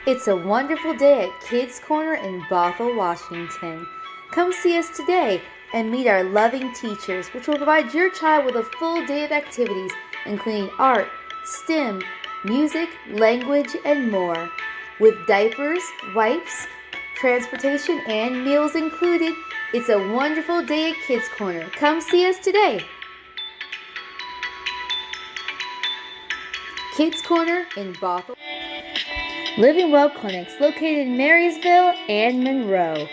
It's a wonderful day at Kids Corner in Bothell, Washington. Come see us today and meet our loving teachers, which will provide your child with a full day of activities, including art, STEM, music, language, and more. With diapers, wipes, transportation, and meals included, it's a wonderful day at Kids Corner. Come see us today. Kids Corner in Bothell. Living Well Clinics located in Marysville and Monroe,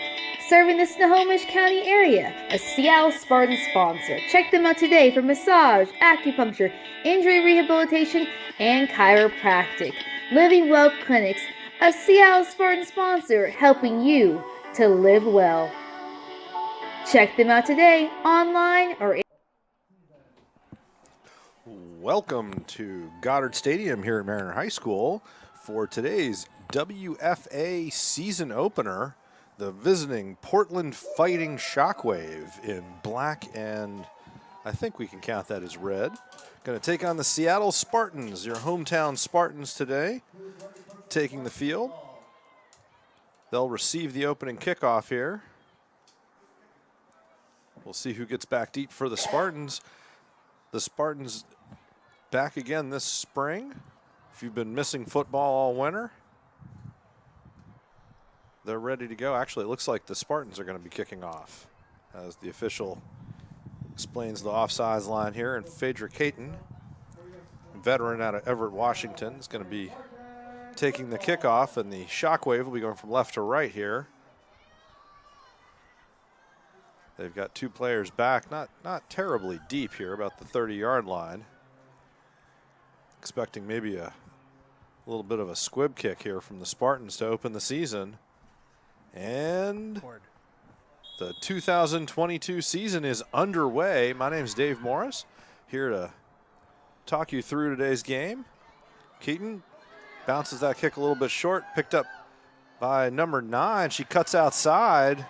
serving the Snohomish County area, a Seattle Spartans sponsor. Check them out today for massage, acupuncture, injury rehabilitation, and chiropractic. Living Well Clinics, a Seattle Spartans sponsor, helping you to live well. Check them out today, online or Welcome to Goddard Stadium here at Mariner High School for today's WFA season opener, the visiting Portland Fighting Shockwave in black and I think we can count that as red. Going to take on the Seattle Spartans, your hometown Spartans today, taking the field. They'll receive the opening kickoff here. We'll see who gets back deep for the Spartans. The Spartans back again this spring. If you've been missing football all winter, they're ready to go. Actually, it looks like the Spartans are going to be kicking off as the official explains the offsides line here. And Phaedra Caton, veteran out of Everett, Washington, is going to be taking the kickoff, and the Shockwave will be going from left to right here. They've got two players back, not terribly deep here, about the 30-yard line. Expecting maybe a little bit of a squib kick here from the Spartans to open the season. And the 2022 season is underway. My name is Dave Morris, here to talk you through today's game. Keaton bounces that kick a little bit short, picked up by number 9. She cuts outside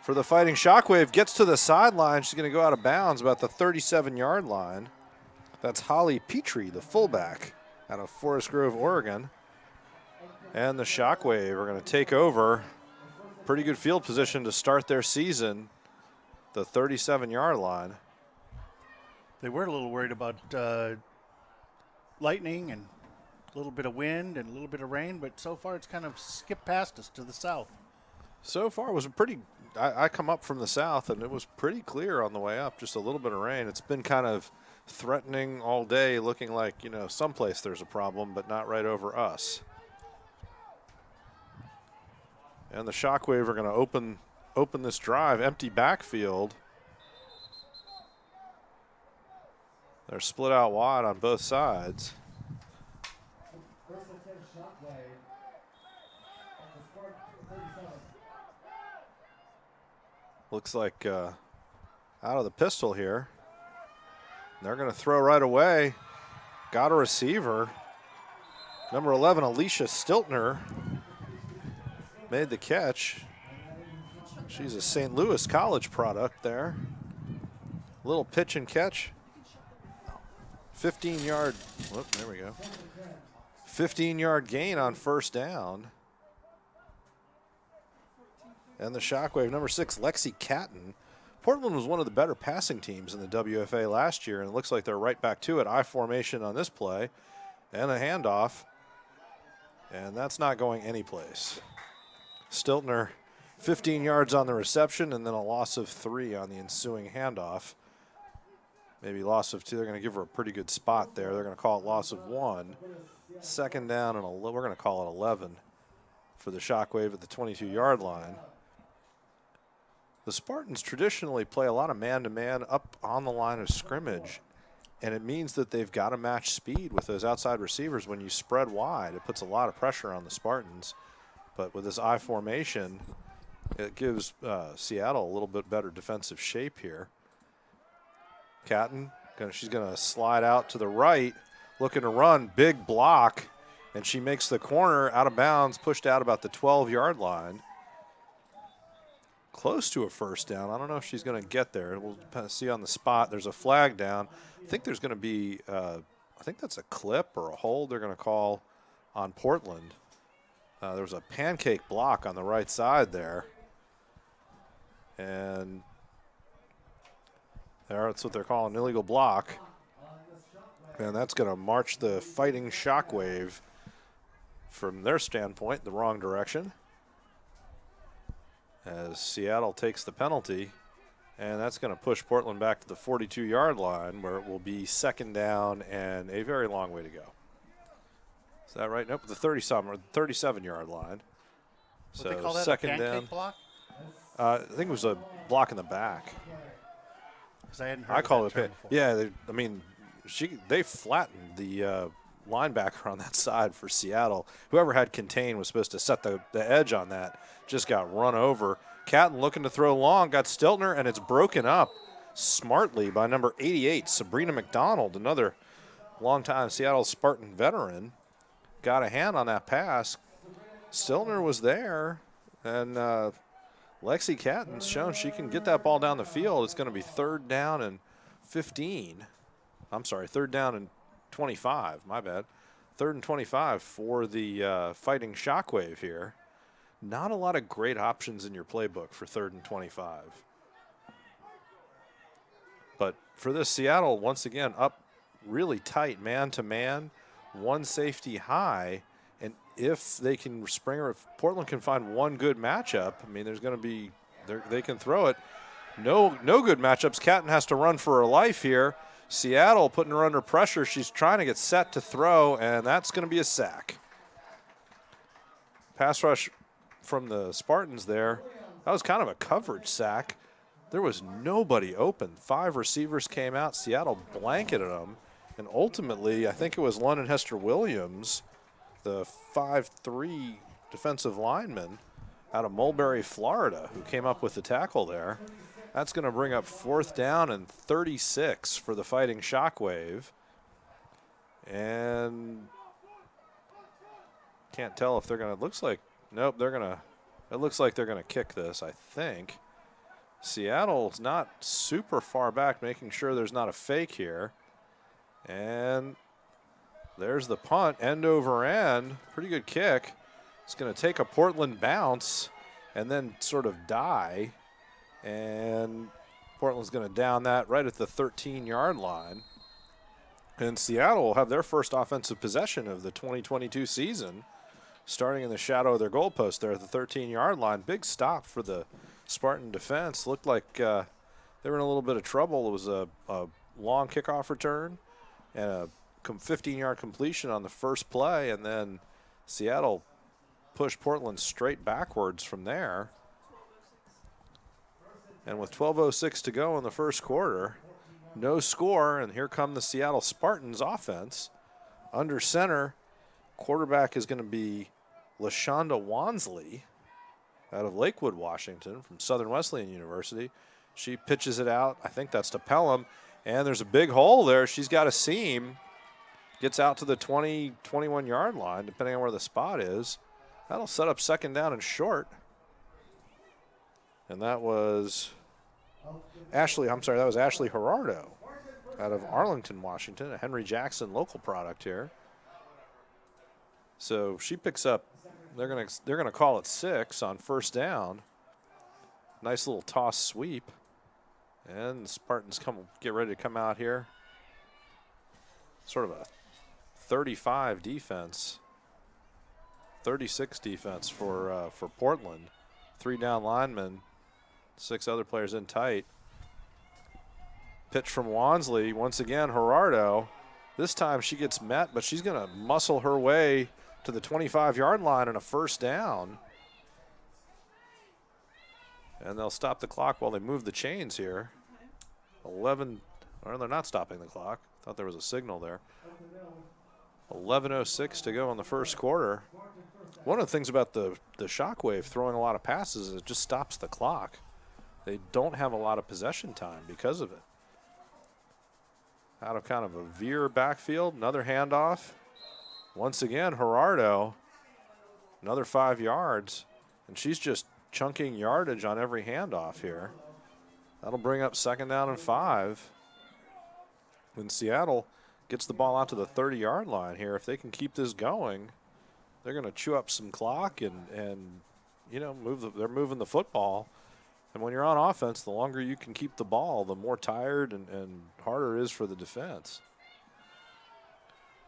for the Fighting Shockwave, gets to the sideline. She's going to go out of bounds about the 37-yard line. That's Holly Petrie, the fullback out of Forest Grove, Oregon. And the Shockwave are going to take over. Pretty good field position to start their season, the 37-yard line. They were a little worried about lightning and a little bit of wind and a little bit of rain, but so far it's kind of skipped past us to the south. So far it was a pretty, I come up from the south and it was pretty clear on the way up, just a little bit of rain. It's been kind of threatening all day, looking like, you know, someplace there's a problem, but not right over us. And the Shockwave are going to open this drive, empty backfield. They're split out wide on both sides. Looks like out of the pistol here. They're going to throw right away. Got a receiver. Number 11, Alicia Stiltner, made the catch. She's a St. Louis College product there. Little pitch and catch. 15-yard, whoop, there we go. 15-yard gain on first down. And the Shockwave, number 6, Lexi Catton. Portland was one of the better passing teams in the WFA last year, and it looks like they're right back to it. I formation on this play, and a handoff. And that's not going anyplace. Stiltner, 15 yards on the reception, and then a loss of 3 on the ensuing handoff. Maybe loss of 2. They're going to give her a pretty good spot there. They're going to call it loss of 1. Second down, and we're going to call it 11 for the Shockwave at the 22-yard line. The Spartans traditionally play a lot of man-to-man up on the line of scrimmage, and it means that they've got to match speed with those outside receivers. When you spread wide, it puts a lot of pressure on the Spartans. But with this I formation, it gives Seattle a little bit better defensive shape here. Catton, she's going to slide out to the right, looking to run, big block, and she makes the corner out of bounds, pushed out about the 12-yard line. Close to a first down. I don't know if she's going to get there. We'll see on the spot. There's a flag down. I think there's going to be, I think that's a clip or a hold they're going to call on Portland. There was a pancake block on the right side there. And that's what they're calling an illegal block. And that's going to march the Fighting Shockwave, from their standpoint, the wrong direction. As Seattle takes the penalty. And that's going to push Portland back to the 42-yard line, where it will be second down and a very long way to go. Is that right? Nope, the 37-yard line. What they call that, second a pancake down. block? I think it was a block in the back. 'Cause I hadn't heard I of call that it a term pancake. before. Yeah, they flattened the linebacker on that side for Seattle. Whoever had contain was supposed to set the edge on that. Just got run over. Catton looking to throw long, got Stiltner, and it's broken up smartly by number 88, Sabrina McDonald, another longtime Seattle Spartan veteran. Got a hand on that pass. Stiltner was there, and Lexi Catton's shown she can get that ball down the field. It's going to be third down and 15. I'm sorry, third down and 25, my bad. Third and 25 for the Fighting Shockwave here. Not a lot of great options in your playbook for third and 25. But for this, Seattle, once again, up really tight, man-to-man, one safety high. And if they can, if Portland can find one good matchup, I mean, there's going to be, they can throw it. No good matchups. Catton has to run for her life here. Seattle putting her under pressure. She's trying to get set to throw, and that's going to be a sack. Pass rush from the Spartans there. That was kind of a coverage sack. There was nobody open. 5 receivers came out. Seattle blanketed them. And ultimately, I think it was London Hester Williams, the 5'3" defensive lineman out of Mulberry, Florida, who came up with the tackle there. That's going to bring up fourth down and 36 for the Fighting Shockwave. And can't tell if they're going to, looks like, nope, they're going to, it looks like they're going to kick this, I think. Seattle's not super far back, making sure there's not a fake here. And there's the punt, end over end. Pretty good kick. It's going to take a Portland bounce and then sort of die. And Portland's going to down that right at the 13-yard line. And Seattle will have their first offensive possession of the 2022 season, starting in the shadow of their goalpost there at the 13-yard line. Big stop for the Spartan defense. Looked like they were in a little bit of trouble. It was a long kickoff return and a 15-yard completion on the first play, and then Seattle pushed Portland straight backwards from there. And with 12:06 to go in the first quarter, no score, and here come the Seattle Spartans offense. Under center, quarterback is going to be LaShonda Wansley out of Lakewood, Washington, from Southern Wesleyan University. She pitches it out. I think that's to Pelham. And there's a big hole there. She's got a seam. Gets out to the 20, 21-yard line, depending on where the spot is. That'll set up second down and short. And that was Ashley Gerardo out of Arlington, Washington, a Henry Jackson local product here. So she picks up, they're gonna call it 6 on first down. Nice little toss sweep. And the Spartans get ready to come out here. Sort of a 35 defense, 36 defense for Portland. 3 down linemen, 6 other players in tight. Pitch from Wansley, once again Gerardo. This time she gets met, but she's gonna muscle her way to the 25-yard line and a first down. And they'll stop the clock while they move the chains here. 11, or they're not stopping the clock. Thought there was a signal there. 11:06 to go in the first quarter. One of the things about the Shockwave throwing a lot of passes is it just stops the clock. They don't have a lot of possession time because of it. Out of kind of a veer backfield, another handoff. Once again, Gerardo, another 5 yards, and she's just chunking yardage on every handoff here. That'll bring up second down and 5. When Seattle gets the ball out to the 30-yard line here, if they can keep this going, they're going to chew up some clock and you know, they're moving the football. And when you're on offense, the longer you can keep the ball, the more tired and harder it is for the defense.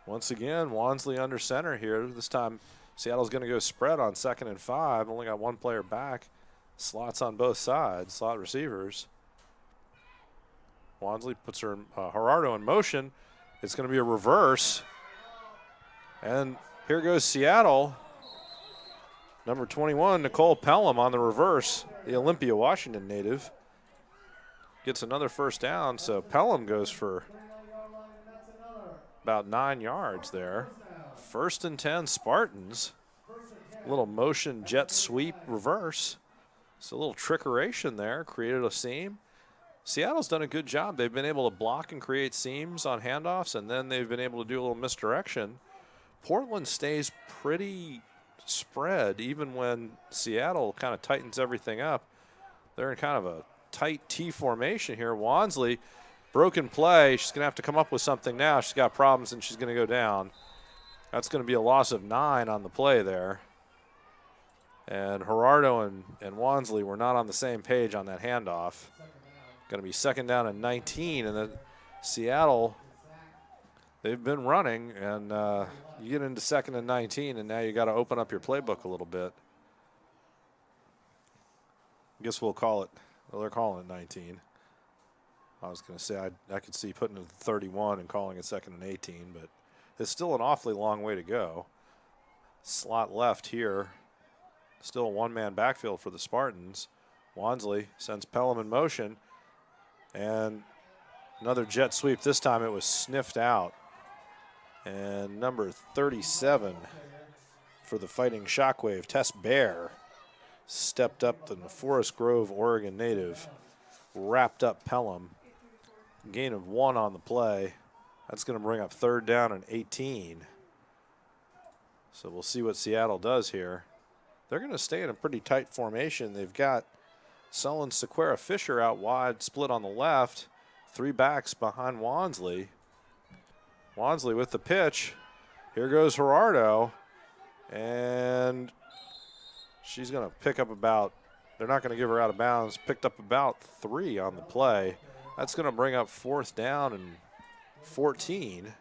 Once again, Wansley under center here. This time, Seattle's going to go spread on 2nd and 5. Only got one player back. Slots on both sides, slot receivers. Wansley puts her Gerardo in motion. It's going to be a reverse. And here goes Seattle. Number 21, Nicole Pelham on the reverse, the Olympia, Washington native. Gets another first down, so Pelham goes for about 9 yards there. 1st and 10, Spartans. A little motion jet sweep reverse. So a little trickeration there, created a seam. Seattle's done a good job. They've been able to block and create seams on handoffs, and then they've been able to do a little misdirection. Portland stays pretty spread, even when Seattle kind of tightens everything up. They're in kind of a tight T formation here. Wansley, broken play. She's going to have to come up with something now. She's got problems, and she's going to go down. That's going to be a loss of 9 on the play there. And Gerardo and Wansley were not on the same page on that handoff. Going to be 2nd down and 19, and then Seattle, they've been running, and you get into 2nd and 19, and now you got to open up your playbook a little bit. I guess we'll call it, well, they're calling it 19. I was going to say I could see putting it 31 and calling it 2nd and 18, but it's still an awfully long way to go. Slot left here. Still a one-man backfield for the Spartans. Wansley sends Pelham in motion. And another jet sweep. This time it was sniffed out. And number 37 for the Fighting Shockwave, Tess Bear, stepped up, the Forest Grove, Oregon native, wrapped up Pelham. Gain of 1 on the play. That's going to bring up 3rd down and 18. So we'll see what Seattle does here. They're going to stay in a pretty tight formation. They've got Sullen Sequera Fisher out wide, split on the left. 3 backs behind Wansley. Wansley with the pitch. Here goes Gerardo. And she's going to pick up about, they're not going to give her out of bounds, picked up about 3 on the play. That's going to bring up 4th down and 14.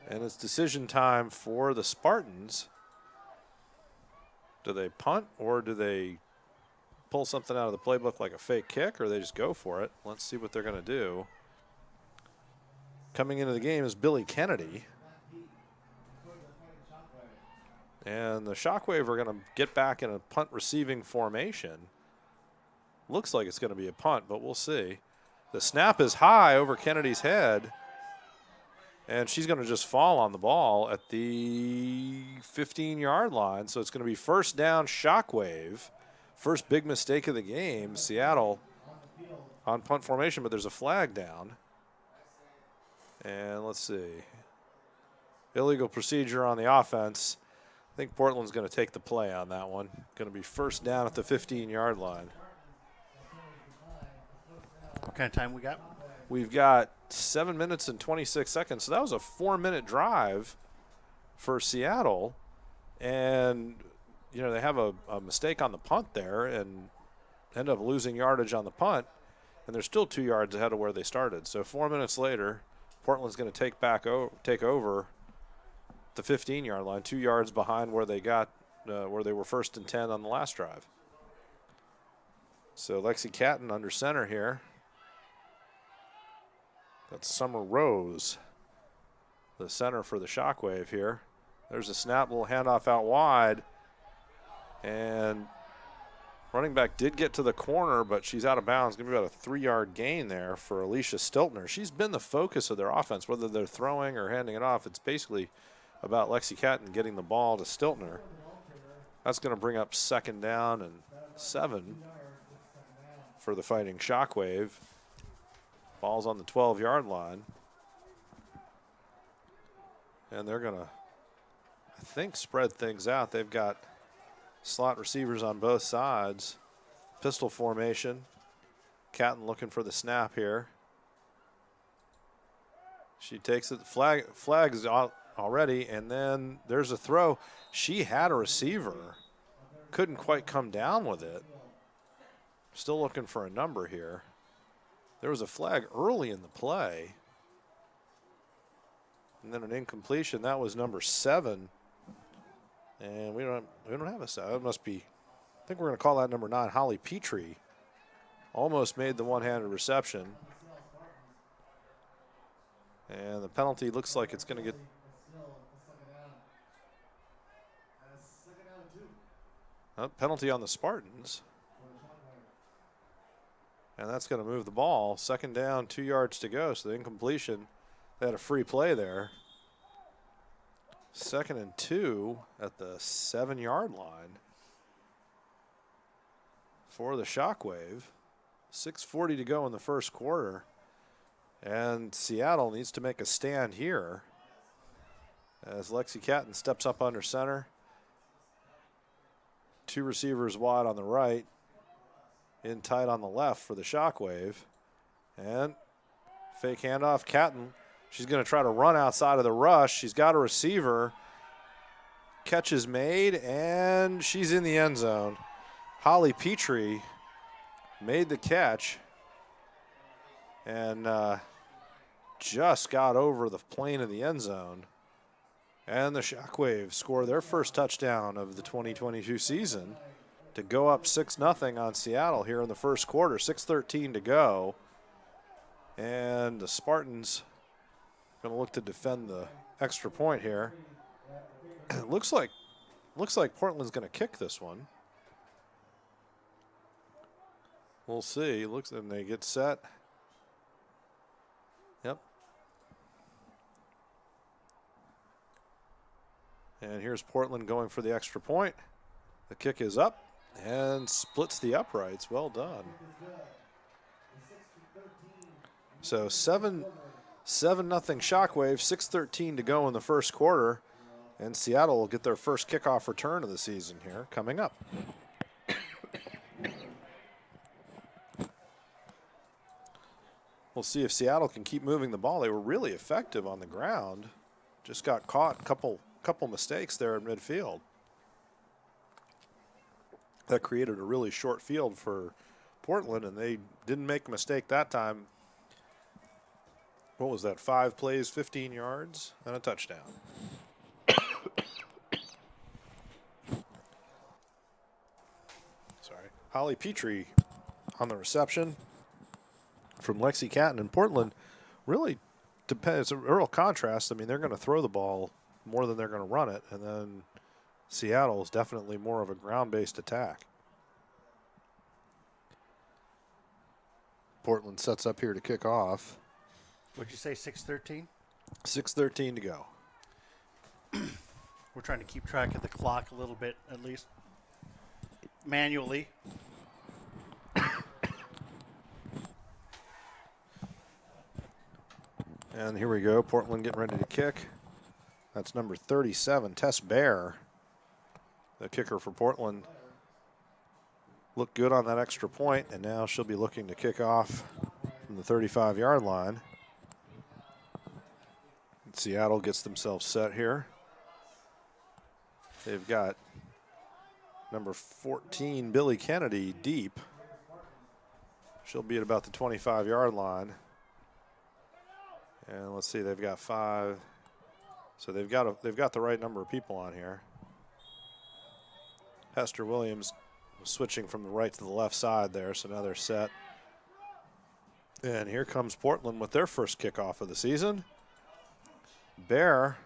And it's decision time for the Spartans. Do they punt or do they pull something out of the playbook like a fake kick, or they just go for it? Let's see what they're going to do. Coming into the game is Billy Kennedy. And the Shockwave are going to get back in a punt receiving formation. Looks like it's going to be a punt, but we'll see. The snap is high over Kennedy's head. And she's going to just fall on the ball at the 15-yard line. So it's going to be 1st down, Shockwave. First big mistake of the game. Seattle on punt formation, but there's a flag down. And let's see. Illegal procedure on the offense. I think Portland's going to take the play on that one. Going to be 1st down at the 15-yard line. What kind of time we got? We've got 7 minutes and 26 seconds. So that was a 4-minute drive for Seattle. And, you know, they have a mistake on the punt there and end up losing yardage on the punt. And they're still 2 yards ahead of where they started. So 4 minutes later, Portland's going to take over the 15-yard line, 2 yards behind where they got, where they were 1st and 10 on the last drive. So Lexi Catton under center here. That's Summer Rose, the center for the Shockwave here. There's a snap, little handoff out wide. And running back did get to the corner, but she's out of bounds. Going to be about a 3-yard gain there for Alicia Stiltner. She's been the focus of their offense, whether they're throwing or handing it off. It's basically about Lexi Catton getting the ball to Stiltner. That's going to bring up 2nd down and 7 for the Fighting Shockwave. Ball's on the 12-yard line. And they're going to, I think, spread things out. They've got slot receivers on both sides. Pistol formation. Catton looking for the snap here. She takes it. Flag is already, and then there's a throw. She had a receiver, couldn't quite come down with it. Still looking for a number here. There was a flag early in the play, and then an incompletion. That was number 7, and we don't have a 7. It must be. I think we're going to call that number 9, Holly Petrie. Almost made the one-handed reception. And the penalty looks like it's going to get penalty on the Spartans. And that's going to move the ball. 2nd down, 2 yards to go. So the incompletion, they had a free play there. 2nd and 2 at the 7-yard line for the Shockwave. 6:40 to go in the first quarter. And Seattle needs to make a stand here as Lexi Catton steps up under center. 2 receivers wide on the right, in tight on the left for the Shockwave. And fake handoff, Catton. She's going to try to run outside of the rush. She's got a receiver. Catch is made, and she's in the end zone. Holly Petrie made the catch and just got over the plane of the end zone. And the Shockwave score their first touchdown of the 2022 season to go up 6-0 on Seattle here in the first quarter. 6:13 to go. And the Spartans going to look to defend the extra point here. It looks like Portland's going to kick this one. We'll see. Looks, and they get set. Yep. And here's Portland going for the extra point. The kick is up and splits the uprights. Well done. So 7-0 Shockwave, 6:13 to go in the first quarter. And Seattle will get their first kickoff return of the season here coming up. We'll see if Seattle can keep moving the ball. They were really effective on the ground. Just got caught a couple mistakes there in midfield. That created a really short field for Portland, and they didn't make a mistake that time. What was that, 5 plays, 15 yards, and a touchdown. Sorry. Holly Petrie on the reception from Lexi Catton. And Portland really depends. It's a real contrast. I mean, they're going to throw the ball more than they're going to run it. And then Seattle is definitely more of a ground-based attack. Portland sets up here to kick off. What'd you say, 6:13? 6:13 to go. We're trying to keep track of the clock a little bit, at least manually. And here we go. Portland getting ready to kick. That's number 37, Tess Bear, the kicker for Portland. Looked good on that extra point, and now she'll be looking to kick off from the 35-yard line. Seattle gets themselves set here. They've got number 14, Billy Kennedy, deep. She'll be at about the 25-yard line. And let's see, they've got 5. So they've got the right number of people on here. Hester Williams switching from the right to the left side there, so now they're set. And here comes Portland with their first kickoff of the season. Bear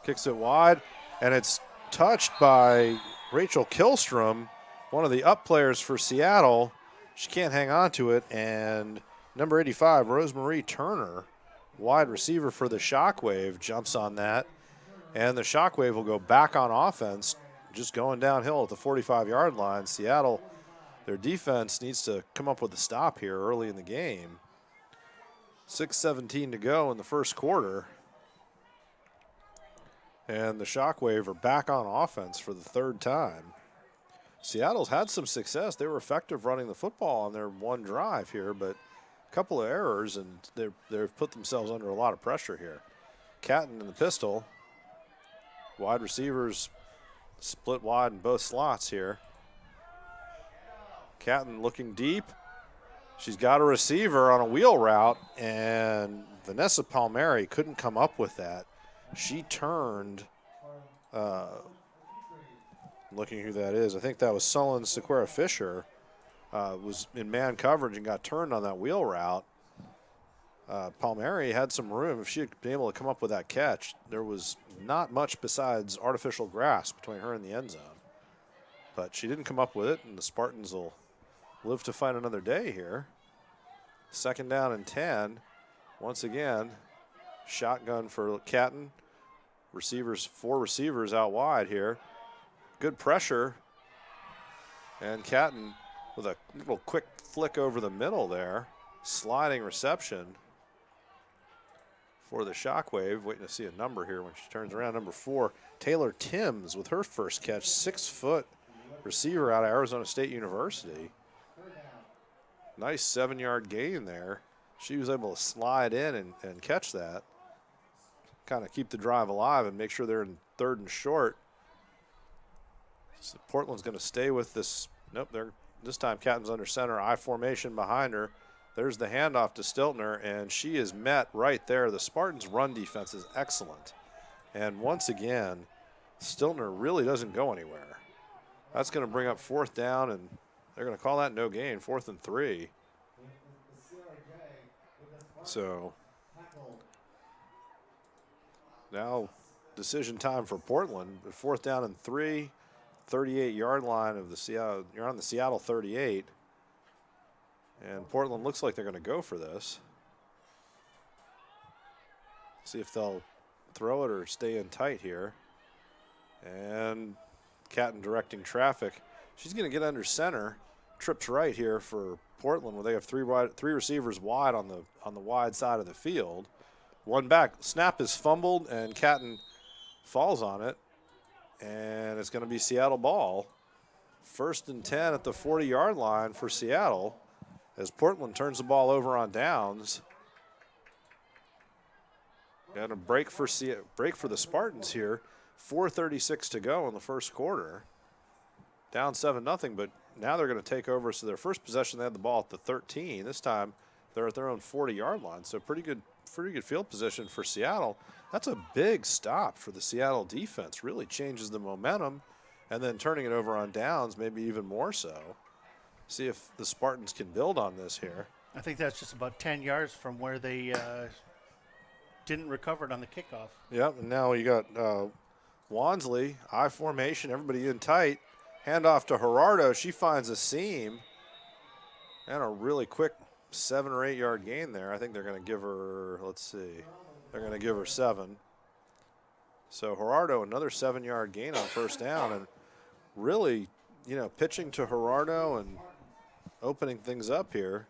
kicks it wide, and it's touched by Rachel Killstrom, one of the up players for Seattle. She can't hang on to it, and number 85, Rosemarie Turner, wide receiver for the Shockwave, jumps on that, and the Shockwave will go back on offense, just going downhill at the 45-yard line. Seattle, their defense needs to come up with a stop here early in the game. 6:17 to go in the first quarter. And the Shockwave are back on offense for the 3rd time. Seattle's had some success. They were effective running the football on their one drive here, but a couple of errors, and they've put themselves under a lot of pressure here. Catton in the pistol. Wide receivers split wide in both slots here. Catton looking deep. She's got a receiver on a wheel route, and Vanessa Palmieri couldn't come up with that. She turned, looking who that is, I think that was Sullen Sequera Fisher, was in man coverage and got turned on that wheel route. Palmieri had some room. If she had been able to come up with that catch, there was not much besides artificial grass between her and the end zone. But she didn't come up with it, and the Spartans will live to fight another day here. 2nd down and 10. Once again, shotgun for Catton. Receivers, 4 receivers out wide here. Good pressure. And Catton with a little quick flick over the middle there. Sliding reception for the Shockwave. Waiting to see a number here when she turns around. Number 4, Taylor Timms with her first catch. 6-foot receiver out of Arizona State University. Nice 7-yard gain there. She was able to slide in and catch that. Kind of keep the drive alive and make sure they're in 3rd and short. So Portland's going to stay with this. Nope, this time Catton's under center. I formation behind her. There's the handoff to Stiltner, and she is met right there. The Spartans' run defense is excellent. And once again, Stiltner really doesn't go anywhere. That's going to bring up 4th down, and they're going to call that no gain, 4th and 3. So now decision time for Portland. 4th down and 3, 38-yard line of the Seattle. You're on the Seattle 38. And Portland looks like they're going to go for this. See if they'll throw it or stay in tight here. And Catton directing traffic. She's going to get under center. Trips right here for Portland, where they have 3 receivers wide on the wide side of the field. 1 back. Snap is fumbled, and Catton falls on it. And it's going to be Seattle ball. 1st and 10 at the 40-yard line for Seattle, as Portland turns the ball over on downs. And a break for the Spartans here. 4:36 to go in the first quarter. Down 7-0, but now they're going to take over. So their first possession, they had the ball at the 13. This time they're at their own 40-yard line. So pretty good field position for Seattle. That's a big stop for the Seattle defense. Really changes the momentum. And then turning it over on downs, maybe even more so. See if the Spartans can build on this here. I think that's just about 10 yards from where they didn't recover it on the kickoff. Yep, and now you got Wansley, I formation, everybody in tight. Handoff to Gerardo. She finds a seam. And a really quick 7 or 8 yard gain there. I think they're going to give her, let's see, they're going to give her 7. So Gerardo, another 7-yard gain on 1st down. And really, pitching to Gerardo and opening things up here.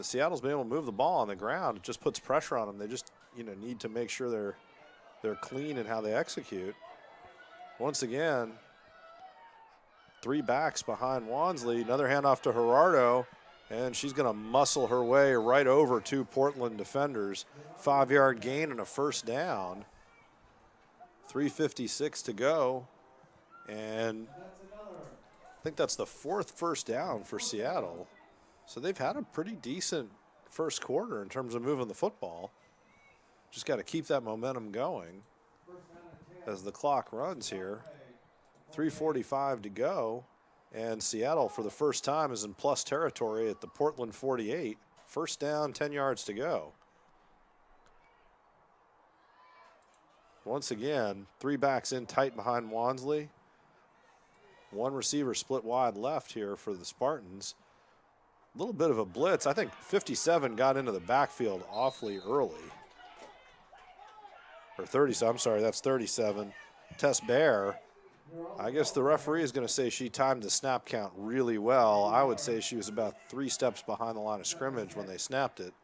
Seattle's been able to move the ball on the ground. It just puts pressure on them. They just, need to make sure they're clean in how they execute. Once again, 3 backs behind Wansley. Another handoff to Gerardo, and she's going to muscle her way right over 2 Portland defenders. 5-yard gain and a 1st down. 3:56 to go, and I think that's the 4th 1st down for Seattle. So they've had a pretty decent first quarter in terms of moving the football. Just got to keep that momentum going as the clock runs here. 3:45 to go, and Seattle for the first time is in plus territory at the Portland 48. 1st down, 10 yards to go. Once again, 3 backs in tight behind Wansley. 1 receiver split wide left here for the Spartans. A little bit of a blitz. I think 57 got into the backfield awfully early. Or 30, I'm sorry, that's 37. Tess Bear. I guess the referee is going to say she timed the snap count really well. I would say she was about 3 steps behind the line of scrimmage when they snapped it,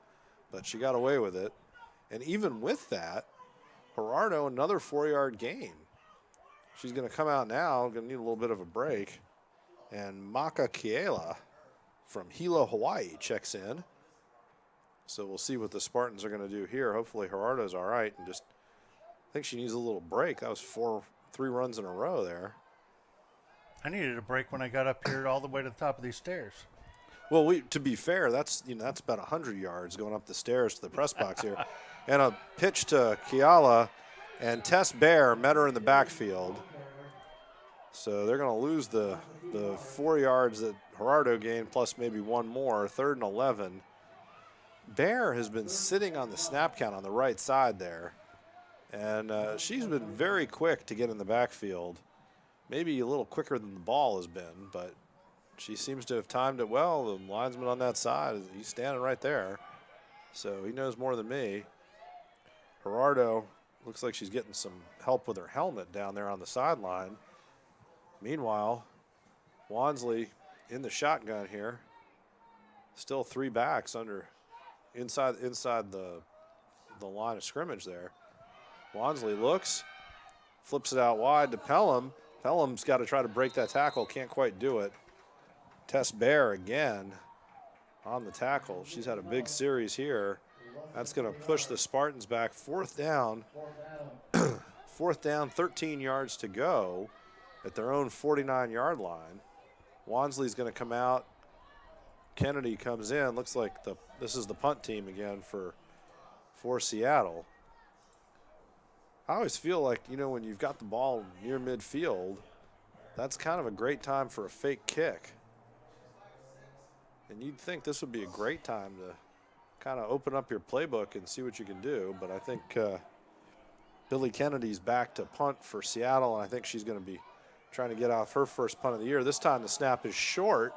but she got away with it. And even with that, Gerardo, another 4-yard gain. She's going to come out now, going to need a little bit of a break. And Maka Kiela from Hilo, Hawaii checks in. So we'll see what the Spartans are going to do here. Hopefully Gerardo's all right and just I think she needs a little break. That was 3 runs in a row there. I needed a break when I got up here all the way to the top of these stairs. Well, to be fair, that's about 100 yards going up the stairs to the press box here. And a pitch to Kiala, and Tess Bear met her in the backfield. So they're going to lose the 4 yards that Gerardo gained plus maybe one more, 3rd and 11. Bear has been sitting on the snap count on the right side there. And she's been very quick to get in the backfield. Maybe a little quicker than the ball has been, but she seems to have timed it well. The linesman on that side, he's standing right there. So he knows more than me. Gerardo looks like she's getting some help with her helmet down there on the sideline. Meanwhile, Wansley in the shotgun here. Still 3 backs inside the line of scrimmage there. Wansley looks, flips it out wide to Pelham. Pelham's got to try to break that tackle, can't quite do it. Tess Bear again on the tackle. She's had a big series here. That's going to push the Spartans back. 4th down. 4th down, 13 yards to go at their own 49-yard line. Wansley's going to come out. Kennedy comes in. Looks like this is the punt team again for Seattle. I always feel like, when you've got the ball near midfield, that's kind of a great time for a fake kick. And you'd think this would be a great time to kind of open up your playbook and see what you can do. But I think Billy Kennedy's back to punt for Seattle, and I think she's going to be trying to get off her first punt of the year. This time the snap is short.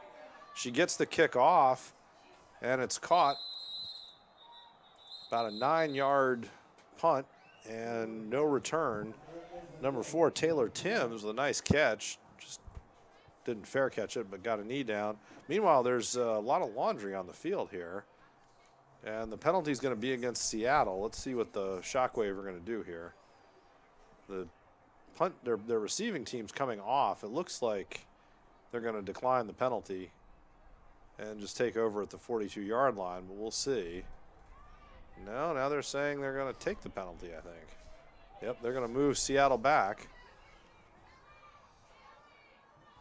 She gets the kick off, and it's caught. About a 9-yard punt and no return. Number 4, Taylor Timms, with a nice catch. Just didn't fair catch it, but got a knee down. Meanwhile, there's a lot of laundry on the field here. And the penalty is going to be against Seattle. Let's see what the Shockwave are going to do here. The punt, their receiving team's coming off. It looks like they're going to decline the penalty and just take over at the 42-yard line, but we'll see. No, now they're saying they're going to take the penalty, I think. Yep, they're going to move Seattle back.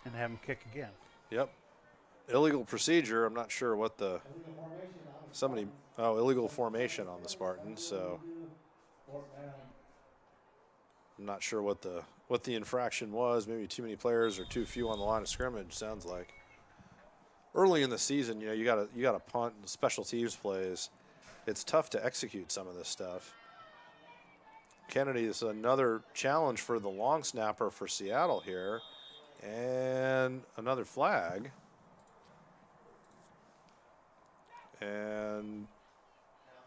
And have them kick again. Yep. Illegal procedure. I'm not sure what illegal formation on the Spartans, so I'm not sure what the infraction was. Maybe too many players or too few on the line of scrimmage, sounds like. Early in the season, you got to punt and special teams plays. It's tough to execute some of this stuff. Kennedy is another challenge for the long snapper for Seattle here. And another flag. And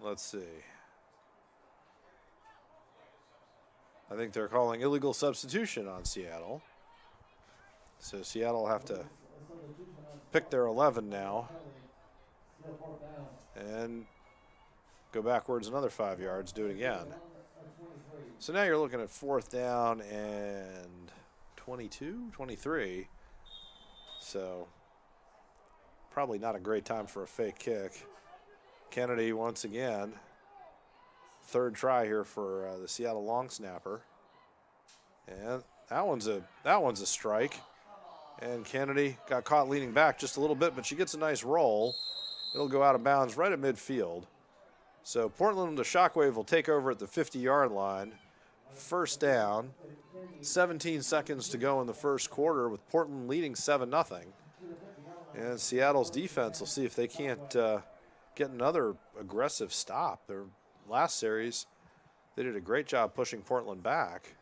let's see. I think they're calling illegal substitution on Seattle. So Seattle will have to pick their 11 now. And go backwards another 5 yards, do it again. So now you're looking at 4th down and 23. So probably not a great time for a fake kick. Kennedy once again. 3rd try here for the Seattle long snapper. And that one's a strike. And Kennedy got caught leaning back just a little bit, but she gets a nice roll. It'll go out of bounds right at midfield. So Portland, the Shockwave, will take over at the 50-yard line. 1st down. 17 seconds to go in the first quarter with Portland leading 7-0. And Seattle's defense will see if they can't get another aggressive stop. Their last series, they did a great job pushing Portland back.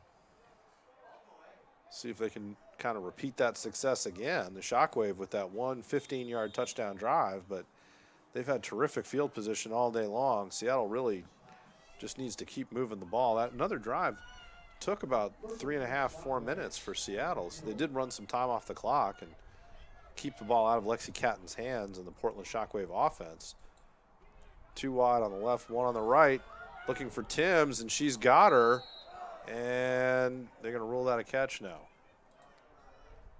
See if they can kind of repeat that success again. The Shockwave with that one 15-yard touchdown drive, but they've had terrific field position all day long. Seattle really just needs to keep moving the ball. Another drive took about 3.5, 4 minutes for Seattle. So they did run some time off the clock and keep the ball out of Lexi Catton's hands in the Portland Shockwave offense. 2 wide on the left, 1 on the right. Looking for Timms, and she's got her. And they're going to rule that a catch now.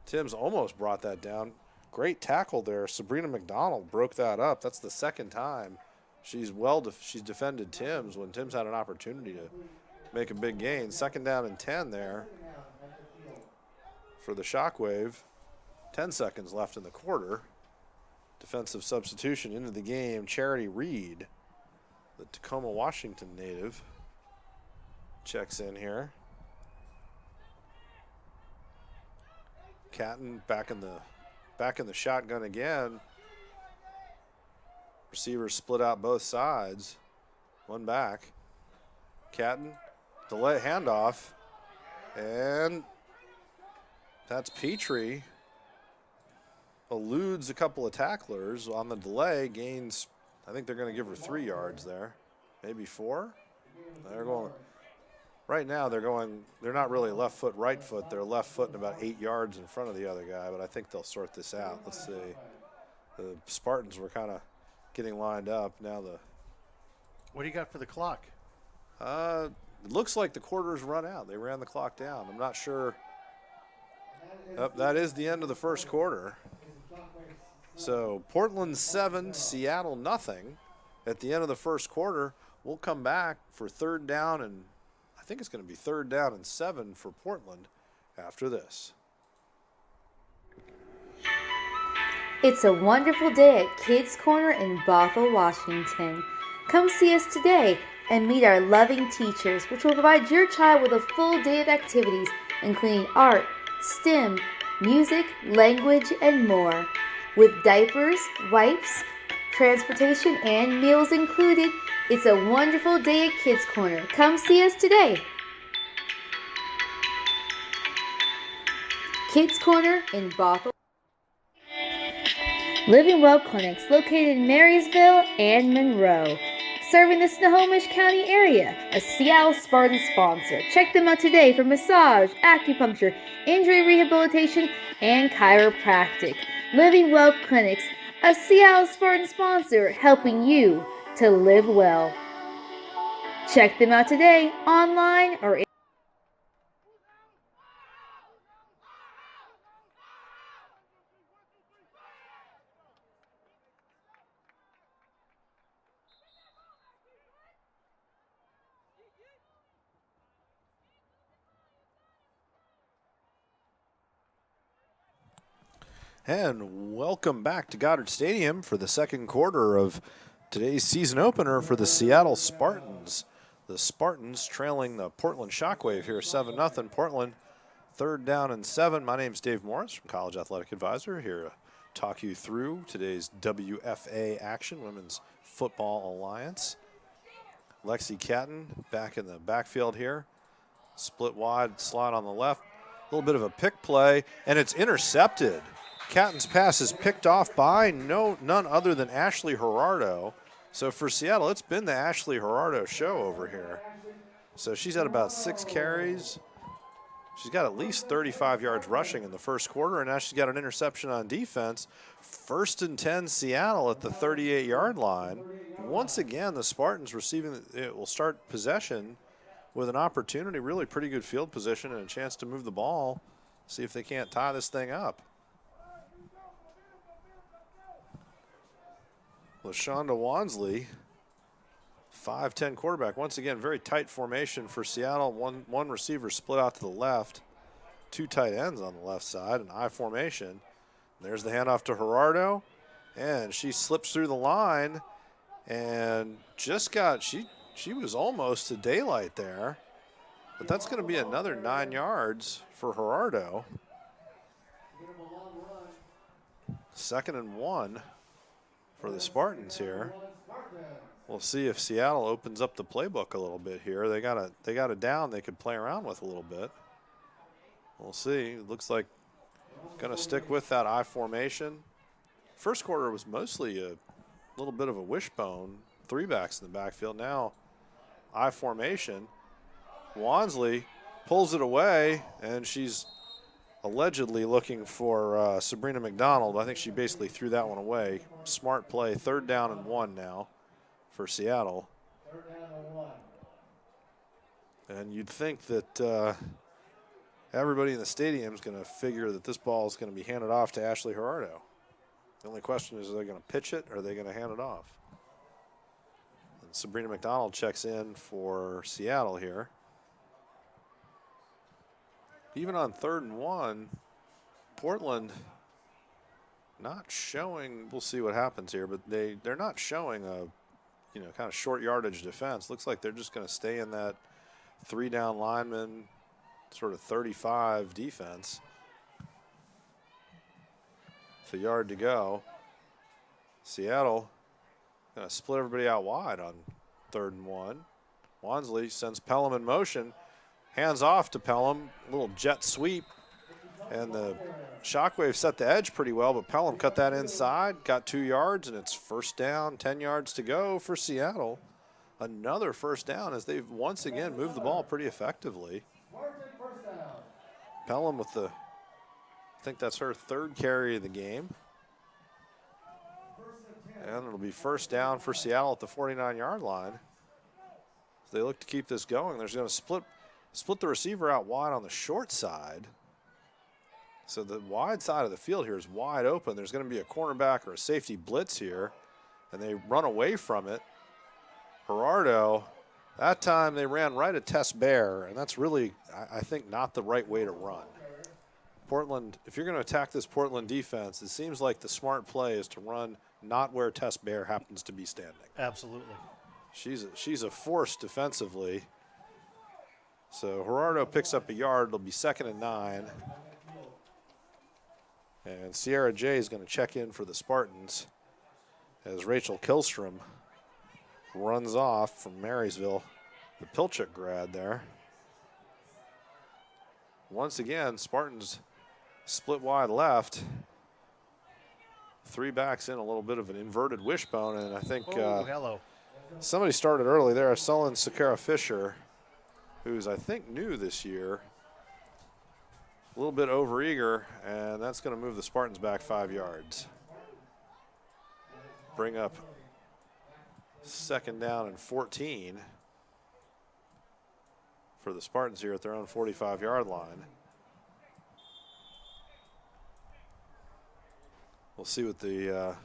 Timms almost brought that down. Great tackle there. Sabrina McDonald broke that up. That's the 2nd time she's defended Timms when Timms had an opportunity make a big gain. 2nd down and 10 there for the Shockwave. 10 seconds left in the quarter. Defensive substitution into the game. Charity Reed, the Tacoma, Washington native, checks in here. Catton back in the shotgun again. Receivers split out both sides. One back. Catton, delay handoff, and that's Petrie. Eludes a couple of tacklers on the delay, gains, I think they're going to give her 3 yards there, maybe 4. They're going, right now they're not really left foot, right foot. They're left foot and about 8 yards in front of the other guy, but I think they'll sort this out. Let's see. The Spartans were kind of getting lined up. Now What do you got for the clock? it looks like the quarter's run out. They ran the clock down. I'm not sure. That is the end of the first quarter. So Portland 7, Seattle nothing. At the end of the first quarter, we'll come back for 3rd down, and I think it's going to be 3rd down and 7 for Portland after this. It's a wonderful day at Kids Corner in Bothell, Washington. Come see us today and meet our loving teachers, which will provide your child with a full day of activities, including art, STEM, music, language, and more. With diapers, wipes, transportation, and meals included, it's a wonderful day at Kids Corner. Come see us today. Kids Corner in Bothell. Living Well Clinics located in Marysville and Monroe. Serving the Snohomish County area, a Seattle Spartans sponsor. Check them out today for massage, acupuncture, injury rehabilitation, and chiropractic. Living Well Clinics, a Seattle Spartans sponsor, helping you to live well. Check them out today, online or in. And welcome back to Goddard Stadium for the second quarter of today's season opener for the Seattle Spartans. The Spartans trailing the Portland Shockwave here 7-0. Portland 3rd down and 7. My name's Dave Morris from College Athletic Advisor, here to talk you through today's WFA action, Women's Football Alliance. Lexi Catton back in the backfield here. Split wide, slot on the left. A little bit of a pick play, and it's intercepted. Catton's pass is picked off by none other than Ashley Gerardo. So for Seattle, it's been the Ashley Gerardo show over here. So she's had about 6 carries. She's got at least 35 yards rushing in the first quarter, and now she's got an interception on defense. 1st and 10 Seattle at the 38-yard line. Once again, the Spartans will start possession with an opportunity, really pretty good field position and a chance to move the ball, see if they can't tie this thing up. LaShonda Wansley, 5'10" quarterback. Once again, very tight formation for Seattle. One receiver split out to the left. 2 tight ends on the left side, an I formation. There's the handoff to Gerardo, and she slips through the line and just got, she was almost to daylight there, but that's going to be another 9 yards for Gerardo. 2nd and 1 for the Spartans here. We'll see if Seattle opens up the playbook a little bit here. They got a down they could play around with a little bit. We'll see. It looks like going to stick with that I formation. First quarter was mostly a little bit of a wishbone. 3 backs in the backfield. Now I formation. Wansley pulls it away, and she's allegedly looking for Sabrina McDonald. I think she basically threw that one away. Smart play. 3rd down and 1 now for Seattle. And you'd think that everybody in the stadium is going to figure that this ball is going to be handed off to Ashley Gerardo. The only question is, are they going to pitch it or are they going to hand it off? And Sabrina McDonald checks in for Seattle here. even on 3rd and 1, Portland not showing, we'll see what happens here, but they're not showing a, kind of short yardage defense. Looks like they're just going to stay in that 3-down lineman, sort of 35 defense. It's a yard to go. Seattle going to split everybody out wide on 3rd and 1. Wansley sends Pelham in motion. Hands off to Pelham. Little jet sweep. And the Shockwave set the edge pretty well, but Pelham cut that inside, got 2 yards, and it's 1st down, 10 yards to go for Seattle. Another 1st down as they've once again moved the ball pretty effectively. Pelham with I think that's her 3rd carry of the game. And it'll be 1st down for Seattle at the 49-yard line. As they look to keep this going, they're going to split the receiver out wide on the short side. So the wide side of the field here is wide open. There's going to be a cornerback or a safety blitz here, and they run away from it. Gerardo, that time they ran right at Tess Bear, and that's really, I think, not the right way to run. Portland, if you're going to attack this Portland defense, it seems like the smart play is to run not where Tess Bear happens to be standing. Absolutely. She's a force defensively. So Gerardo picks up a yard. It'll be 2nd and 9. And Sierra J is going to check in for the Spartans as Rachel Kilstrom runs off from Marysville, the Pilchuck grad there. Once again, Spartans split wide left. 3 backs in, a little bit of an inverted wishbone, and I think hello. Somebody started early there. Sullen Sakara Fisher, who's I think new this year. A little bit overeager, and that's going to move the Spartans back 5 yards. Bring up 2nd down and 14 for the Spartans here at their own 45-yard line. We'll see what the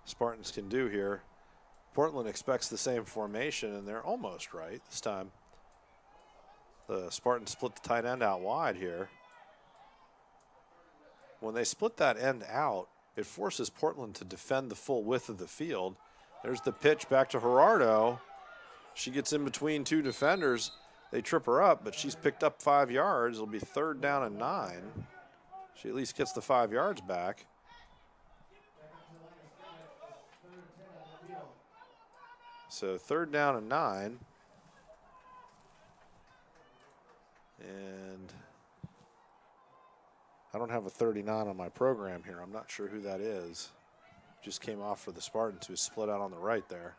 Spartans can do here. Portland expects the same formation, and they're almost right this time. The Spartans split the tight end out wide here. When they split that end out, it forces Portland to defend the full width of the field. There's the pitch back to Gerardo. She gets in between 2 defenders. They trip her up, but she's picked up 5 yards. It'll be 3rd down and 9. She at least gets the 5 yards back. So 3rd down and 9. And I don't have a 39 on my program here. I'm not sure who that is. Just came off for the Spartans, who split out on the right there.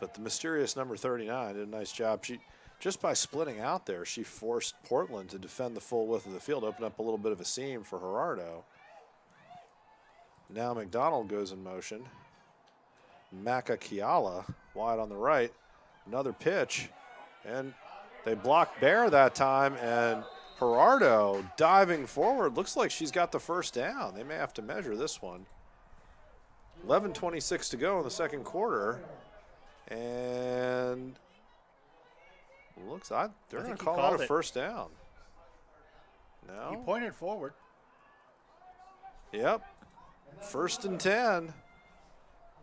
But the mysterious number 39 did a nice job. Just by splitting out there, she forced Portland to defend the full width of the field, open up a little bit of a seam for Gerardo. Now McDonald goes in motion. Maka Kiala wide on the right. Another pitch, and they block Bear that time, and Gerardo diving forward. Looks like she's got the 1st down. They may have to measure this one. 11:26 to go in the 2nd quarter. And looks like they're going to call out a 1st down. No. He pointed forward. Yep. 1st and 10.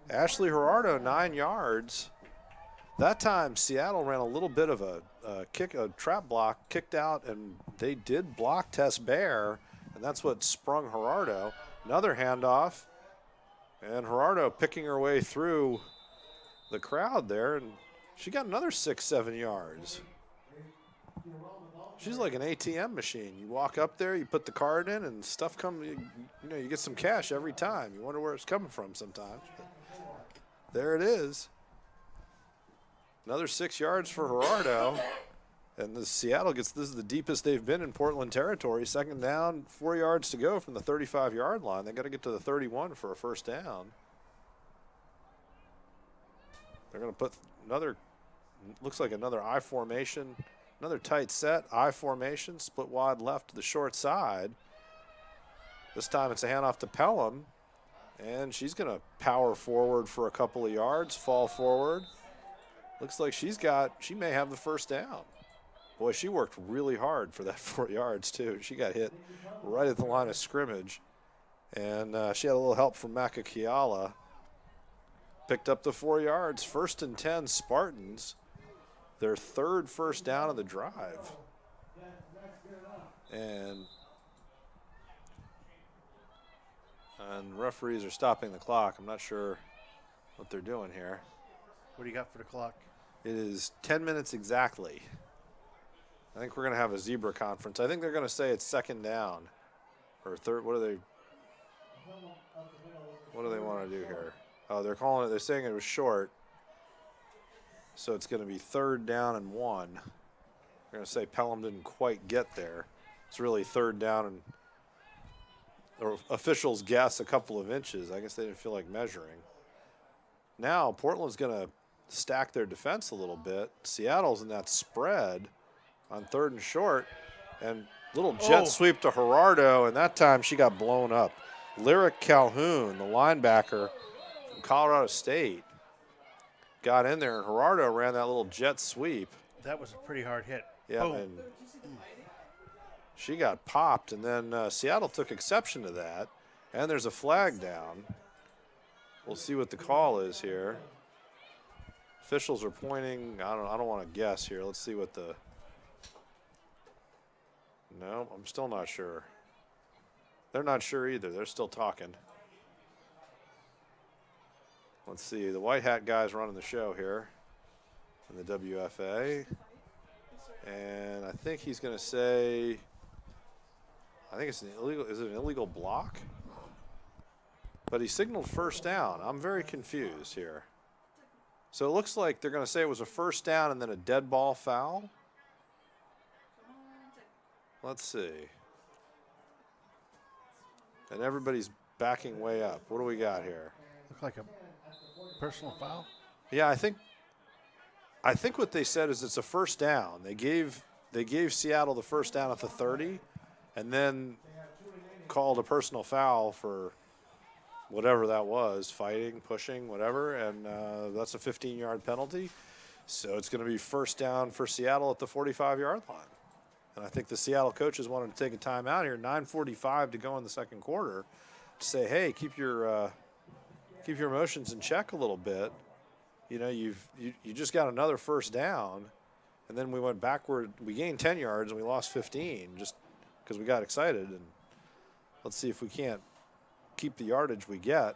Ashley Gerardo, 9 yards. That time, Seattle ran a little bit of a trap block, kicked out, and they did block Tess Bear, and that's what sprung Gerardo. Another handoff, and Gerardo picking her way through the crowd there, and she got another 6-7 yards. She's like an ATM machine. You walk up there, you put the card in, and stuff comes. You get some cash every time. You wonder where it's coming from sometimes. But there it is. Another 6 yards for Gerardo. And the Seattle this is the deepest they've been in Portland territory. 2nd down, 4 yards to go from the 35-yard line. They got to get to the 31 for a 1st down. They're going to put looks like another I formation, another tight set, I formation, split wide left to the short side. This time it's a handoff to Pelham, and she's going to power forward for a couple of yards, fall forward. Looks like she may have the first down. Boy, she worked really hard for that 4 yards, too. She got hit right at the line of scrimmage. And she had a little help from Maka Kiala. Picked up the 4 yards. 1st and 10 Spartans. Their 3rd first down of the drive. And referees are stopping the clock. I'm not sure what they're doing here. What do you got for the clock? It is 10 minutes exactly. I think we're going to have a zebra conference. I think they're going to say it's 2nd down or 3rd. What do they want to do here? Oh, they're saying it was short. So it's going to be 3rd down and 1. They're going to say Pelham didn't quite get there. It's really 3rd down and or officials guess a couple of inches. I guess they didn't feel like measuring. Now Portland's going to stack their defense a little bit. Seattle's in that spread on 3rd and short, and little jet sweep to Gerardo, and that time she got blown up. Lyric Calhoun, the linebacker from Colorado State, got in there, and Gerardo ran that little jet sweep. That was a pretty hard hit. Yeah, and she got popped, and then Seattle took exception to that, and there's a flag down. We'll see what the call is here. Officials are pointing. I don't want to guess here. Let's see what the. No, I'm still not sure. They're not sure either. They're still talking. Let's see. The white hat guy's running the show here in the WFA. And I think he's going to say, I think it's an illegal, is it an illegal block? But he signaled 1st down. I'm very confused here. So it looks like they're going to say it was a 1st down and then a dead ball foul. Let's see. And everybody's backing way up. What do we got here? Look like a personal foul. Yeah, I think what they said is it's a 1st down. They gave Seattle the 1st down at the 30, and then called a personal foul for whatever that was, fighting, pushing, whatever, and that's a 15-yard penalty. So it's going to be 1st down for Seattle at the 45-yard line. And I think the Seattle coaches wanted to take a timeout here, 9:45 to go in the 2nd quarter, to say, hey, keep your emotions in check a little bit. You know, you just got another 1st down, and then we went backward. We gained 10 yards and we lost 15 just because we got excited. And let's see if we can't keep the yardage we get.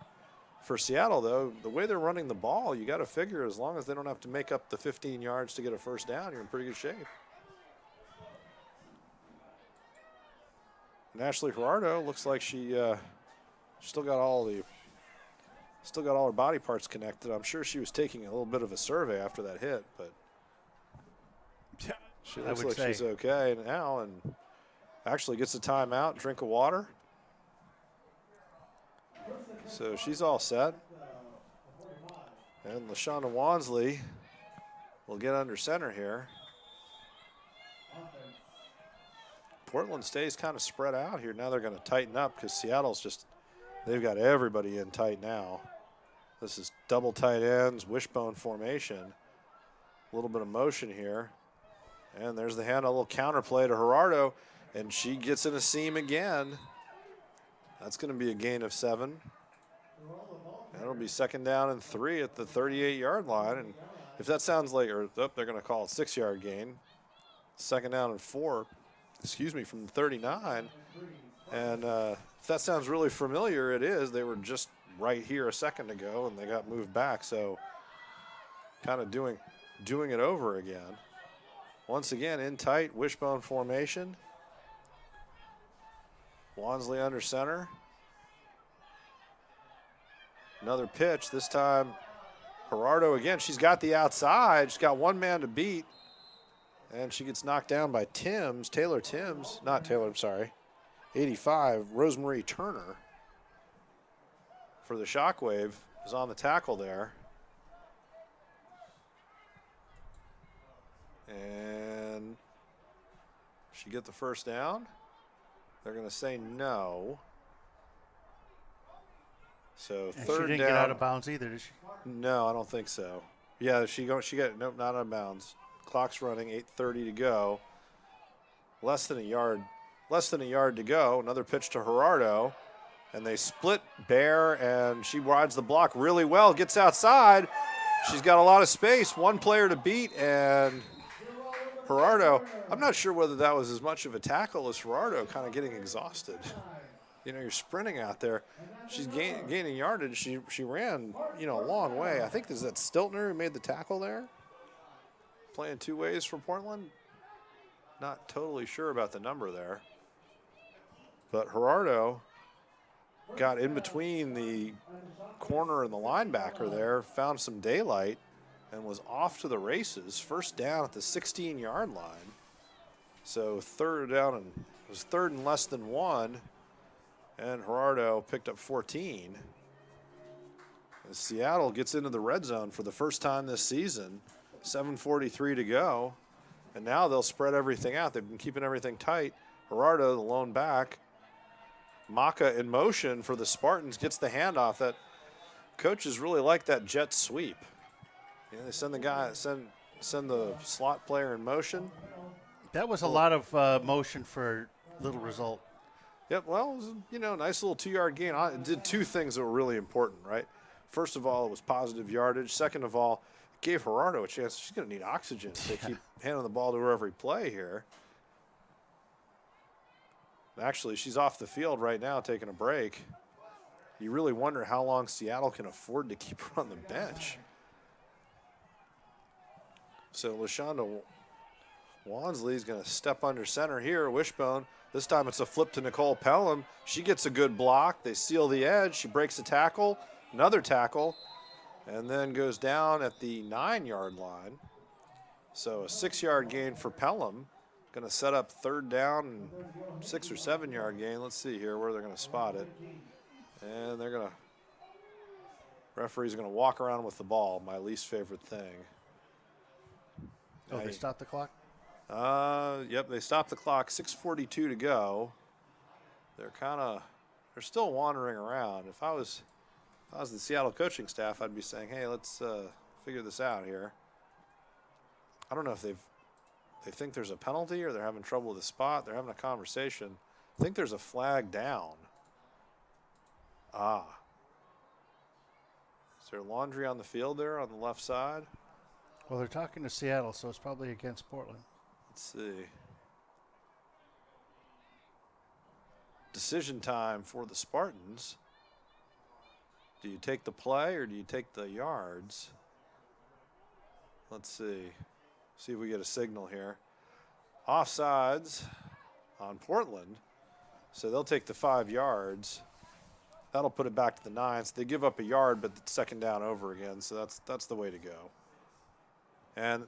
For Seattle, though, the way they're running the ball, you got to figure as long as they don't have to make up the 15 yards to get a 1st down, you're in pretty good shape. And Ashley Gerardo looks like she still got all her body parts connected. I'm sure she was taking a little bit of a survey after that hit, but she looks like she's okay now and actually gets a timeout, drink of water. So she's all set. And LaShonda Wansley will get under center here. Portland stays kind of spread out here. Now they're going to tighten up because Seattle's they've got everybody in tight now. This is double tight ends, wishbone formation. A little bit of motion here. And there's the hand, a little counterplay to Gerardo, and she gets in a seam again. That's going to be a gain of 7. That'll be 2nd down and 3 at the 38-yard line. And if that sounds like, they're going to call it 6-yard gain. 2nd down and 4. From the 39. And if that sounds really familiar, it is. They were just right here a second ago, and they got moved back. So kind of doing it over again. Once again, in tight, wishbone formation. Wansley under center. Another pitch. This time, Gerardo again. She's got the outside. She's got one man to beat. And she gets knocked down by Taylor Timms. Not Taylor, I'm sorry. 85, Rosemarie Turner for the Shockwave is on the tackle there. And she get the 1st down. They're going to say no. So and 3rd down. she didn't get out of bounds either, did she? No, I don't think so. Yeah, she got nope, not out of bounds. Clock's running, 8:30 to go. Less than a yard to go. Another pitch to Gerardo, and they split Bear, and she rides the block really well. Gets outside. She's got a lot of space. One player to beat, and Gerardo. I'm not sure whether that was as much of a tackle as Gerardo kind of getting exhausted. You know, you're sprinting out there. She's gaining yardage. She ran, you know, a long way. I think is that Stiltner who made the tackle there. Playing two ways for Portland. Not totally sure about the number there. But Gerardo got in between the corner and the linebacker there, found some daylight, and was off to the races. First down at the 16-yard line. So third down, and it was third and less than one. And Gerardo picked up 14. As Seattle gets into the red zone for the first time this season. 7:43 to go. And now they'll spread everything out. They've been keeping everything tight. Gerardo, the lone back. Maka in motion for the Spartans, gets the handoff. That coaches really like that jet sweep. You know, they send the guy, send the slot player in motion. That was a lot of motion for little result. Yep, well, it was, you know, nice little 2-yard gain. It did two things that were really important, right? First of all, it was positive yardage. Second of all, it gave Gerardo a chance. She's going to need oxygen to keep handing the ball to her every play here. Actually, she's off the field right now taking a break. You really wonder how long Seattle can afford to keep her on the bench. So LaShonda Wansley is going to step under center here. Wishbone. This time it's a flip to Nicole Pelham. She gets a good block. They seal the edge. She breaks a tackle, another tackle, and then goes down at the 9-yard line. So a 6-yard gain for Pelham. Going to set up third down and 6 or 7-yard gain. Let's see here where they're going to spot it. And they're going to, referee's going to walk around with the ball, my least favorite thing. Oh, they stopped the clock? Yep, they stopped the clock. 6:42 to go. They're still wandering around. If I was the Seattle coaching staff, I'd be saying, hey, let's figure this out here. I don't know if they think there's a penalty or they're having trouble with the spot. They're having a conversation. I think there's a flag down. Is there laundry on the field there on the left side? Well, they're talking to Seattle, so it's probably against Portland. Let's see. Decision time for the Spartans. Do you take the play or do you take the yards? Let's see. See if we get a signal here. Offsides on Portland. So they'll take the 5 yards. That'll put it back to the 9. So they give up a yard, but it's second down over again. So that's the way to go. And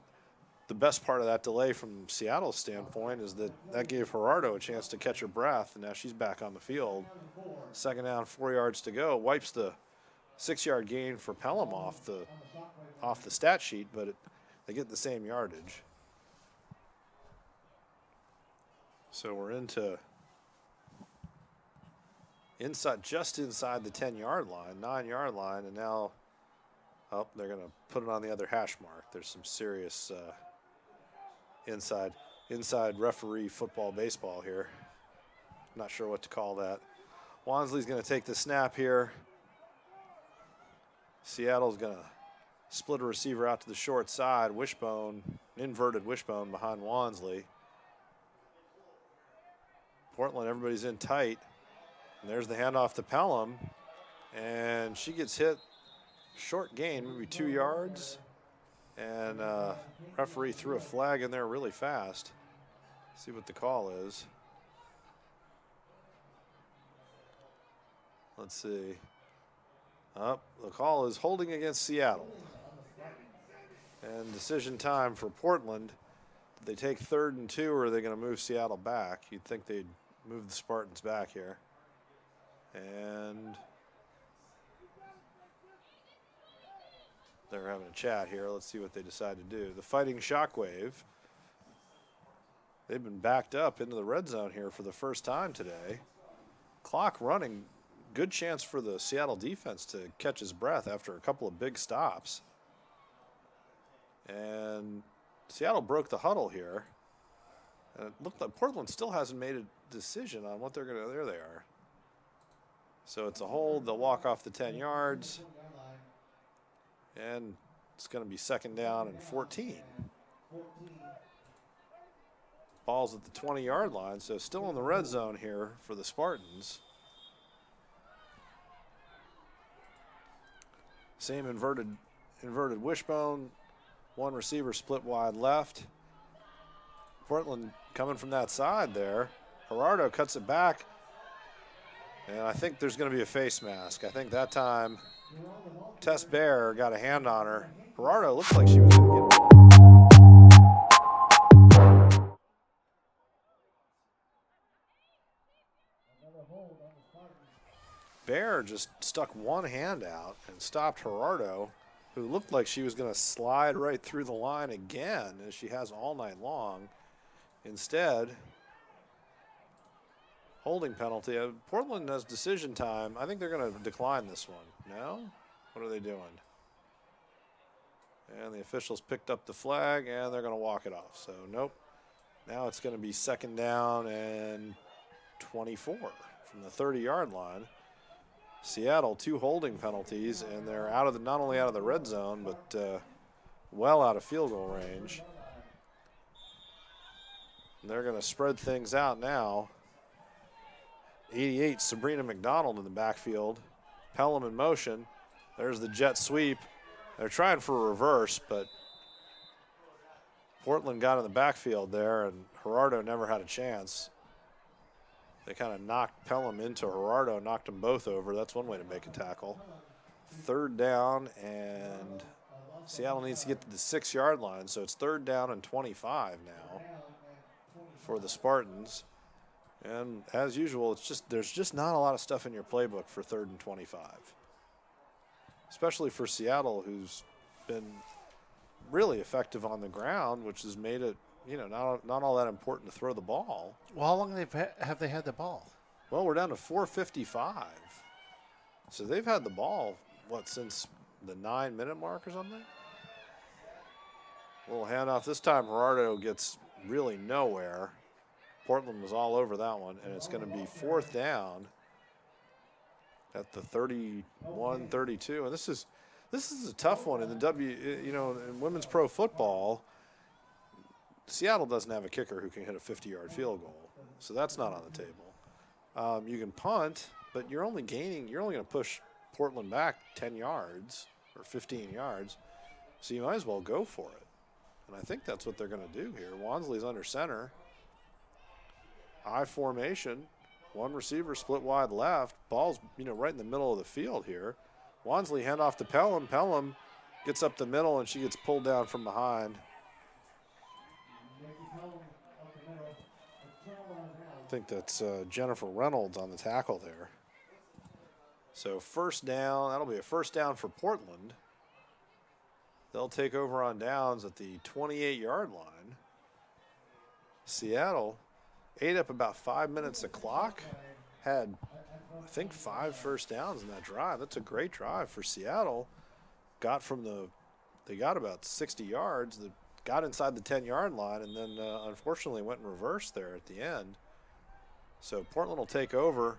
the best part of that delay from Seattle's standpoint is that gave Gerardo a chance to catch her breath, and now she's back on the field. Second down, 4 yards to go. Wipes the 6-yard gain for Pelham off the stat sheet, but they get the same yardage. So we're into just inside the 10-yard line, 9-yard line, and now they're going to put it on the other hash mark. There's some serious inside referee football baseball here. Not sure what to call that. Wansley's going to take the snap here. Seattle's going to split a receiver out to the short side. Wishbone, inverted wishbone behind Wansley. Portland, everybody's in tight. And there's the handoff to Pelham. And she gets hit. Short gain, maybe 2 yards. And referee threw a flag in there really fast. See what the call is. Let's see. The call is holding against Seattle. And decision time for Portland. Did they take 3rd and 2, or are they going to move Seattle back? You'd think they'd move the Spartans back here. And they're having a chat here. Let's see what they decide to do. The Fighting Shockwave. They've been backed up into the red zone here for the first time today. Clock running. Good chance for the Seattle defense to catch his breath after a couple of big stops. And Seattle broke the huddle here. And it looked like Portland still hasn't made a decision on what they're going to. There they are. So it's a hold. They'll walk off the 10 yards. And it's going to be 2nd down and 14. Ball's at the 20-yard line, so still in the red zone here for the Spartans. Same inverted wishbone. One receiver split wide left. Portland coming from that side there. Gerardo cuts it back. And I think there's going to be a face mask. I think that time Tess Bear got a hand on her. Gerardo looked like she was going to get Bear just stuck one hand out and stopped Gerardo, who looked like she was going to slide right through the line again, as she has all night long. Instead, holding penalty. Portland has decision time. I think they're going to decline this one. No? What are they doing? And the officials picked up the flag, and they're going to walk it off. So, nope. Now it's going to be 2nd down and 24 from the 30-yard line. Seattle, 2 holding penalties, and they're out of the, not only out of the red zone, but well out of field goal range. And they're going to spread things out now. 88, Sabrina McDonald in the backfield. Pelham in motion. There's the jet sweep. They're trying for a reverse, but Portland got in the backfield there, and Gerardo never had a chance. They kind of knocked Pelham into Gerardo, knocked them both over. That's one way to make a tackle. 3rd down, and Seattle needs to get to the 6-yard line, so it's 3rd down and 25 now for the Spartans. And as usual, there's just not a lot of stuff in your playbook for 3rd and 25, especially for Seattle, who's been really effective on the ground, which has made it, not all that important to throw the ball. Well, how long have they had the ball? Well, we're down to 4:55. So they've had the ball, since the 9-minute mark or something? Little handoff. This time Gerardo gets really nowhere. Portland was all over that one, and it's going to be 4th down at the 31-32. And this is a tough one in the in women's pro football. Seattle doesn't have a kicker who can hit a 50-yard field goal, so that's not on the table. You can punt, but you're only going to push Portland back 10 yards or 15 yards, so you might as well go for it. And I think that's what they're going to do here. Wansley's under center. I formation. One receiver split wide left. Ball's, right in the middle of the field here. Wansley handoff to Pelham. Pelham gets up the middle, and she gets pulled down from behind. I think that's Jennifer Reynolds on the tackle there. So 1st down, that'll be a 1st down for Portland. They'll take over on downs at the 28-yard line. Seattle ate up about 5 minutes of clock, had, I think, 5 first downs in that drive. That's a great drive for Seattle. They got about 60 yards, got inside the 10-yard line, and then unfortunately went in reverse there at the end. So Portland will take over.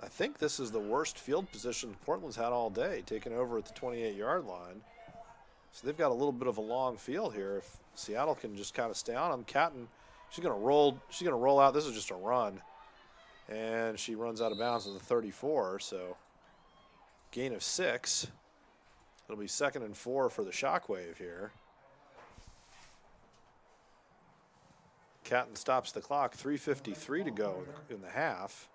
I think this is the worst field position Portland's had all day, taking over at the 28-yard line. So they've got a little bit of a long field here. If Seattle can just kind of stay on them, Catton, she's going to roll out. This is just a run. And she runs out of bounds at the 34, so gain of 6. It'll be 2nd and 4 for the Shockwave here. Catton stops the clock, 3:53 to go in the half.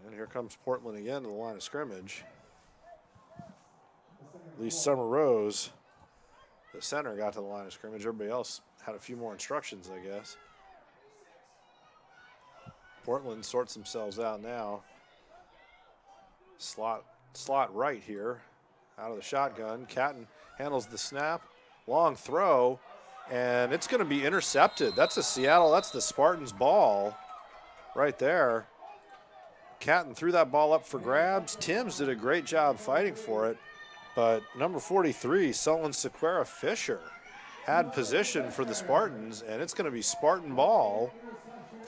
And here comes Portland again to the line of scrimmage. At least Summer Rose, the center, got to the line of scrimmage. Everybody else had a few more instructions, I guess. Portland sorts themselves out now. Slot right here, out of the shotgun. Catton handles the snap, long throw, and it's going to be intercepted. That's the Spartans ball right there. Catton threw that ball up for grabs. Timms did a great job fighting for it, but number 43, Sullivan Sequeira Fisher, had position for the Spartans, and it's going to be Spartan ball.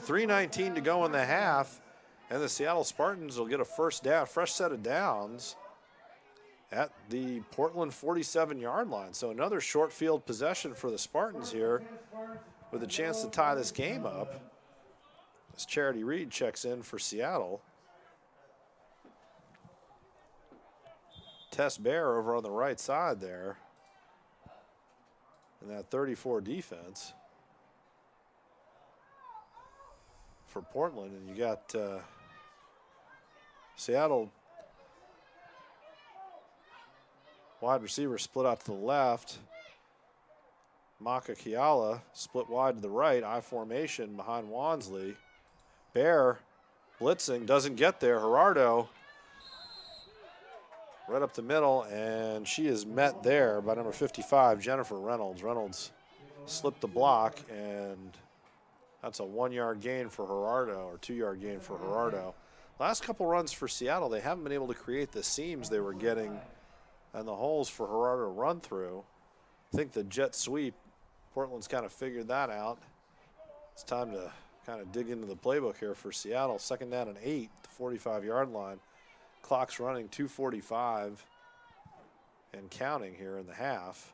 3:19 to go in the half, and the Seattle Spartans will get a first down, fresh set of downs at the Portland 47-yard line. So another short field possession for the Spartans here with a chance to tie this game up as Charity Reed checks in for Seattle. Tess Bear over on the right side there in that 34 defense for Portland. And you got Seattle wide receiver split out to the left. Maka Kiala split wide to the right. I formation behind Wansley. Bear blitzing, doesn't get there. Gerardo right up the middle, and she is met there by number 55, Jennifer Reynolds. Reynolds slipped the block, and that's a 1-yard gain for Gerardo, or 2-yard gain for Gerardo. Last couple runs for Seattle, they haven't been able to create the seams they were getting and the holes for Gerardo to run through. I think the jet sweep, Portland's kind of figured that out. It's time to kind of dig into the playbook here for Seattle. 2nd down and 8, the 45-yard line. Clock's running, 2:45 and counting here in the half.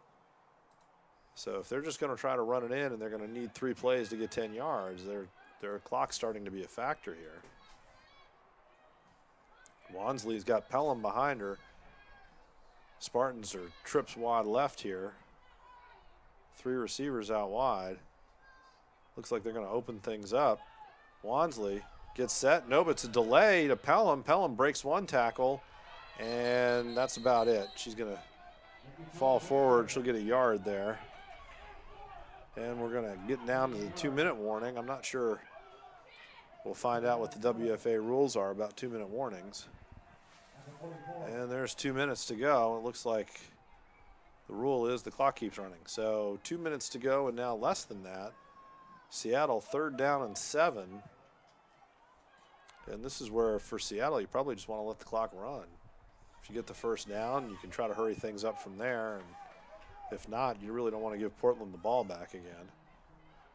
So if they're just going to try to run it in and they're going to need 3 plays to get 10 yards, their clock's starting to be a factor here. Wansley's got Pelham behind her. Spartans are trips wide left here. 3 receivers out wide. Looks like they're going to open things up. Wansley gets set. Nope, it's a delay to Pelham. Pelham breaks 1 tackle, and that's about it. She's going to fall forward. She'll get a yard there. And we're going to get down to the 2-minute warning. I'm not sure. We'll find out what the WFA rules are about 2-minute warnings. And there's 2 minutes to go. It looks like the rule is the clock keeps running. So 2 minutes to go, and now less than that. Seattle 3rd down and 7. And this is where, for Seattle, you probably just want to let the clock run. If you get the first down, you can try to hurry things up from there. And if not, you really don't want to give Portland the ball back again.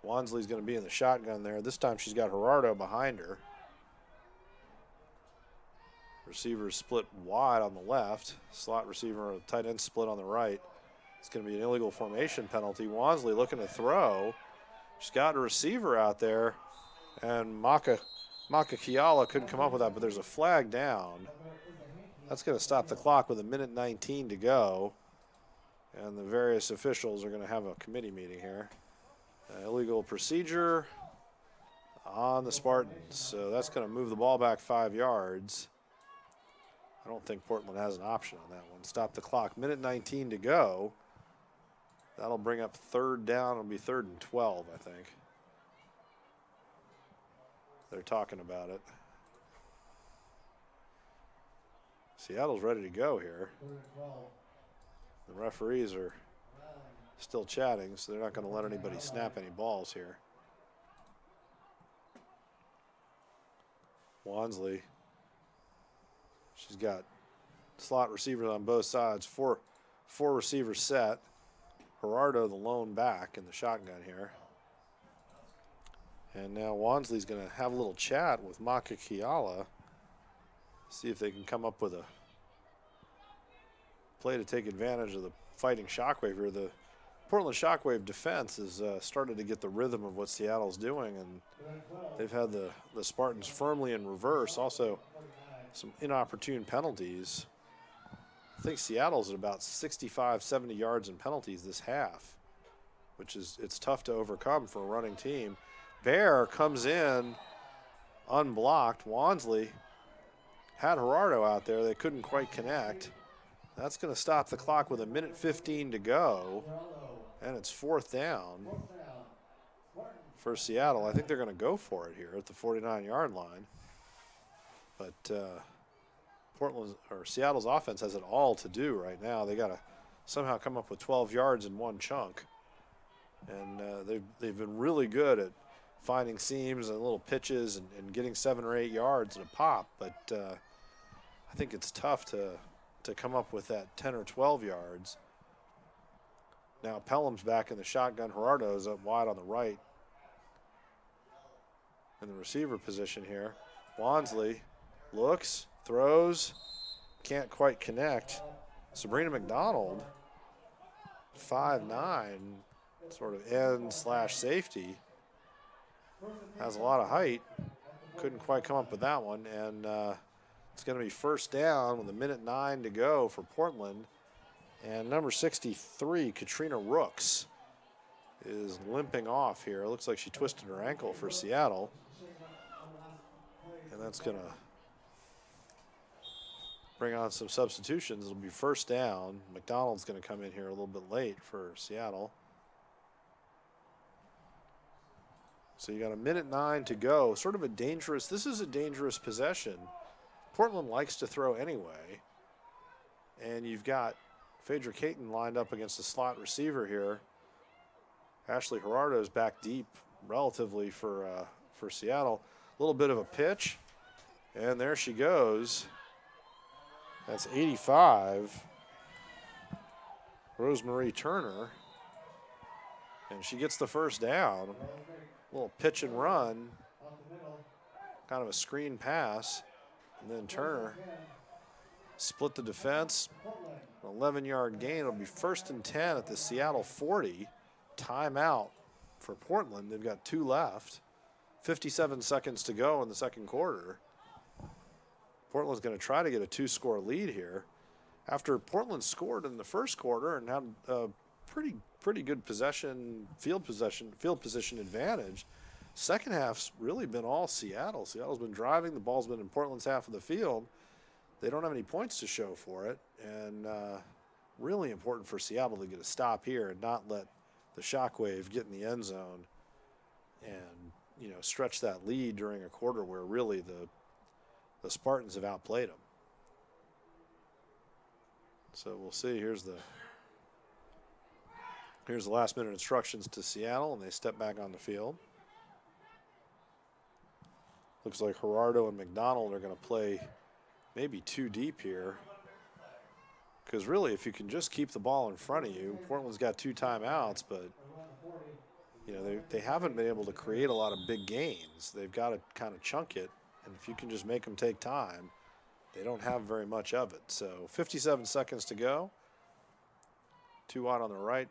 Wansley's going to be in the shotgun there. This time she's got Gerardo behind her. Receivers split wide on the left. Slot receiver, tight end split on the right. It's going to be an illegal formation penalty. Wansley looking to throw. She's got a receiver out there. And Maka Kiala couldn't come up with that, but there's a flag down. That's going to stop the clock with 1:19 to go. And the various officials are going to have a committee meeting here. Illegal procedure on the Spartans. So that's going to move the ball back 5 yards. I don't think Portland has an option on that one. Stop the clock. 1:19 to go. That'll bring up 3rd down. It'll be 3rd and 12, I think. They're talking about it. Seattle's ready to go here. The referees are still chatting, so they're not going to let anybody snap any balls here. Wansley. She's got slot receivers on both sides. Four receivers set. Gerardo, the lone back in the shotgun here. And now Wansley's going to have a little chat with Maka Kiala. See if they can come up with a play to take advantage of the fighting Shockwave here. The Portland Shockwave defense has started to get the rhythm of what Seattle's doing, and they've had the Spartans firmly in reverse. Also, some inopportune penalties. I think Seattle's at about 65, 70 yards in penalties this half, which is, it's tough to overcome for a running team. Bear comes in unblocked. Wansley had Gerardo out there. They couldn't quite connect. That's going to stop the clock with 1:15 to go, and it's 4th down for Seattle. I think they're going to go for it here at the 49-yard line. But Seattle's offense has it all to do right now. They got to somehow come up with 12 yards in one chunk, and they've been really good at finding seams and little pitches and getting 7 or 8 yards at a pop. But I think it's tough to come up with that 10 or 12 yards. Now Pelham's back in the shotgun. Gerardo's up wide on the right in the receiver position here. Wansley looks, throws, can't quite connect. Sabrina McDonald, 5'9", sort of end/safety, has a lot of height. Couldn't quite come up with that one, and it's going to be first down with 1:09 to go for Portland. And number 63, Katrina Rooks, is limping off here. It looks like she twisted her ankle for Seattle. And that's going to bring on some substitutions. It'll be first down. McDonald's going to come in here a little bit late for Seattle. So you got 1:09 to go. Sort of a dangerous, this is a dangerous possession. Portland likes to throw anyway. And you've got Phaedra Caton lined up against the slot receiver here. Ashley Gerardo's back deep relatively for Seattle. A little bit of a pitch, and there she goes. That's 85, Rosemarie Turner, and she gets the first down. A little pitch and run, kind of a screen pass, and then Turner split the defense. An 11-yard gain. It'll be 1st and 10 at the Seattle 40. Timeout for Portland. They've got 2 left. 57 seconds to go in the second quarter. Portland's going to try to get a 2-score lead here. After Portland scored in the first quarter and had a pretty good field position advantage, second half's really been all Seattle. Seattle's been driving. The ball's been in Portland's half of the field. They don't have any points to show for it, and really important for Seattle to get a stop here and not let the Shockwave get in the end zone and stretch that lead during a quarter where really the Spartans have outplayed them. So we'll see. Here's the last minute instructions to Seattle, and they step back on the field. Looks like Gerardo and McDonald are going to play maybe 2 deep here, because really if you can just keep the ball in front of you, Portland's got 2 timeouts, but they haven't been able to create a lot of big gains. They've got to kind of chunk it, and if you can just make them take time, they don't have very much of it. So 57 seconds to go. 2 wide on the right,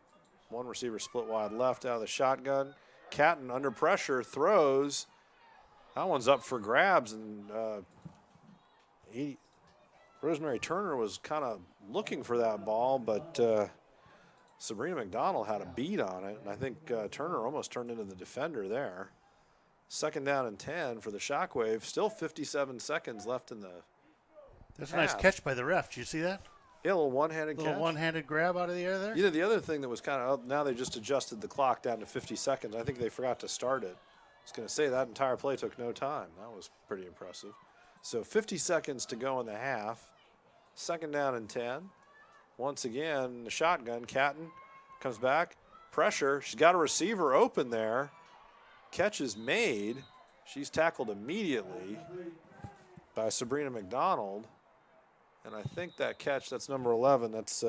1 receiver split wide left out of the shotgun. Catton under pressure throws. That one's up for grabs, and Rosemarie Turner was kind of looking for that ball, but Sabrina McDonald had a beat on it, and I think Turner almost turned into the defender there. 2nd down and 10 for the Shockwave. Still 57 seconds left in the That's half. a nice catch by the ref. Did you see that? Yeah, a little one-handed catch. Little one-handed grab out of the air there. The other thing that was kind of, now they just adjusted the clock down to 50 seconds. I think they forgot to start it. I was going to say that entire play took no time. That was pretty impressive. So 50 seconds to go in the half. 2nd down and 10. Once again, the shotgun. Catton comes back. Pressure. She's got a receiver open there. Catch is made. She's tackled immediately by Sabrina McDonald. And I think that catch, that's number 11, that's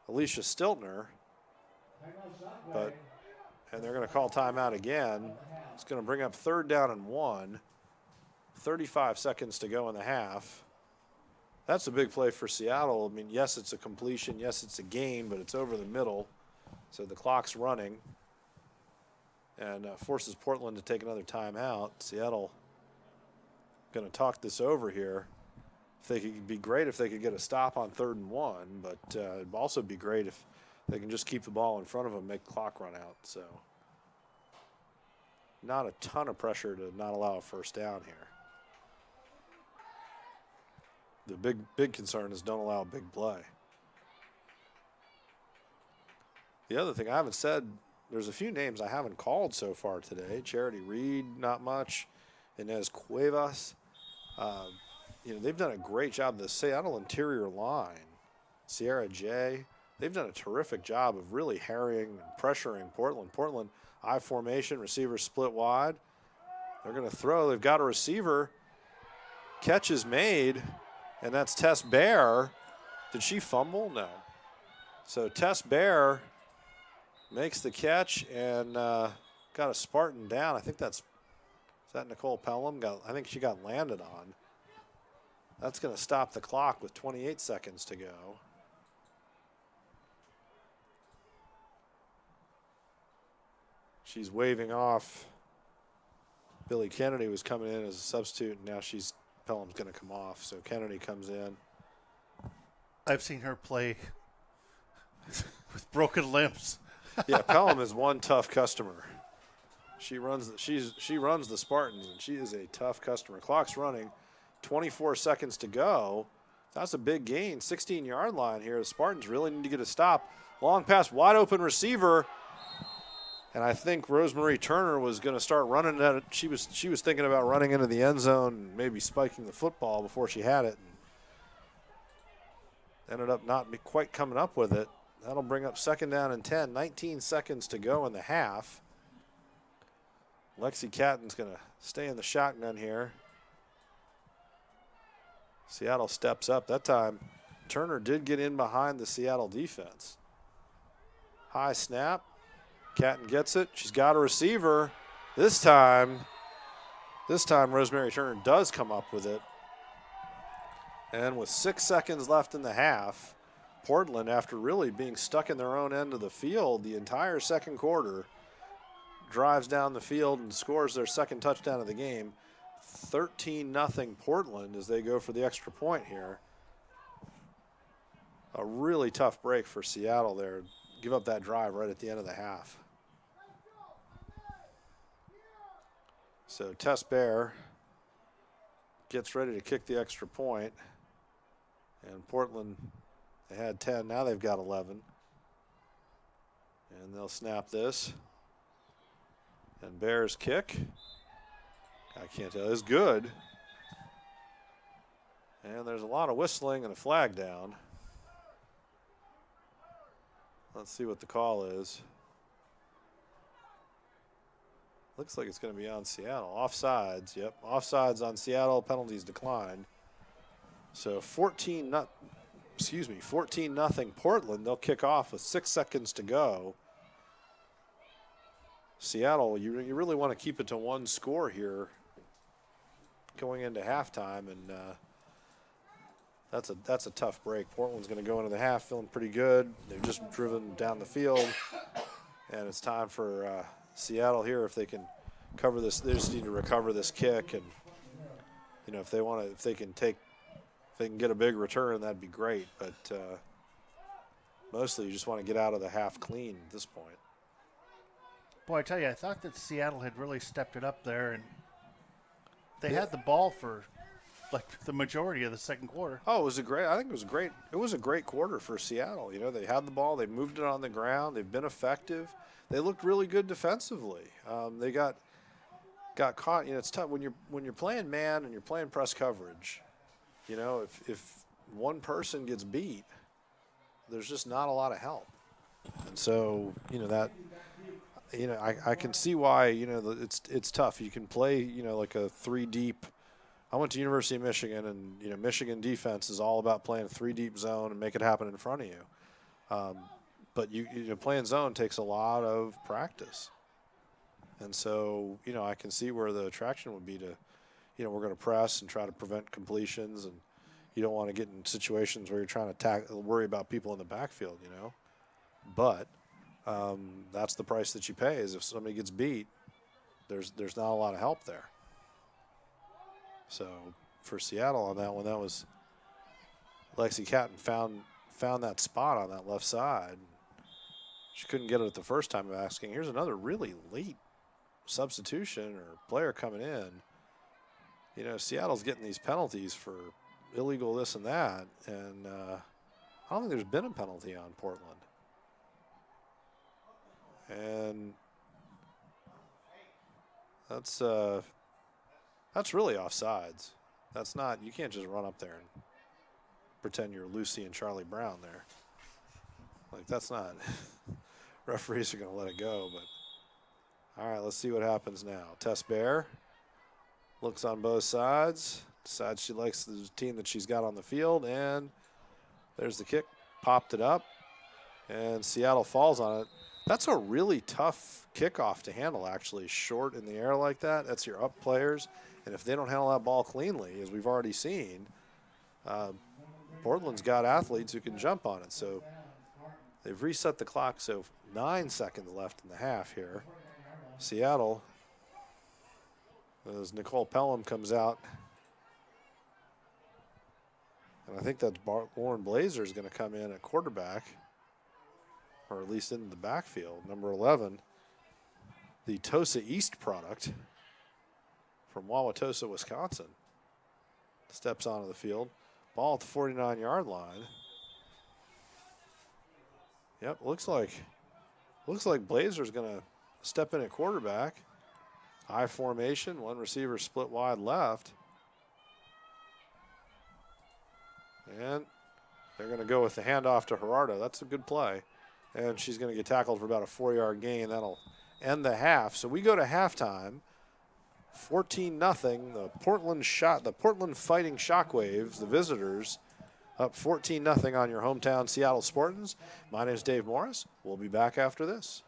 Alicia Stiltner. And they're going to call timeout again. It's going to bring up 3rd down and 1. 35 seconds to go in the half. That's a big play for Seattle. I mean, yes, it's a completion. Yes, it's a gain, but it's over the middle. So the clock's running and forces Portland to take another timeout. Seattle going to talk this over here. It'd be great if they could get a stop on 3rd and 1, but it'd also be great if they can just keep the ball in front of them, make the clock run out. So not a ton of pressure to not allow a first down here. The big concern is don't allow a big play. The other thing I haven't said, there's a few names I haven't called so far today. Charity Reed, not much. Inez Cuevas. They've done a great job. The Seattle interior line, Sierra J, they've done a terrific job of really harrying and pressuring Portland. Portland I formation, receiver split wide. They're going to throw. They've got a receiver. Catch is made, and that's Tess Bear. Did she fumble? No. So Tess Bear makes the catch and got a Spartan down. I think is that Nicole Pelham? I think she got landed on. That's going to stop the clock with 28 seconds to go. She's waving off. Billy Kennedy was coming in as a substitute, and now Pelham's going to come off. So Kennedy comes in. I've seen her play with broken limbs. Yeah, Pelham is one tough customer. She runs the Spartans, and she is a tough customer. Clock's running, 24 seconds to go. That's a big gain, 16-yard line here. The Spartans really need to get a stop. Long pass, wide open receiver. And I think Rosemarie Turner was going to start running at it. She was thinking about running into the end zone and maybe spiking the football before she had it. And ended up not quite coming up with it. That'll bring up 2nd down and 10. 19 seconds to go in the half. Lexi Catton's going to stay in the shotgun here. Seattle steps up. That time, Turner did get in behind the Seattle defense. High snap. Catton gets it. She's got a receiver. This time, Rosemary Turner does come up with it. And with 6 seconds left in the half, Portland, after really being stuck in their own end of the field the entire second quarter, drives down the field and scores their second touchdown of the game. 13-0 Portland as they go for the extra point here. A really tough break for Seattle there. Give up that drive right at the end of the half. So Tess Bear gets ready to kick the extra point. And Portland, they had 10, now they've got 11. And they'll snap this. And Bear's kick, I can't tell, is good. And there's a lot of whistling and a flag down. Let's see what the call is. Looks like it's going to be on Seattle. Offsides, yep. Offsides on Seattle, penalties declined. So 14-0 Portland. They'll kick off with 6 seconds to go. Seattle, you really want to keep it to one score here going into halftime, and that's a tough break. Portland's going to go into the half feeling pretty good. They've just driven down the field, and it's time for Seattle here. If they can cover this, they just need to recover this kick, and if they can get a big return, that'd be great. But mostly, you just want to get out of the half clean at this point. Boy, I tell you, I thought that Seattle had really stepped it up there, and they had the ball for like the majority of the second quarter. Oh, I think it was great. It was a great quarter for Seattle. They had the ball, they moved it on the ground, they've been effective. They looked really good defensively. They got caught. It's tough when you're playing man and you're playing press coverage. If one person gets beat, there's just not a lot of help. And so I can see why it's tough. You can play like a 3 deep. I went to University of Michigan, and Michigan defense is all about playing a 3 deep zone and make it happen in front of you. But playing zone takes a lot of practice, and so I can see where the attraction would be to, we're going to press and try to prevent completions, and you don't want to get in situations where you're trying to worry about people in the backfield, But that's the price that you pay. Is if somebody gets beat, there's not a lot of help there. So for Seattle on that one, that was Lexi Catton found that spot on that left side. She couldn't get it the first time of asking. Here's another really late substitution or player coming in. Seattle's getting these penalties for illegal this and that, and I don't think there's been a penalty on Portland. And that's really offsides. That's not, you can't just run up there and pretend you're Lucy and Charlie Brown there. Like, that's not, referees are going to let it go, but All right, let's see what happens now. Tess Bear looks on both sides, decides she likes the team that she's got on the field, and there's the kick. Popped it up, and Seattle falls on it. That's a really tough kickoff to handle, actually, short in the air like that. That's your up players, and if they don't handle that ball cleanly, as we've already seen, Portland's got athletes who can jump on it. So they've reset the clock, so 9 seconds left in the half here. Seattle, as Nicole Pelham comes out, and I think that's Lauren Blazer is going to come in at quarterback, or at least into the backfield. Number 11, the Tosa East product from Wauwatosa, Wisconsin, steps onto the field. Ball at the 49-yard line. Yep, looks like Blazer's going to step in at quarterback. I formation, one receiver split wide left. And they're going to go with the handoff to Gerardo. That's a good play. And she's going to get tackled for about a 4-yard gain. That'll end the half. So we go to halftime. 14-0. The Portland Fighting Shockwaves, the visitors, up 14-0 on your hometown Seattle Spartans. My name is Dave Morris. We'll be back after this.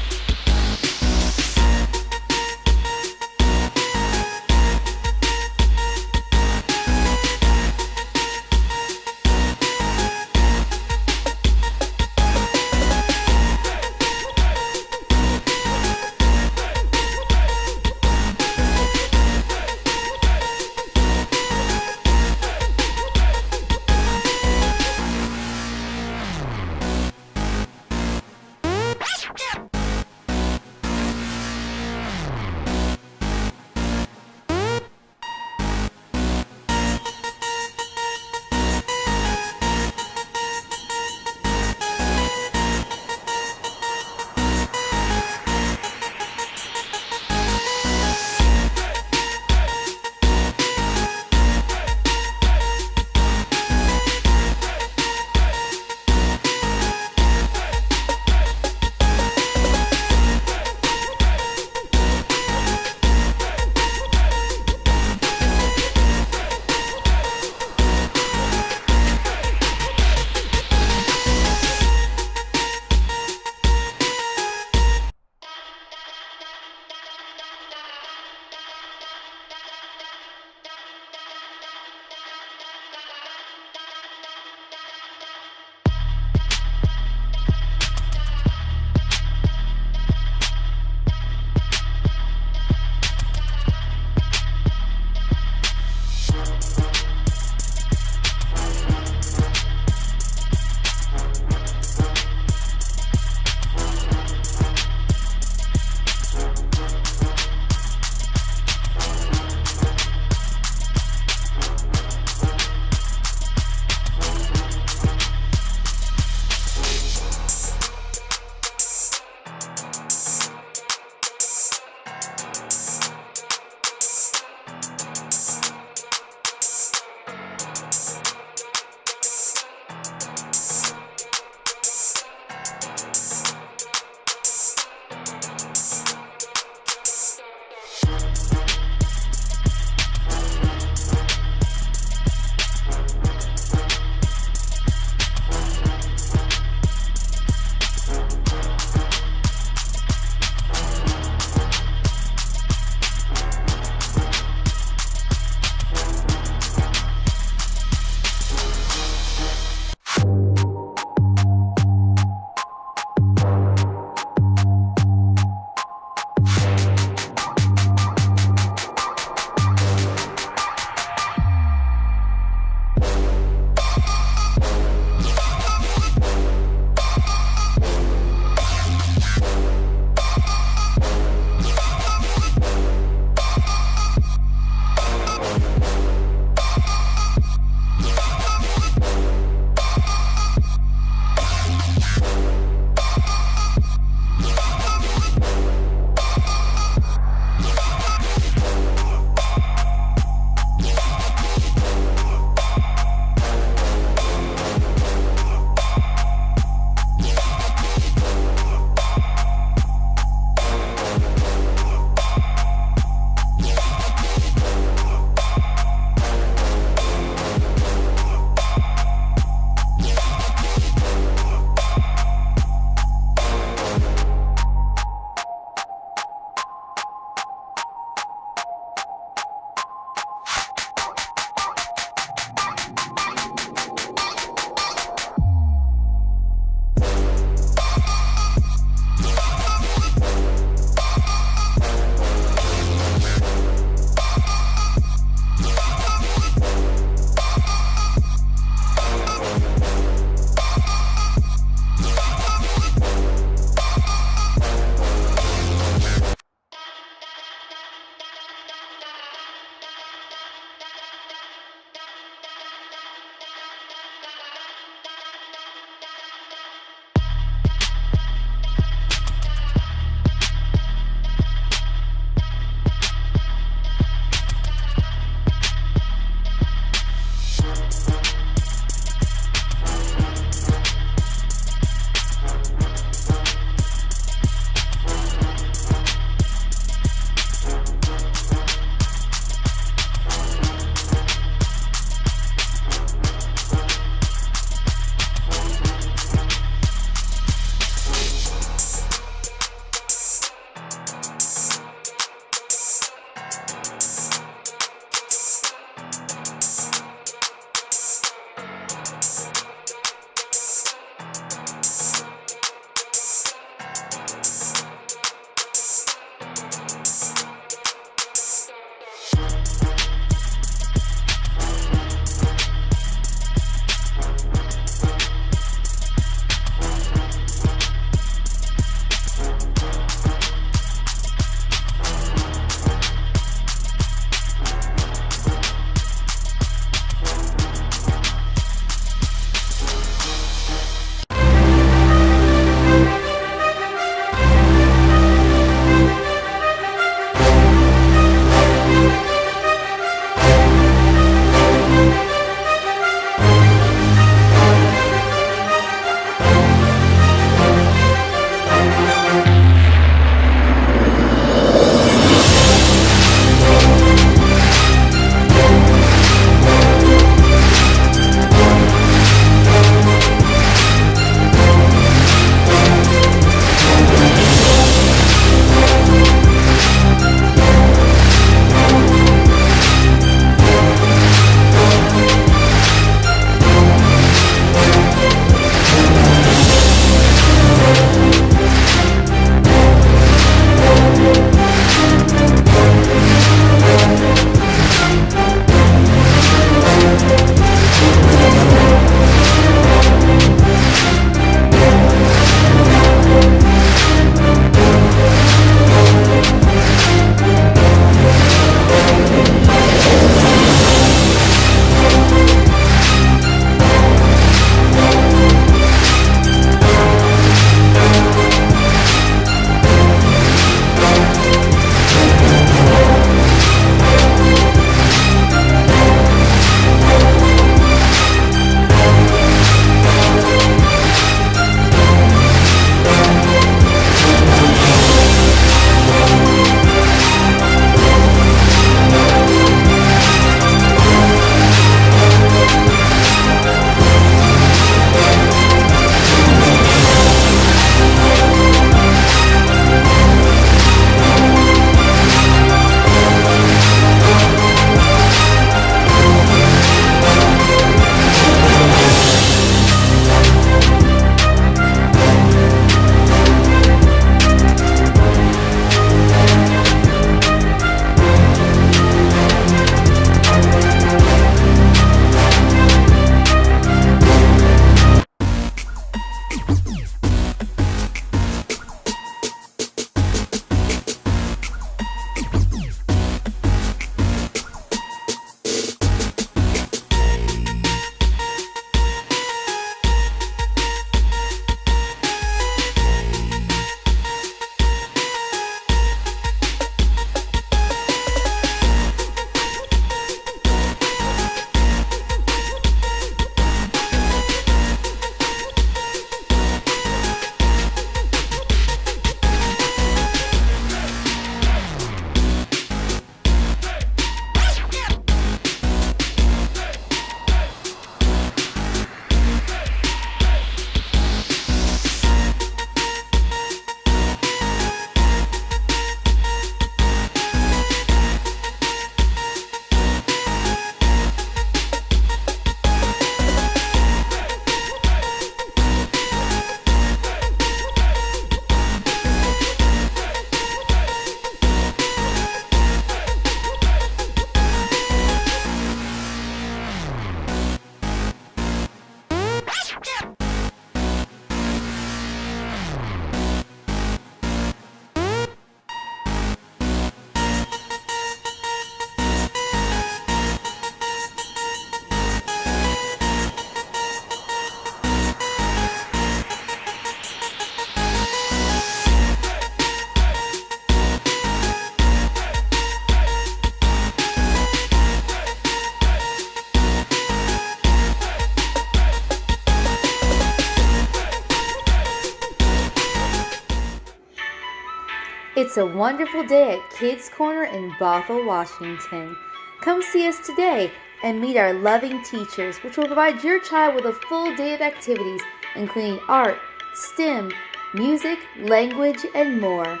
It's a wonderful day at Kids Corner in Bothell, Washington. Come see us today and meet our loving teachers, which will provide your child with a full day of activities, including art, STEM, music, language, and more.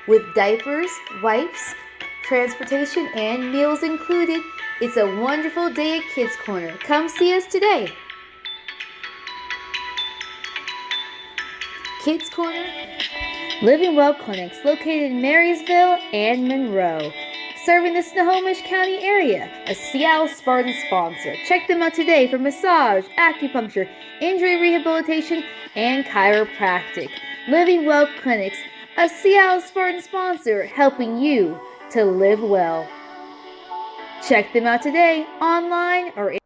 With diapers, wipes, transportation, and meals included, it's a wonderful day at Kids Corner. Come see us today. Kids Corner Living Well Clinics located in Marysville and Monroe. Serving the Snohomish County area, a Seattle Spartans sponsor. Check them out today for massage, acupuncture, injury rehabilitation, and chiropractic. Living Well Clinics, a Seattle Spartans sponsor, helping you to live well. Check them out today, online or in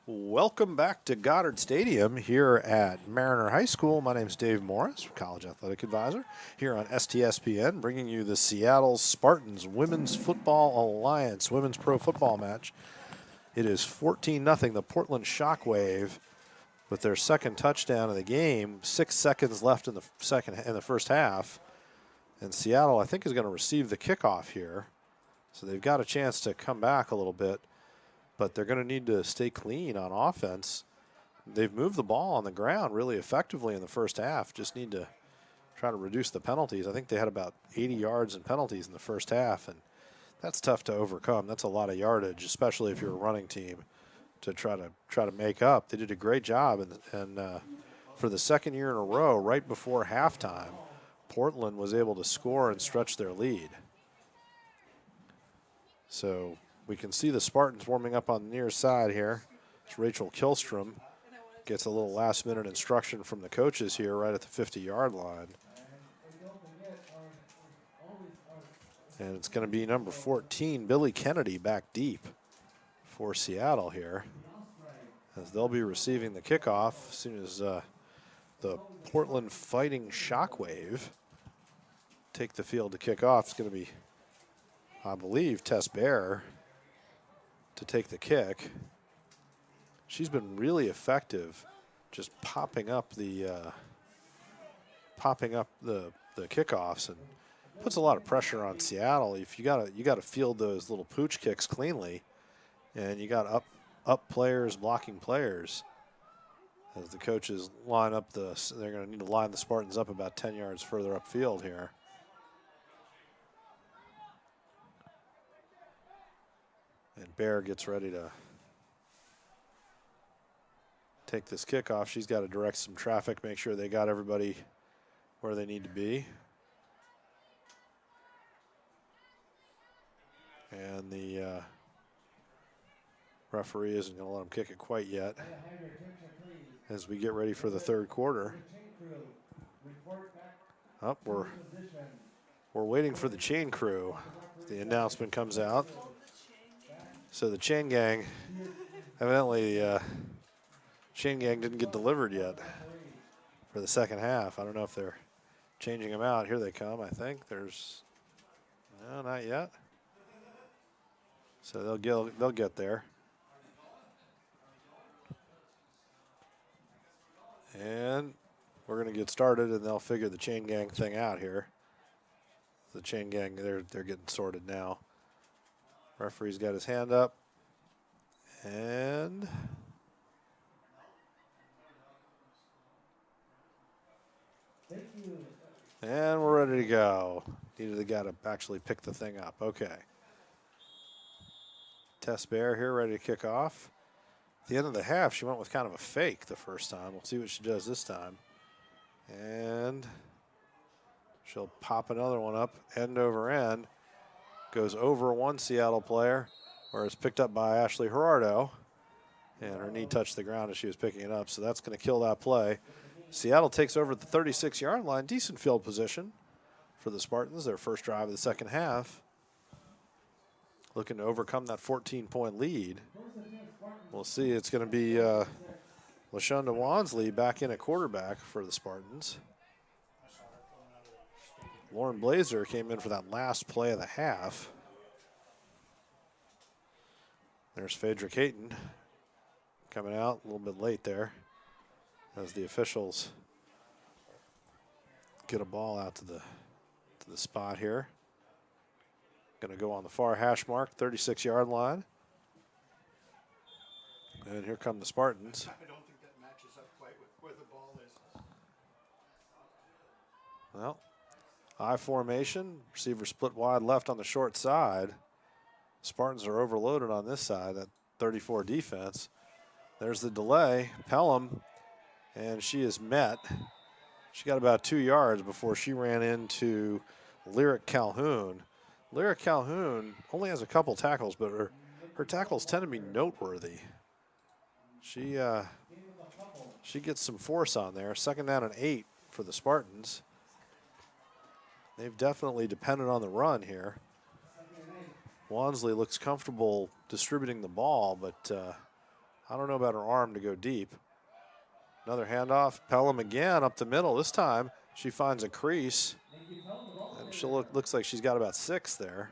Welcome back to Goddard Stadium here at Mariner High School. My name is Dave Morris, College Athletic Advisor, here on STSPN, bringing you the Seattle Spartans Women's Football Alliance Women's Pro Football match. It is 14-0, the Portland Shockwave with their second touchdown of the game. 6 seconds left in the first half. And Seattle, I think, is going to receive the kickoff here. So they've got a chance to come back a little bit, but they're going to need to stay clean on offense they've moved the ball on the ground really effectively in the first half. Just need to try to reduce the penalties. I think they had about 80 yards in penalties in the first half, and that's tough to overcome. That's a lot of yardage, especially if you're a running team, to try to make up. They did a great job, and for the second year in a row, right before halftime, Portland was able to score and stretch their lead. So we can see the Spartans warming up on the near side here. It's Rachel Kilstrom gets a little last-minute instruction from the coaches here right at the 50-yard line. And it's going to be number 14, Billy Kennedy, back deep for Seattle here, as they'll be receiving the kickoff as soon as the Portland Fighting Shockwave take the field to kick off. It's going to be, I believe, Tess Bear to take the kick. She's been really effective just popping up the kickoffs, and puts a lot of pressure on Seattle. If you gotta field those little pooch kicks cleanly, and you got up players blocking players. As the coaches line up they're going to need to line the Spartans up about 10 yards further upfield here. And Bear gets ready to take this kickoff. She's got to direct some traffic, make sure they got everybody where they need to be. And the referee isn't going to let them kick it quite yet as we get ready for the third quarter. Oh, we're waiting for the chain crew. The announcement comes out. So the chain gang, evidently chain gang didn't get delivered yet for the second half. I don't know if they're changing them out. Here they come, I think. No, not yet. So they'll get there. And we're going to get started, and they'll figure the chain gang thing out here. The chain gang, they're getting sorted now. Referee's got his hand up. And we're ready to go. Needed the guy to actually pick the thing up. Okay. Tess Bear here, ready to kick off. At the end of the half, she went with kind of a fake the first time. We'll see what she does this time. And she'll pop another one up, end over end. Goes over one Seattle player, or is picked up by Ashley Gerardo. And her knee touched the ground as she was picking it up, so that's going to kill that play. Seattle takes over at the 36-yard line. Decent field position for the Spartans, their first drive of the second half. Looking to overcome that 14-point lead. We'll see. It's going to be LaShonda Wansley back in at quarterback for the Spartans. Lauren Blazer came in for that last play of the half. There's Phaedra Caton coming out a little bit late there as the officials get a ball out to the spot here. Going to go on the far hash mark, 36-yard line. And here come the Spartans. I don't think that matches up quite with where the ball is. Well, I formation, receiver split wide left on the short side. Spartans are overloaded on this side, that 34 defense. There's the delay, Pelham, and she is met. She got about 2 yards before she ran into Lyric Calhoun. Lyric Calhoun only has a couple tackles, but her tackles tend to be noteworthy. She gets some force on there. Second down and 8 for the Spartans. They've definitely depended on the run here. Wansley looks comfortable distributing the ball, but I don't know about her arm to go deep. Another handoff. Pelham again up the middle. This time she finds a crease. And she looks like she's got about 6 there.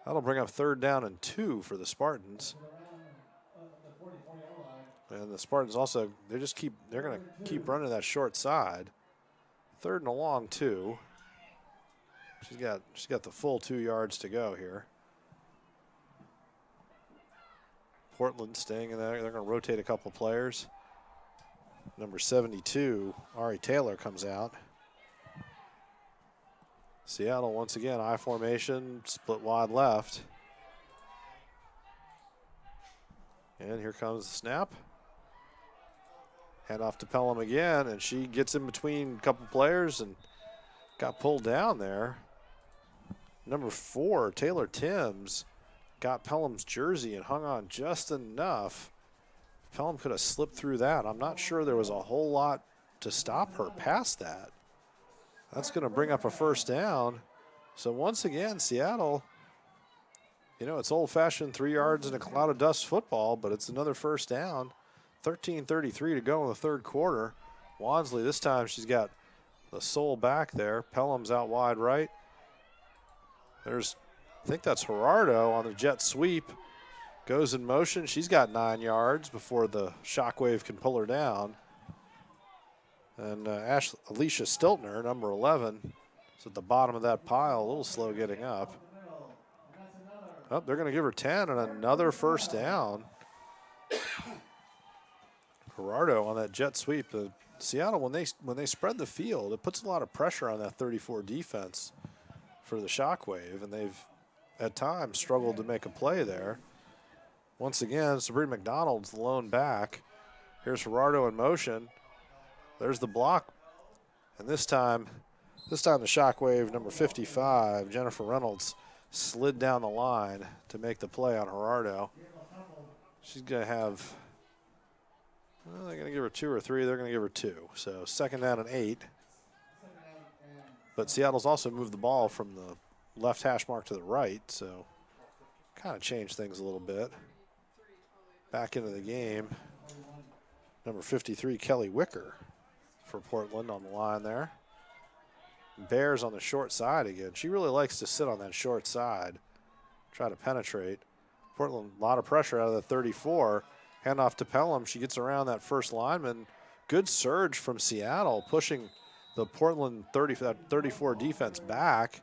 That'll bring up third down and 2 for the Spartans. And the Spartans also, they're going to keep running that short side. Third and a long 2. She's got the full 2 yards to go here. Portland staying in there. They're going to rotate a couple players. Number 72, Ari Taylor, comes out. Seattle once again, I formation, split wide left. And here comes the snap. Hand off to Pelham again, and she gets in between a couple players and got pulled down there. Number 4, Taylor Timms, got Pelham's jersey and hung on just enough. Pelham could have slipped through that. I'm not sure there was a whole lot to stop her past that. That's going to bring up a first down. So once again, Seattle, you know, it's old-fashioned 3 yards in a cloud of dust football, but it's another first down. 13:33 to go in the third quarter. Wansley, this time she's got the sole back there. Pelham's out wide right. There's, I think that's Gerardo on the jet sweep. Goes in motion. She's got 9 yards before the Shockwave can pull her down. And Alicia Stiltner, number 11, is at the bottom of that pile, a little slow getting up. Oh, they're going to give her 10 and another first down. Gerardo on that jet sweep. Seattle, when they spread the field, it puts a lot of pressure on that 34 defense for the Shockwave, and they've at times struggled to make a play there. Once again, Sabrina McDonald's the lone back. Here's Gerardo in motion. There's the block, and this time the Shockwave, number 55, Jennifer Reynolds, slid down the line to make the play on Gerardo. She's going to have, well, they're going to give her 2 or 3. They're going to give her 2. So second down and 8. But Seattle's also moved the ball from the left hash mark to the right, so kind of changed things a little bit. Back into the game, number 53, Kelly Wicker for Portland on the line there. Bears on the short side again. She really likes to sit on that short side, try to penetrate. Portland, a lot of pressure out of the 34. Hand off to Pelham. She gets around that first lineman. Good surge from Seattle, pushing the Portland 34 defense back.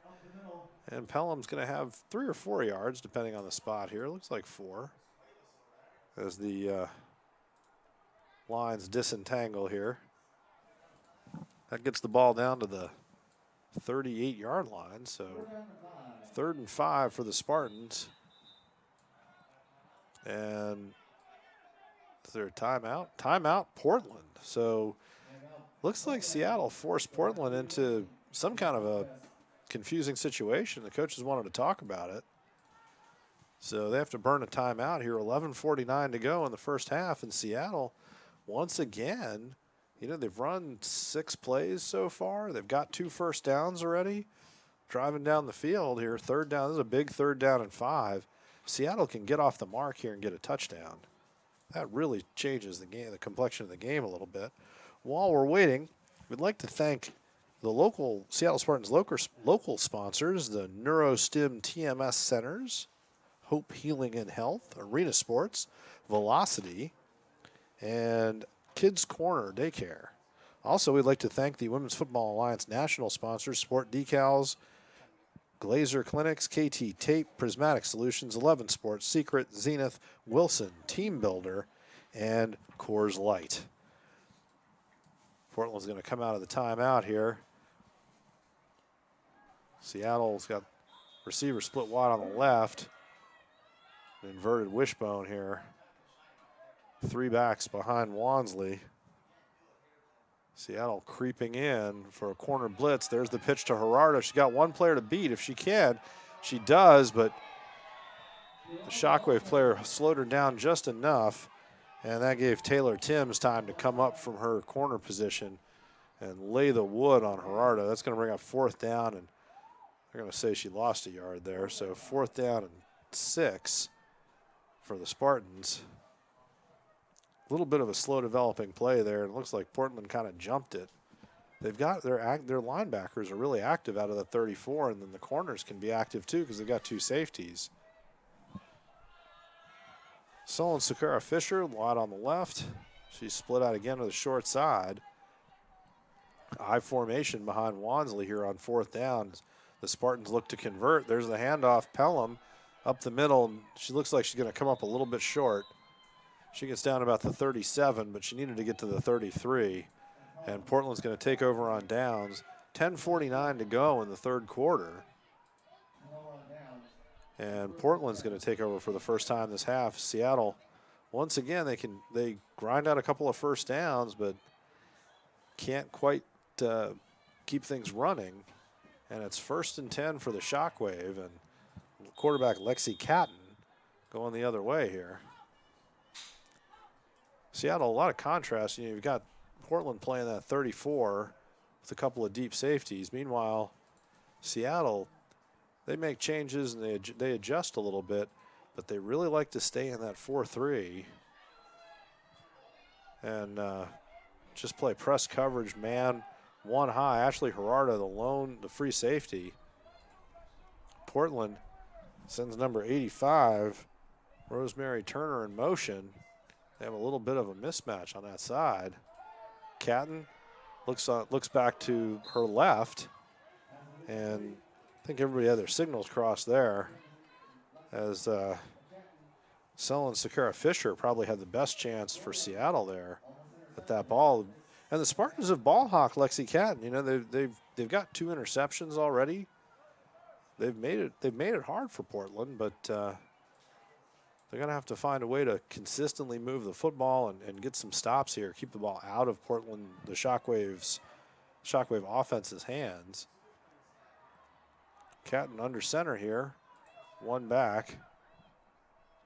And Pelham's going to have 3 or 4 yards, depending on the spot here. Looks like 4. As the lines disentangle here. That gets the ball down to the 38-yard line, so 3rd and 5 for the Spartans. And is there a timeout? Timeout, Portland. So looks like Seattle forced Portland into some kind of a confusing situation. The coaches wanted to talk about it. So they have to burn a timeout here. 11:49 to go in the first half. And Seattle, once again, you know, they've run 6 plays so far. They've got 2 first downs already. Driving down the field here, 3rd down. This is a big 3rd down and 5. Seattle can get off the mark here and get a touchdown. That really changes the game, the complexion of the game a little bit. While we're waiting, we'd like to thank the local Seattle Spartans local sponsors, the NeuroStim TMS Centers, Hope Healing and Health, Arena Sports, Velocity, and Kids Corner Daycare. Also, we'd like to thank the Women's Football Alliance national sponsors, Sport Decals, Glazer Clinics, KT Tape, Prismatic Solutions, 11 Sports, Secret, Zenith, Wilson, Team Builder, and Coors Light. Portland's going to come out of the timeout here. Seattle's got receiver split wide on the left. An inverted wishbone here. 3 backs behind Wansley. Seattle creeping in for a corner blitz. There's the pitch to Gerardo. She's got 1 player to beat if she can. She does, but the Shockwave player slowed her down just enough, and that gave Taylor Timms time to come up from her corner position and lay the wood on Gerardo. That's going to bring up 4th down, and they're going to say she lost a yard there. So 4th down and 6 for the Spartans. A little bit of a slow developing play there, and it looks like Portland kind of jumped it. They've got their linebackers are really active out of the 34, and then the corners can be active too because they've got 2 safeties. Solon Sakura Fisher, a lot on the left. She's split out again to the short side. High formation behind Wansley here on 4th down. The Spartans look to convert. There's the handoff. Pelham up the middle. And she looks like she's going to come up a little bit short. She gets down about the 37, but she needed to get to the 33. And Portland's going to take over on downs. 10:49 to go in the third quarter. And Portland's going to take over for the first time this half. Seattle, once again, they grind out a couple of first downs, but can't quite keep things running. And it's 1st and 10 for the Shockwave, and quarterback Lexi Catton going the other way here. Seattle, a lot of contrast. You've got Portland playing that 34 with a couple of deep safeties. Meanwhile, Seattle, they make changes and they adjust a little bit, but they really like to stay in that 4-3 and just play press coverage, man, one high. Ashley Gerardo, the free safety. Portland sends number 85, Rosemary Turner, in motion. They have a little bit of a mismatch on that side. Catton looks back to her left, and I think everybody had their signals crossed there, as Selin Sakara Fisher probably had the best chance for Seattle there at that ball. And the Spartans have ball hawked Lexi Catton. You know, they've got 2 interceptions already. They've made it hard for Portland, but they're going to have to find a way to consistently move the football and get some stops here, keep the ball out of Portland, the Shockwave offense's hands. Catton under center here, one back.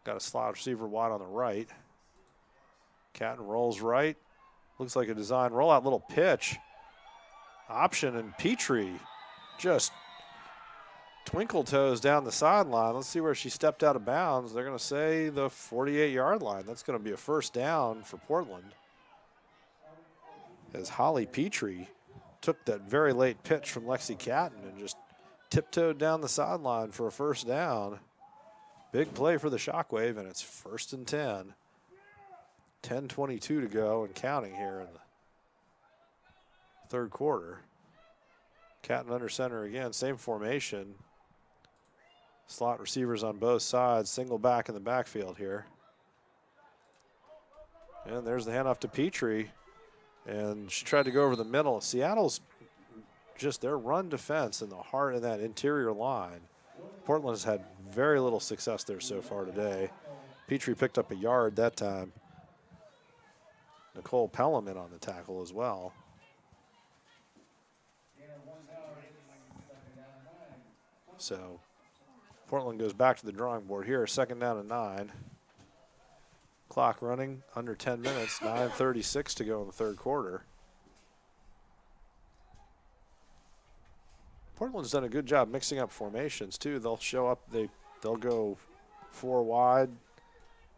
Got a slot receiver wide on the right. Catton rolls right. Looks like a design rollout, little pitch. Option, and Petrie just twinkle toes down the sideline. Let's see where she stepped out of bounds. They're going to say the 48-yard line. That's going to be a first down for Portland, as Holly Petrie took that very late pitch from Lexi Catton and just tiptoed down the sideline for a first down. Big play for the Shockwave, and it's 1st and 10. 10:22 to go and counting here in the third quarter. Catton under center again, same formation. Slot receivers on both sides, single back in the backfield here. And there's the handoff to Petrie, and she tried to go over the middle. Seattle's just their run defense in the heart of that interior line. Portland has had very little success there so far today. Petrie picked up a yard that time. Nicole Pelham in on the tackle as well. So Portland goes back to the drawing board here, 2nd down and 9. Clock running under 10 minutes, 9:36 to go in the third quarter. Portland's done a good job mixing up formations too. They'll show up, they'll go 4 wide,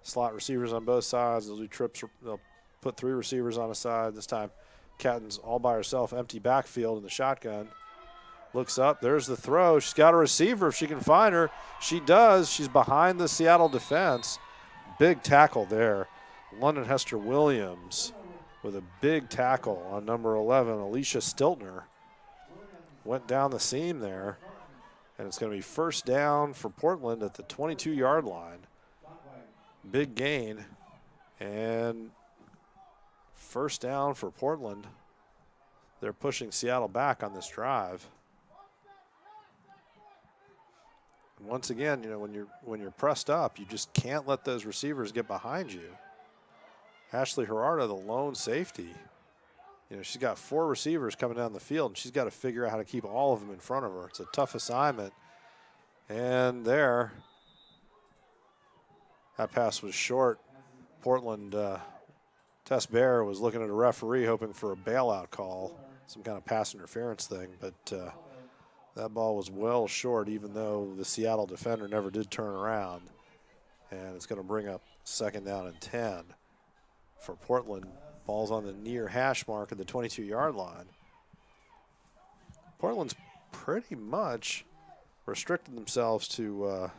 slot receivers on both sides. They'll do trips, they'll put 3 receivers on a side. This time Catton's all by herself, empty backfield in the shotgun. Looks up, there's the throw. She's got a receiver if she can find her. She does. She's behind the Seattle defense. Big tackle there. London Hester Williams with a big tackle on number 11, Alicia Stiltner. Went down the seam there. And it's going to be first down for Portland at the 22-yard line. Big gain. And first down for Portland. They're pushing Seattle back on this drive. And once again, you know, when you're pressed up, you just can't let those receivers get behind you. Ashley Gerardo, the lone safety. You know, she's got 4 receivers coming down the field, and she's got to figure out how to keep all of them in front of her. It's a tough assignment. And there, that pass was short. Portland, Tess Bear was looking at a referee hoping for a bailout call, some kind of pass interference thing, but that ball was well short, even though the Seattle defender never did turn around. And it's going to bring up 2nd down and 10 for Portland. Ball's on the near hash mark at the 22-yard line. Portland's pretty much restricted themselves to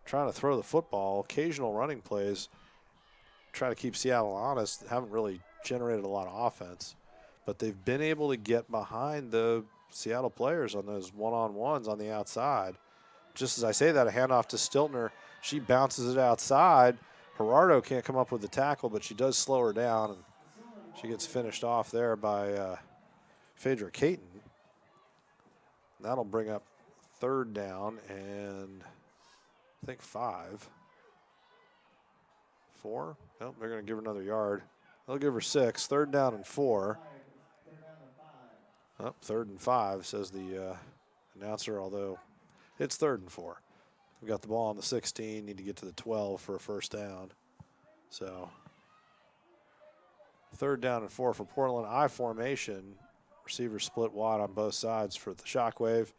trying to throw the football, occasional running plays, try to keep Seattle honest. Haven't really generated a lot of offense, but they've been able to get behind the Seattle players on those one-on-ones on the outside. Just as I say that, a handoff to Stiltner. She bounces it outside. Gerardo can't come up with the tackle, but she does slow her down, and she gets finished off there by Phaedra Caton. That'll bring up 3rd down and I think 5. 4? Nope, they're going to give her another yard. They'll give her 6. 3rd down and 4. Oh, 3rd and 5, says the announcer, although it's 3rd and 4. We got the ball on the 16, need to get to the 12 for a 1st down. So 3rd down and 4 for Portland. I formation. Receivers split wide on both sides for the Shockwave.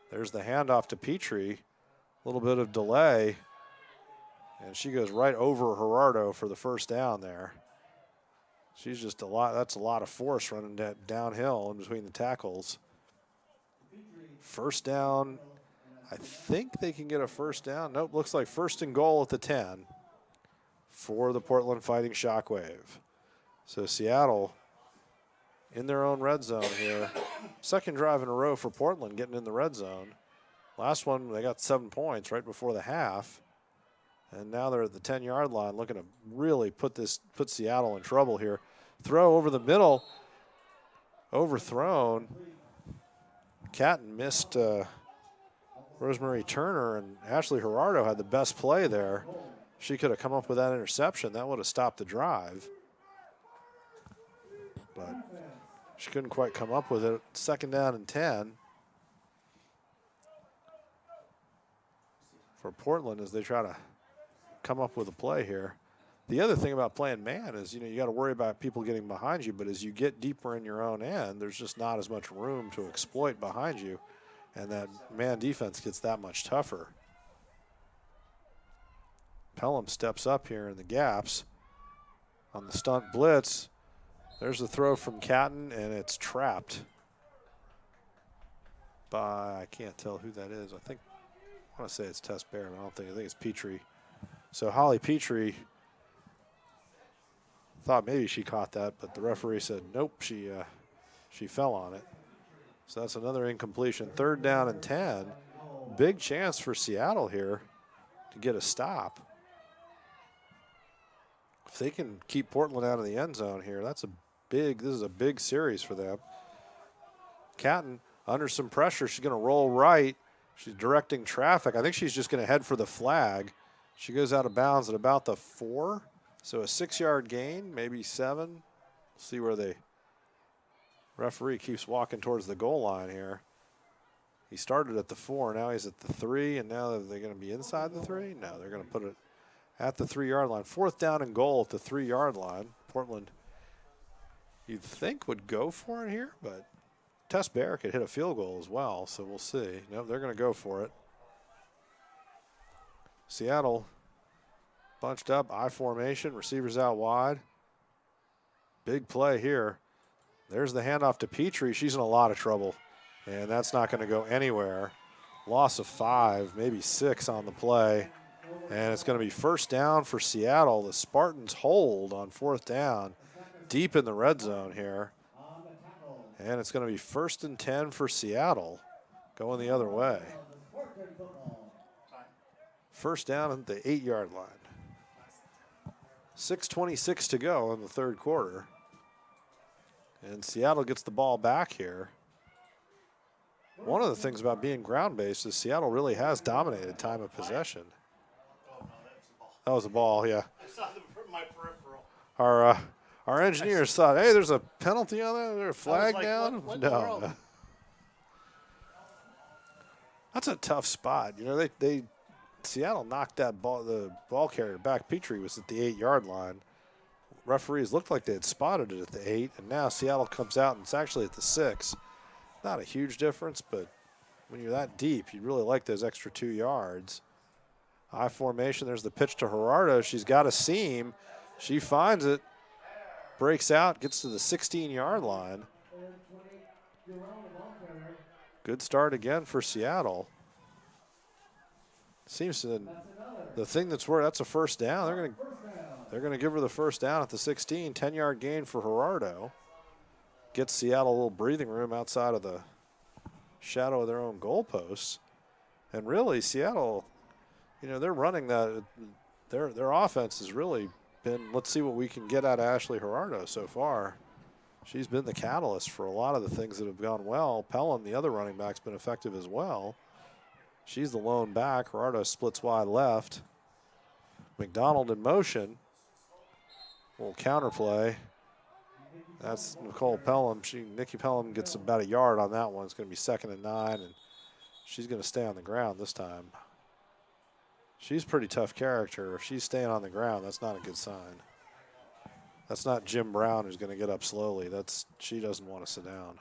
There's the handoff to Petrie. A little bit of delay. And she goes right over Gerardo for the 1st down there. She's just that's a lot of force running downhill in between the tackles. 1st down. I think they can get a 1st down. Nope, looks like 1st and goal at the 10 for the Portland Fighting Shockwave. So Seattle in their own red zone here. 2nd drive in a row for Portland getting in the red zone. Last one, they got 7 points right before the half. And now they're at the 10-yard line looking to really put Seattle in trouble here. Throw over the middle, overthrown. Catton missed Rosemary Turner, and Ashley Gerardo had the best play there. She could have come up with that interception. That would have stopped the drive. But she couldn't quite come up with it. 2nd down and 10 for Portland as they try to come up with a play here. The other thing about playing man is, you got to worry about people getting behind you, but as you get deeper in your own end, there's just not as much room to exploit behind you, and that man defense gets that much tougher. Pelham steps up here in the gaps on the stunt blitz. There's the throw from Catton, and it's trapped by, I can't tell who that is. I want to say it's Tess Bear, but I think it's Petrie. So Holly Petrie thought maybe she caught that, but the referee said nope, she fell on it. So that's another incompletion. 3rd down and 10. Big chance for Seattle here to get a stop. If they can keep Portland out of the end zone here, this is a big series for them. Catton under some pressure. She's going to roll right. She's directing traffic. I think she's just going to head for the flag. She goes out of bounds at about the 4. So a 6-yard gain, maybe 7. See where the referee keeps walking towards the goal line here. He started at the 4, now he's at the 3, and now they're going to be inside the 3? No, they're going to put it at the 3-yard line. 4th down and goal at the 3-yard line. Portland, you'd think, would go for it here, but Tess Bear could hit a field goal as well, so we'll see. Nope, they're going to go for it. Seattle bunched up, I formation, receivers out wide. Big play here. There's the handoff to Petrie. She's in a lot of trouble, and that's not going to go anywhere. Loss of 5, maybe 6 on the play, and it's going to be 1st down for Seattle. The Spartans hold on 4th down, deep in the red zone here, and it's going to be 1st and 10 for Seattle, going the other way. 1st down at the 8-yard line. 6:26 to go in the 3rd quarter. And Seattle gets the ball back here. One of the things about being ground-based is Seattle really has dominated time of possession. Oh, no, That was a ball, yeah. I saw my peripheral. Our engineers thought, hey, there's a penalty on that? Is there a flag down? What No. That's a tough spot. Seattle knocked the ball carrier back. Petrie was at the 8-yard line. Referees looked like they had spotted it at the 8, and now Seattle comes out and it's actually at the 6. Not a huge difference, but when you're that deep, you really like those extra 2 yards. I formation, there's the pitch to Gerardo. She's got a seam. She finds it, breaks out, gets to the 16-yard line. Good start again for Seattle. Seems to the thing that's where that's a 1st down. They're gonna give her the 1st down at the 16. 10-yard gain for Gerardo. Gets Seattle a little breathing room outside of the shadow of their own goalposts. And really, Seattle, they're running that their offense has really been, let's see what we can get out of Ashley Gerardo so far. She's been the catalyst for a lot of the things that have gone well. Pelham, the other running back, has been effective as well. She's the lone back. Gerardo splits wide left. McDonald in motion. Little counterplay. That's Nicole Pelham. Nikki Pelham gets about a yard on that one. It's going to be 2nd and 9, and she's going to stay on the ground this time. She's a pretty tough character. If she's staying on the ground, that's not a good sign. That's not Jim Brown who's going to get up slowly. She doesn't want to sit down.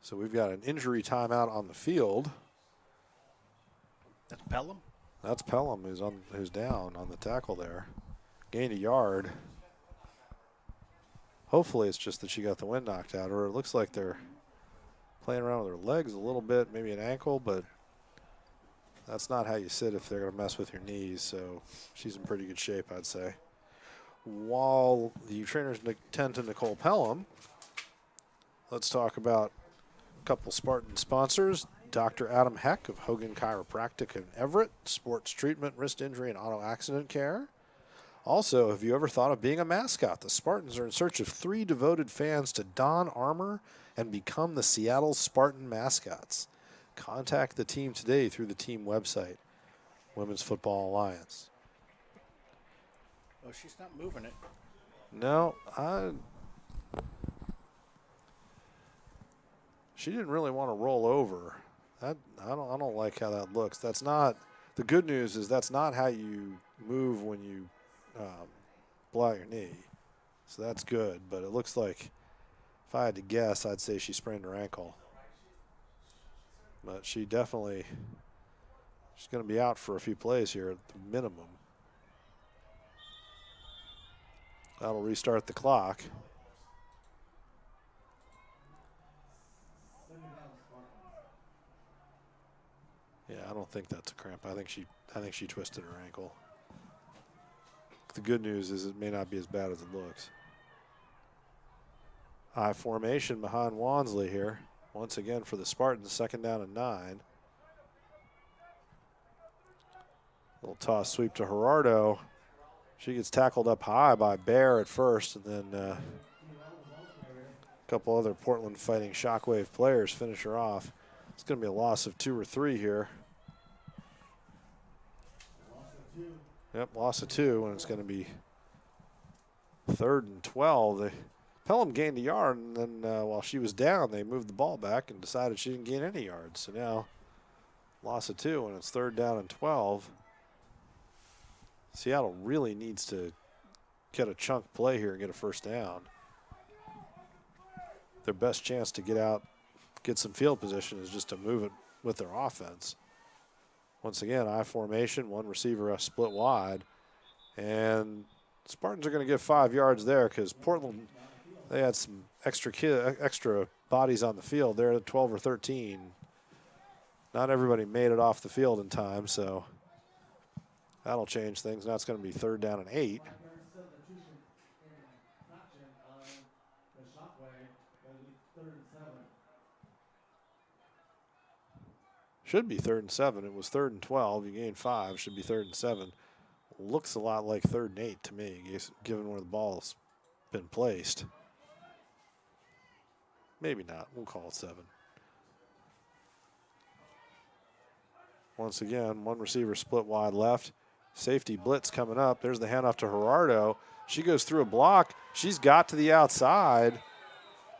So we've got an injury timeout on the field. That's Pelham? That's Pelham who's down on the tackle there. Gained a yard. Hopefully it's just that she got the wind knocked out of her. It looks like they're playing around with her legs a little bit, maybe an ankle, but that's not how you sit if they're going to mess with your knees. So she's in pretty good shape, I'd say. While the trainers tend to Nicole Pelham, let's talk about a couple Spartan sponsors. Dr. Adam Heck of Hogan Chiropractic in Everett, sports treatment, wrist injury, and auto accident care. Also, have you ever thought of being a mascot? The Spartans are in search of 3 devoted fans to don armor and become the Seattle Spartan mascots. Contact the team today through the team website, Women's Football Alliance. Oh, she's not moving it. No, she didn't really want to roll over. I don't like how that looks. That's not, the good news is that's not how you move when you blow out your knee. So that's good, but it looks like, if I had to guess, I'd say she sprained her ankle. But she's going to be out for a few plays here at the minimum. That'll restart the clock. Yeah, I don't think that's a cramp. I think she twisted her ankle. The good news is it may not be as bad as it looks. High formation behind Wansley here. Once again for the Spartans, 2nd down and 9. Little toss sweep to Gerardo. She gets tackled up high by Bear at first, and then a couple other Portland Fighting Shockwave players finish her off. It's going to be a loss of 2 or 3 here. Yep, loss of 2, and it's going to be 3rd and 12. Pelham gained a yard, and then while she was down, they moved the ball back and decided she didn't gain any yards. So now, loss of 2, and it's 3rd down and 12. Seattle really needs to get a chunk play here and get a 1st down. Their best chance to get some field position is just to move it with their offense. Once again, I formation, 1 receiver split wide. And Spartans are going to get 5 yards there because Portland, they had some extra bodies on the field. They're at 12 or 13. Not everybody made it off the field in time, so that'll change things. Now it's going to be 3rd down and 8. Should be 3rd and 7. It was 3rd and 12. You gained 5. Should be 3rd and 7. Looks a lot like 3rd and 8 to me, given where the ball's been placed. Maybe not. We'll call it 7. Once again, 1 receiver split wide left. Safety blitz coming up. There's the handoff to Gerardo. She goes through a block. She's got to the outside.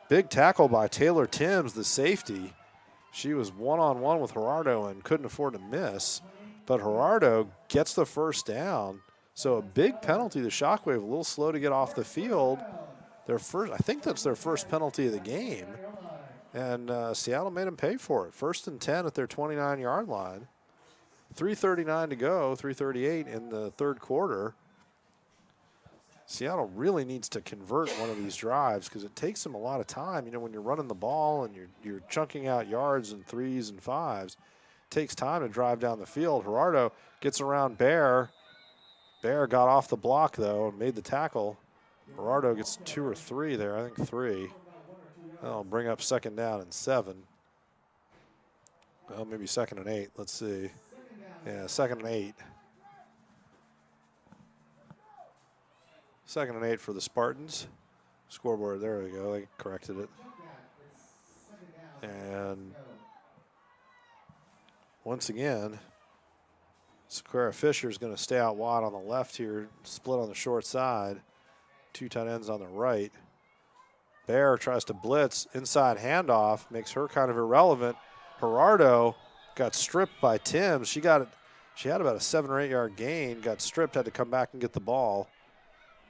Big tackle by Taylor Timms, the safety. She was one-on-one with Gerardo and couldn't afford to miss. But Gerardo gets the 1st down. So a big penalty to Shockwave, a little slow to get off the field. I think that's their first penalty of the game. And Seattle made them pay for it. 1st and 10 at their 29-yard line. 3:39 to go, 3:38 in the 3rd quarter. Seattle really needs to convert one of these drives because it takes them a lot of time. You know, when you're running the ball and you're chunking out yards in 3s and 5s, it takes time to drive down the field. Gerardo gets around Bear. Bear got off the block, though, and made the tackle. Gerardo gets 2 or 3 there, I think 3. That'll bring up 2nd down and 7. Well, maybe 2nd and 8. Let's see. Yeah, 2nd and 8. 2nd and 8 for the Spartans. Scoreboard, there we go. They corrected it. And once again, Sequoia Fisher is going to stay out wide on the left here, split on the short side. 2 tight ends on the right. Bear tries to blitz, inside handoff, makes her kind of irrelevant. Gerardo got stripped by Tim. She had about a 7 or 8 yard gain, got stripped, had to come back and get the ball.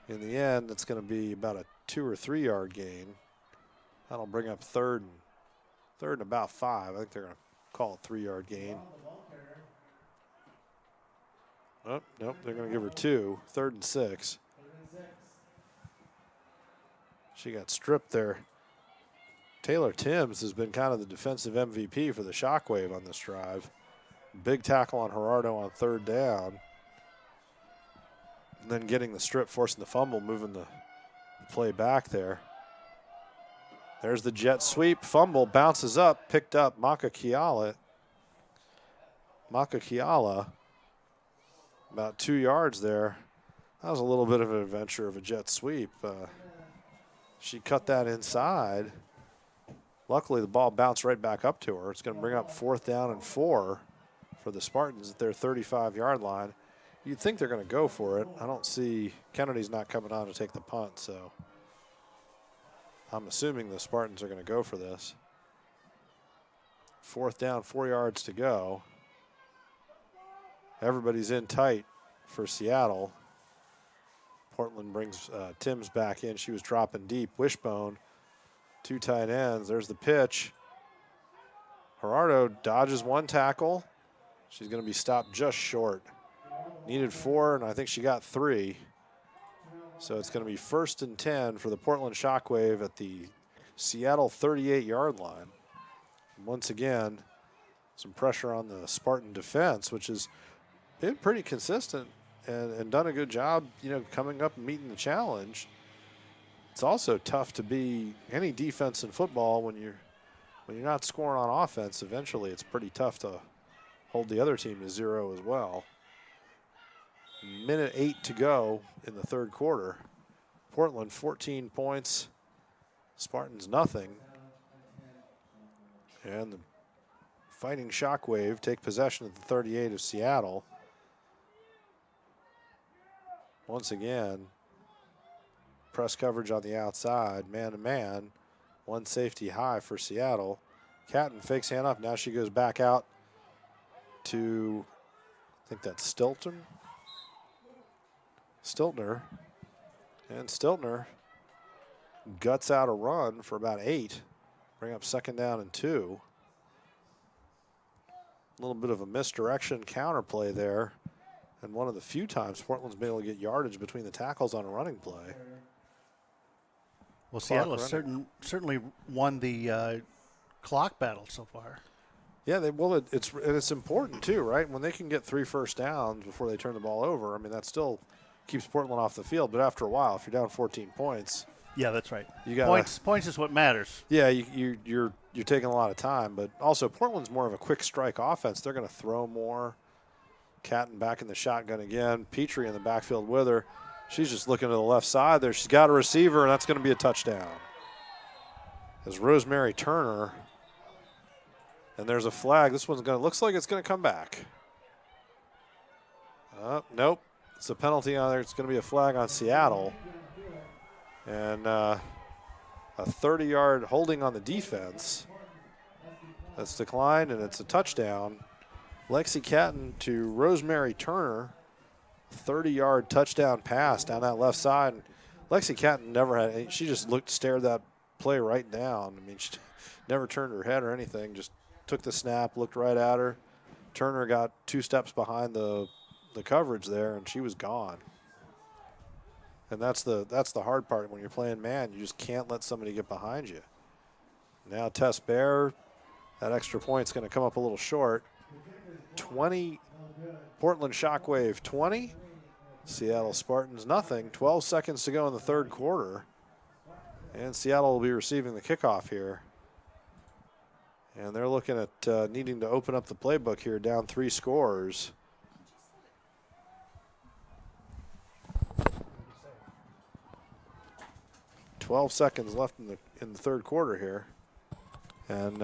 In the end, it's going to be about a 2 or 3 yard gain. That'll bring up third and about 5. I think they're going to call it 3 yard gain. Oh, nope, they're going to give her 2, 3rd and 6. She got stripped there. Taylor Timms has been kind of the defensive MVP for the Shockwave on this drive. Big tackle on Gerardo on 3rd down. And then getting the strip, forcing the fumble, moving the play back there. There's the jet sweep, fumble, bounces up, picked up Maka Kiala. About 2 yards there. That was a little bit of an adventure of a jet sweep. She cut that inside. Luckily, the ball bounced right back up to her. It's going to bring up 4th down and 4 for the Spartans at their 35-yard line. You'd think they're going to go for it. I don't see Kennedy's not coming on to take the punt, so I'm assuming the Spartans are going to go for this. 4th down, 4 yards to go. Everybody's in tight for Seattle. Portland brings Timms back in. She was dropping deep. Wishbone, 2 tight ends. There's the pitch. Gerardo dodges 1 tackle. She's going to be stopped just short. Needed 4, and I think she got 3. So it's going to be 1st and 10 for the Portland Shockwave at the Seattle 38-yard line. And once again, some pressure on the Spartan defense, which has been pretty consistent and done a good job, coming up and meeting the challenge. It's also tough to be any defense in football when you're not scoring on offense. Eventually, it's pretty tough to hold the other team to 0 as well. Minute 8 to go in the 3rd quarter. Portland 14 points, Spartans nothing. And the Fighting Shockwave take possession at the 38 of Seattle. Once again, press coverage on the outside, man-to-man. 1 safety high for Seattle. Catton fakes handoff. Now she goes back out to, I think that's Stiltner. And Stiltner guts out a run for about 8. Bring up 2nd down and 2. A little bit of a misdirection counterplay there. And one of the few times Portland's been able to get yardage between the tackles on a running play. Well, Seattle has certainly won the clock battle so far. Yeah, it's important too, right? When they can get 3 first downs before they turn the ball over, I mean, that still keeps Portland off the field. But after a while, if you're down 14 points, yeah, that's right. You got points is what matters. Yeah, you're taking a lot of time, but also Portland's more of a quick strike offense. They're going to throw more. Catton back in the shotgun again. Petrie in the backfield with her. She's just looking to the left side there. She's got a receiver, and that's going to be a touchdown. As Rosemary Turner, and there's a flag. This one's looks like it's going to come back. Nope. It's a penalty on there. It's going to be a flag on Seattle. And a 30-yard holding on the defense. That's declined, and it's a touchdown. Lexi Catton to Rosemary Turner. 30-yard touchdown pass down that left side. Lexi Catton never had, she just stared that play right down. I mean, she never turned her head or anything, just took the snap, looked right at her. Turner got 2 steps behind the coverage there, and she was gone. And that's the hard part when you're playing man. You just can't let somebody get behind you. Now Tess Bear, that extra point's going to come up a little short. 20, Portland Shockwave 20, Seattle Spartans nothing. 12 seconds to go in the 3rd quarter. And Seattle will be receiving the kickoff here. And they're looking at needing to open up the playbook here, down 3 scores. "12 seconds left in the third quarter here. And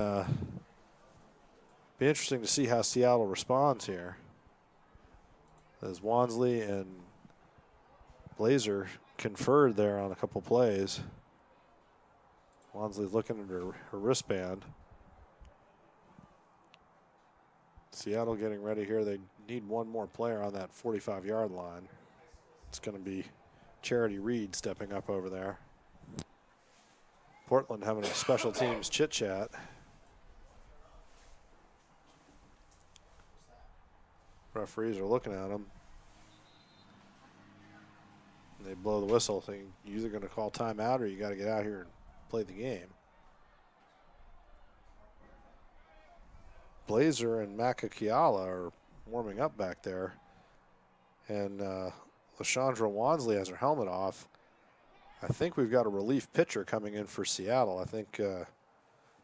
be interesting to see how Seattle responds here, as Wansley and Blazer conferred there on a couple plays. Wansley's looking at her wristband. Seattle getting ready here. They need one more player on that 45-yard line. It's going to be Charity Reed stepping up over there. Portland having a special teams chit-chat. Referees are looking at them. They blow the whistle, saying you're either going to call timeout or you got to get out here and play the game. Blazer and Makakiala are warming up back there. And LaShandra Wansley has her helmet off. I think we've got a relief pitcher coming in for Seattle. I think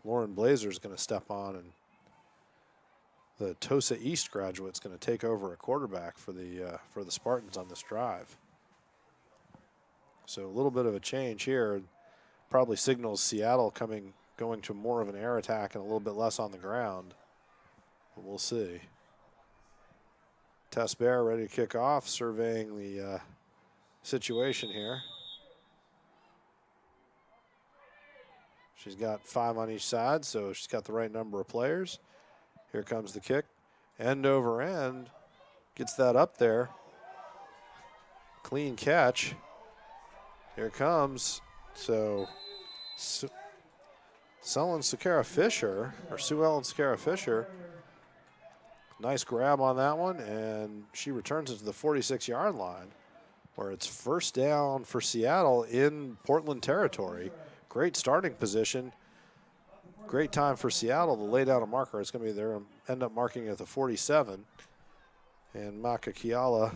Lauren Blazer is going to step on, and the Tosa East graduate's going to take over a quarterback for the Spartans on this drive. So a little bit of a change here. Probably signals Seattle going to more of an air attack and a little bit less on the ground. But we'll see. Tess Bear ready to kick off, surveying the situation here. She's got 5 on each side, so she's got the right number of players. Here comes the kick. End over end. Gets that up there. Clean catch. Here it comes. So Sue Ellen Sakara Fisher, nice grab on that one, and she returns it to the 46-yard line, where it's first down for Seattle in Portland territory. Great starting position. Great time for Seattle to lay down a marker. It's going to be there, end up marking at the 47. And Makakiala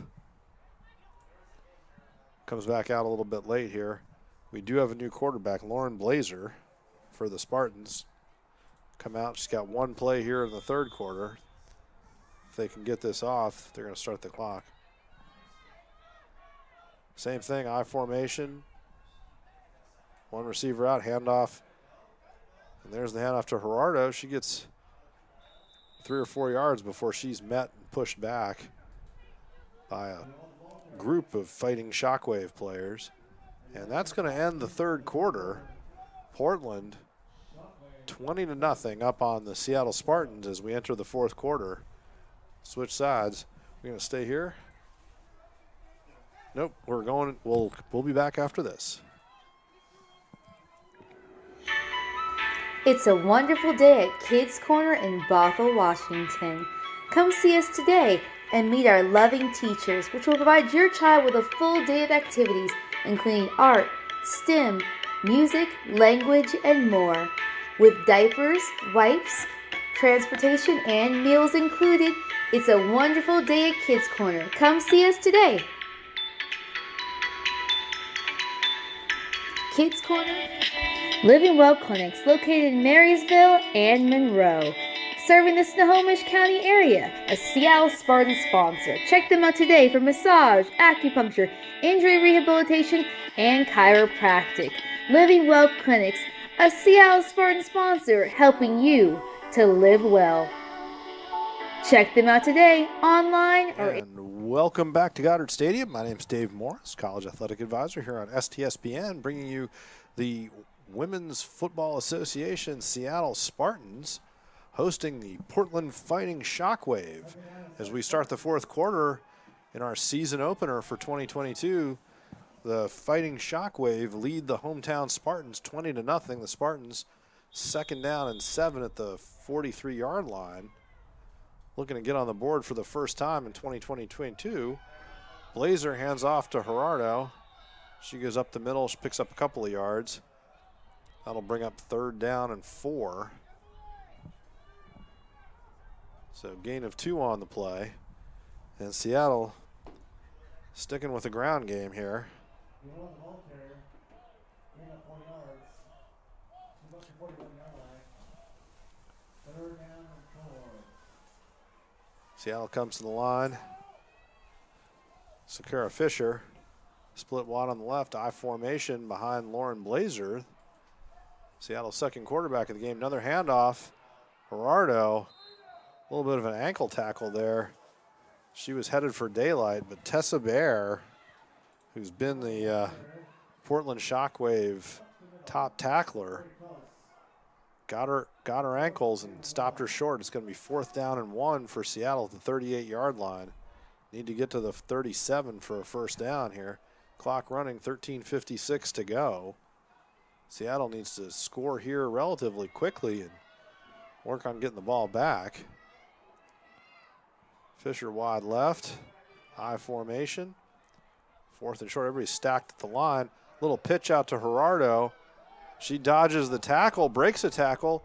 comes back out a little bit late here. We do have a new quarterback, Lauren Blazer, for the Spartans. Come out. She's got 1 play here in the third quarter. If they can get this off, they're going to start the clock. Same thing, I formation. 1 receiver out, handoff. And there's the handoff to Gerardo. She gets 3 or 4 yards before she's met and pushed back by a group of fighting Shockwave players. And that's going to end the third quarter. Portland 20-0 up on the Seattle Spartans as we enter the fourth quarter. Switch sides. We're going to stay here. Nope, we're going. We'll be back after this. It's a wonderful day at Kids Corner in Bothell, Washington. Come see us today and meet our loving teachers, which will provide your child with a full day of activities, including art, STEM, music, language, and more. With diapers, wipes, transportation, and meals included, it's a wonderful day at Kids Corner. Come see us today. Kids Corner. Living Well Clinics, located in Marysville and Monroe. Serving the Snohomish County area, a Seattle Spartans sponsor. Check them out today for massage, acupuncture, injury rehabilitation, and chiropractic. Living Well Clinics, a Seattle Spartans sponsor, helping you to live well. Check them out today, online or... And welcome back to Goddard Stadium. My name's Dave Morris, College Athletic Advisor here on STSPN, bringing you the Women's Football Association Seattle Spartans hosting the Portland Fighting Shockwave. As we start the fourth quarter in our season opener for 2022, the Fighting Shockwave lead the hometown Spartans 20-0. The Spartans 2nd down and 7 at the 43-yard line. Looking to get on the board for the first time in 2022. Blazer hands off to Gerardo. She goes up the middle. She picks up a couple of yards. That'll bring up 3rd down and 4. So gain of 2 on the play. And Seattle sticking with the ground game here. Seattle comes to the line. Sakura Fisher, split wide on the left, I formation behind Lauren Blazer. Seattle's second quarterback of the game. Another handoff. Gerardo, a little bit of an ankle tackle there. She was headed for daylight, but Tessa Bear, who's been the Portland Shockwave top tackler, got her ankles and stopped her short. It's going to be 4th down and 1 for Seattle at the 38-yard line. Need to get to the 37 for a first down here. Clock running, 13:56 to go. Seattle needs to score here relatively quickly and work on getting the ball back. Fisher wide left, I formation. 4th and short, everybody's stacked at the line. Little pitch out to Gerardo. She dodges the tackle, breaks a tackle.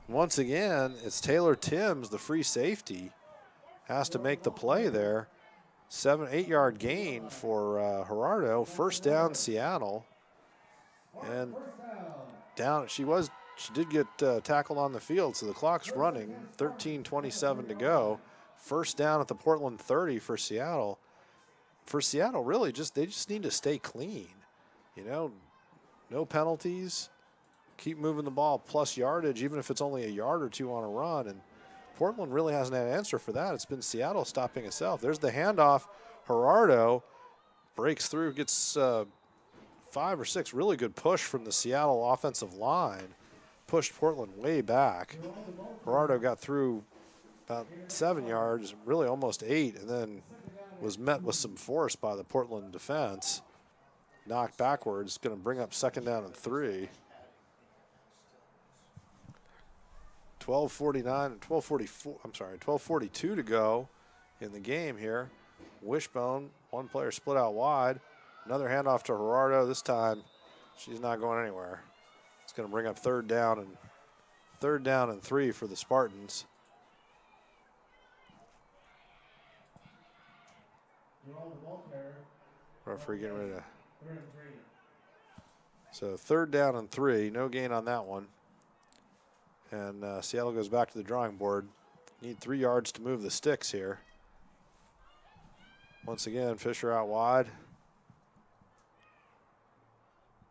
Once again, it's Taylor Timms, the free safety, has to make the play there. 8-yard gain for Gerardo. First down, Seattle. And down, she did get tackled on the field, so the clock's running. 13:27 to go. First down at the Portland 30 for Seattle. For Seattle, really, they just need to stay clean. You know, no penalties. Keep moving the ball plus yardage, even if it's only a yard or two on a run. And Portland really hasn't had an answer for that. It's been Seattle stopping itself. There's the handoff. Gerardo breaks through, gets 5 or 6 really good push from the Seattle offensive line. Pushed Portland way back. Gerardo got through about 7 yards, really almost 8, and then was met with some force by the Portland defense. Knocked backwards, going to bring up 2nd down and 3. 12:42 to go in the game here. Wishbone, one player split out wide. Another handoff to Gerardo. This time, she's not going anywhere. It's going to bring up 3rd down and 3 for the Spartans. Referee getting ready to. So 3rd down and 3, no gain on that one. And Seattle goes back to the drawing board. Need 3 yards to move the sticks here. Once again, Fisher out wide.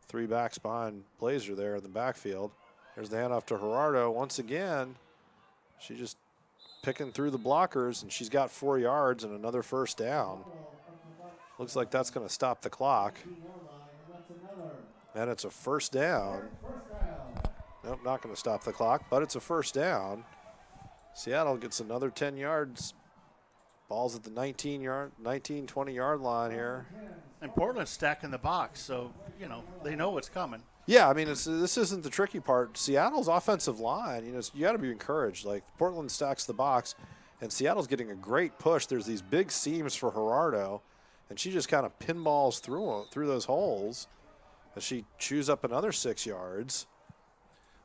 3 backs behind Blazer there in the backfield. There's the handoff to Gerardo. Once again, she just picking through the blockers, and she's got 4 yards and another first down. Looks like that's going to stop the clock. And it's a first down. Nope, not going to stop the clock, but it's a first down. Seattle gets another 10 yards. Ball's at the 20-yard line here. And Portland's stacking the box, so, you know, they know what's coming. Yeah, I mean, this isn't the tricky part. Seattle's offensive line, you got to be encouraged. Like, Portland stacks the box, and Seattle's getting a great push. There's these big seams for Gerardo, and she just kind of pinballs through those holes as she chews up another 6 yards.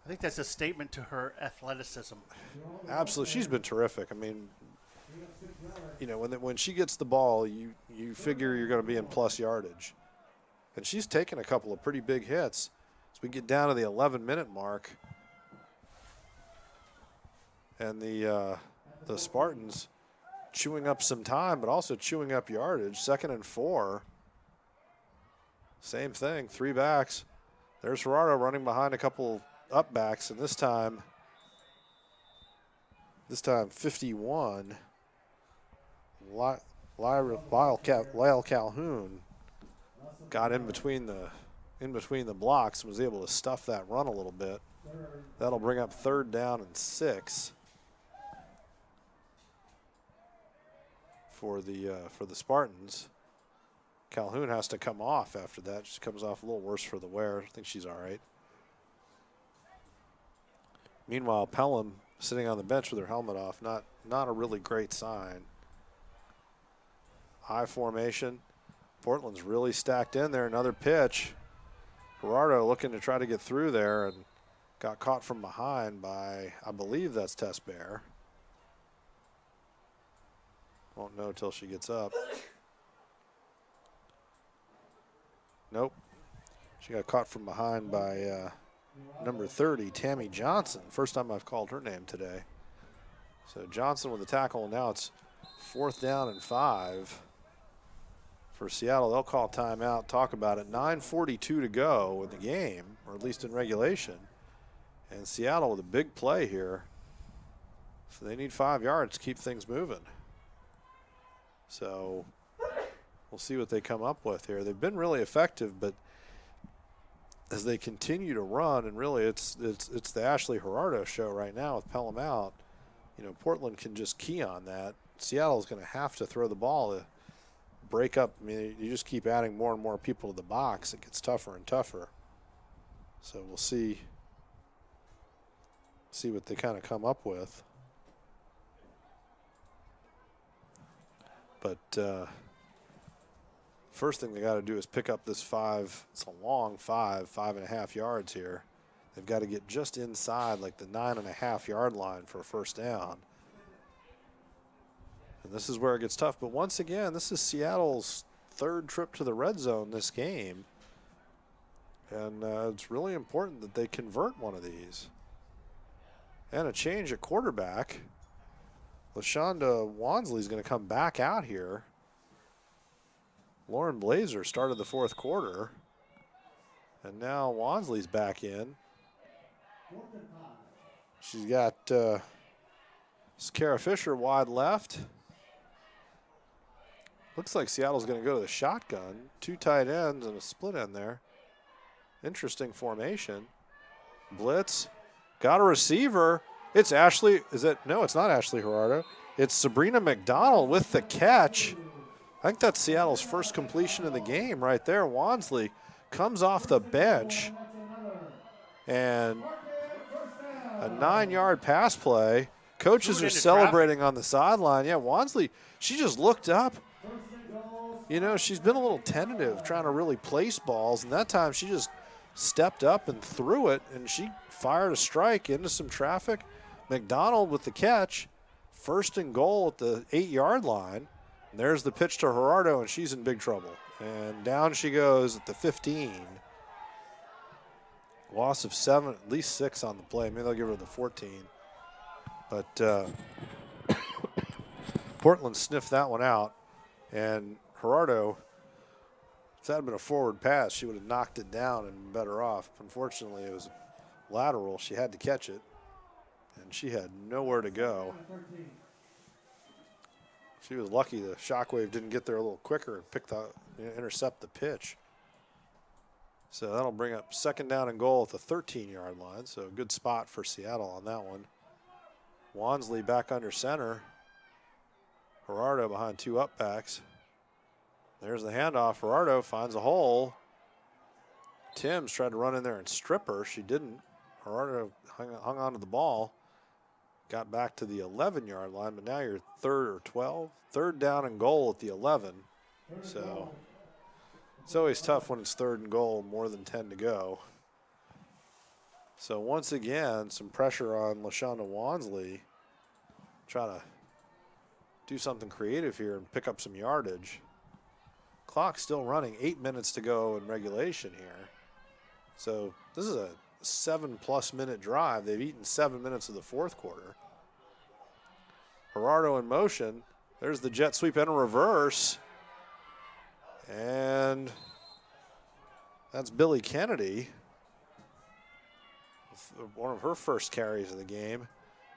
I think that's a statement to her athleticism. Absolutely. She's been terrific. I mean, when she gets the ball, you figure you're going to be in plus yardage. And she's taken a couple of pretty big hits. As we get down to the 11-minute mark, and the Spartans chewing up some time, but also chewing up yardage. 2nd and 4. Same thing, 3 backs. There's Gerardo running behind a couple up backs, and this time 51. Lyle Calhoun got in between the blocks and was able to stuff that run a little bit. That'll bring up 3rd down and 6 for the Spartans. Calhoun has to come off after that. She comes off a little worse for the wear. I think she's all right. Meanwhile, Pelham sitting on the bench with her helmet off. Not a really great sign. High formation. Portland's really stacked in there. Another pitch. Gerardo looking to try to get through there and got caught from behind by, I believe that's Tess Bear. Won't know till she gets up. Nope. She got caught from behind by number 30, Tammy Johnson. First time I've called her name today. So Johnson with the tackle, and now it's 4th down and 5 for Seattle. They'll call timeout, talk about it. 9:42 to go in the game, or at least in regulation. And Seattle with a big play here. So they need 5 yards to keep things moving. So we'll see what they come up with here. They've been really effective, but as they continue to run, and really it's the Ashley Gerardo show right now with Pelham out, you know, Portland can just key on that. Seattle's going to have to throw the ball to break up. I mean, you just keep adding more and more people to the box. It gets tougher and tougher. So we'll see what they kind of come up with. But first thing they got to do is pick up this 5. It's a long 5.5 yards here. They've got to get just inside like the 9.5 yard line for a first down. And this is where it gets tough. But once again, this is Seattle's 3rd trip to the red zone this game. And it's really important that they convert one of these. And a change at quarterback. LaShonda Wansley's going to come back out here. Lauren Blazer started the 4th quarter. And now Wansley's back in. She's got Kara Fisher wide left. Looks like Seattle's going to go to the shotgun. 2 tight ends and a split end there. Interesting formation. Blitz. Got a receiver. It's Ashley. No, it's not Ashley Gerardo. It's Sabrina McDonald with the catch. I think that's Seattle's first completion of the game right there. Wansley comes off the bench. And a 9-yard pass play. Coaches are celebrating on the sideline. Yeah, Wansley, she just looked up. You know, she's been a little tentative trying to really place balls, and that time she just stepped up and threw it, and she fired a strike into some traffic. McDonald with the catch. 1st and goal at the 8-yard line. And there's the pitch to Gerardo, and she's in big trouble. And down she goes at the 15. Loss of 7, at least 6 on the play. Maybe they'll give her the 14. But Portland sniffed that one out. And Gerardo, if that had been a forward pass, she would have knocked it down and been better off. Unfortunately, it was lateral. She had to catch it. And she had nowhere to go. She was lucky the Shockwave didn't get there a little quicker and intercept the pitch. So that'll bring up 2nd down and goal at the 13-yard line. So a good spot for Seattle on that one. Wansley back under center. Gerardo behind 2 up-backs. There's the handoff. Gerardo finds a hole. Timms tried to run in there and strip her. She didn't. Gerardo hung on to the ball. Got back to the 11-yard line, but now you're 3rd or 12. 3rd down and goal at the 11. So it's always tough when it's 3rd and goal, more than 10 to go. So once again, some pressure on LaShonda Wansley. Trying to do something creative here and pick up some yardage. Clock's still running. 8 minutes to go in regulation here. So this is a 7+ minute drive. They've eaten 7 minutes of the 4th quarter. Gerardo in motion. There's the jet sweep and a reverse. And that's Billy Kennedy. One of her first carries of the game.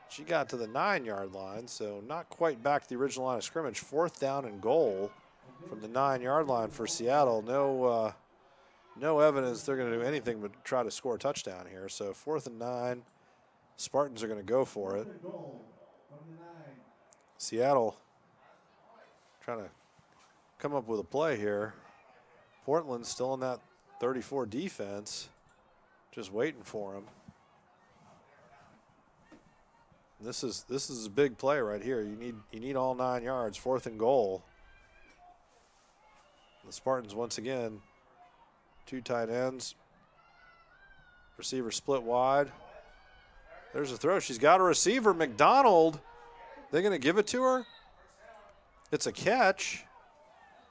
She got to the 9-yard line, so not quite back to the original line of scrimmage. 4th down and goal from the 9-yard line for Seattle. No evidence they're going to do anything but try to score a touchdown here. So 4th and 9. Spartans are going to go for it. Seattle trying to come up with a play here. Portland's still in that 34 defense, just waiting for him. This is a big play right here. You need all 9 yards. 4th and goal. The Spartans once again. 2 tight ends. Receiver split wide. There's a throw. She's got a receiver. McDonald. They're going to give it to her. It's a catch.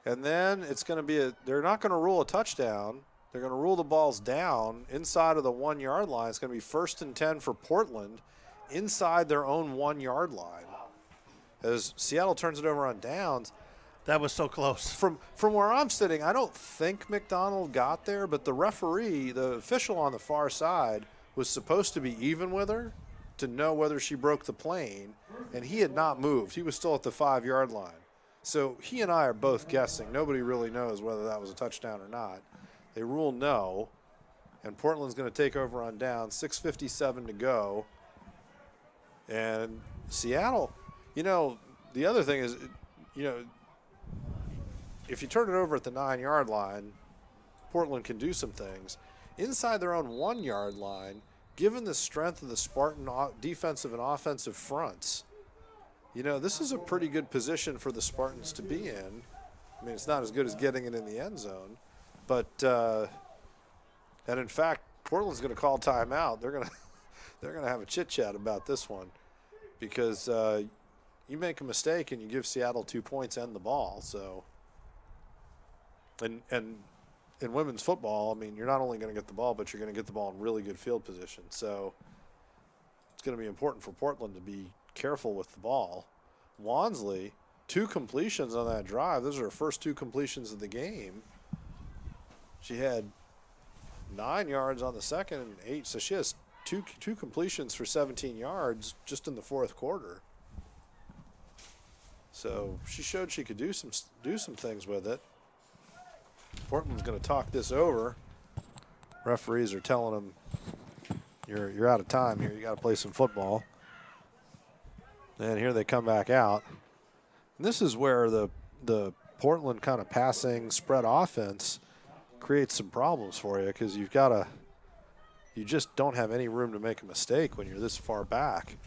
And then it's going to be they're not going to rule a touchdown. They're going to rule the balls down inside of the 1-yard line. It's going to be 1st and 10 for Portland inside their own 1-yard line. as Seattle turns it over on downs. That was so close. From where I'm sitting, I don't think McDonald got there, but the referee, the official on the far side, was supposed to be even with her to know whether she broke the plane, and he had not moved. He was still at the 5-yard line. So he and I are both guessing. Nobody really knows whether that was a touchdown or not. They rule no, and Portland's going to take over on down. 6:57 to go. And Seattle, the other thing is, if you turn it over at the 9-yard line, Portland can do some things. Inside their own 1-yard line, given the strength of the Spartan defensive and offensive fronts, this is a pretty good position for the Spartans to be in. I mean, it's not as good as getting it in the end zone, but and in fact, Portland's going to call timeout. They're going to have a chit chat about this one, because you make a mistake and you give Seattle 2 points and the ball. So, and in women's football, I mean, you're not only going to get the ball, but you're going to get the ball in really good field position. So it's going to be important for Portland to be careful with the ball. Wansley, 2 completions on that drive. Those are her first 2 completions of the game. She had 9 yards on the second and 8, so she has two completions for 17 yards just in the fourth quarter. So she showed she could do some things with it. Portland's going to talk this over. Referees are telling them, you're out of time here. You got to play some football. And here they come back out. And this is where the Portland kind of passing spread offense creates some problems for you, because you just don't have any room to make a mistake when you're this far back.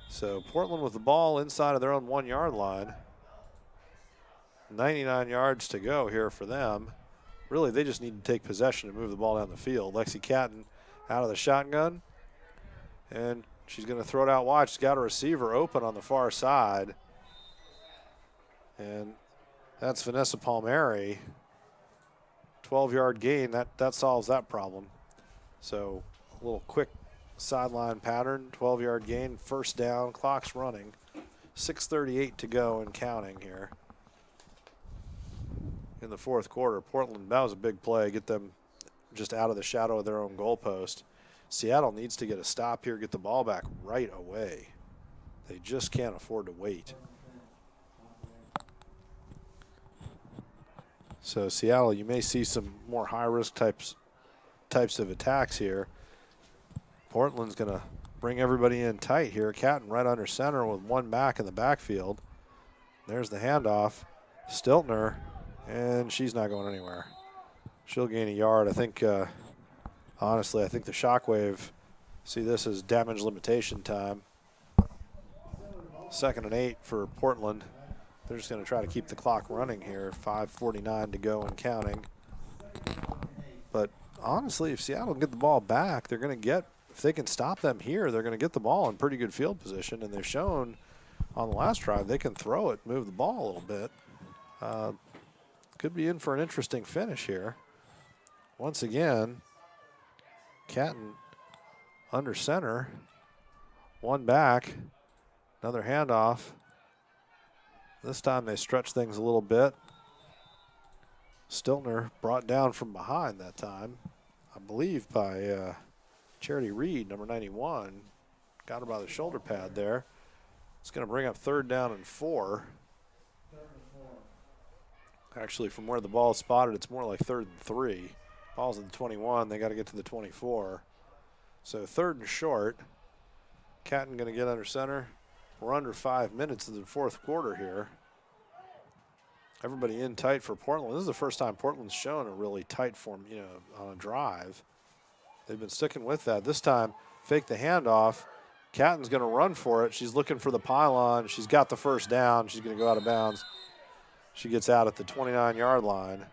So Portland with the ball inside of their own 1-yard line. 99 yards to go here for them. Really, they just need to take possession and move the ball down the field. Lexi Catton out of the shotgun, and she's going to throw it out wide. She's got a receiver open on the far side, and that's Vanessa Palmieri. 12-yard gain, that solves that problem. So a little quick sideline pattern, 12-yard gain, first down, clock's running. 6:38 to go and counting here in the fourth quarter. Portland, that was a big play, get them just out of the shadow of their own goalpost. Seattle needs to get a stop here, get the ball back right away. They just can't afford to wait. So Seattle, you may see some more high-risk types of attacks here. Portland's going to bring everybody in tight here. Catton right under center with 1 back in the backfield. There's the handoff. Stiltner, and she's not going anywhere. She'll gain a yard. I think, honestly, I think the Shockwave see this as damage limitation time. 2nd and 8 for Portland. They're just going to try to keep the clock running here. 5:49 to go and counting. But honestly, if Seattle can get the ball back, they're going to get, if they can stop them here, they're going to get the ball in pretty good field position. And they've shown on the last drive they can throw it, move the ball a little bit. Could be in for an interesting finish here. Once again, Catton under center. 1 back. Another handoff. This time they stretch things a little bit. Stiltner brought down from behind that time, I believe by Charity Reed, number 91. Got her by the shoulder pad there. It's going to bring up 3rd down and 4. Actually, from where the ball is spotted, it's more like 3rd and 3. Ball's at the 21. They got to get to the 24. So 3rd and short. Catton going to get under center. We're under 5 minutes in the fourth quarter here. Everybody in tight for Portland. This is the first time Portland's shown a really tight form, on a drive. They've been sticking with that. This time, fake the handoff. Catton's going to run for it. She's looking for the pylon. She's got the first down. She's going to go out of bounds. She gets out at the 29-yard line.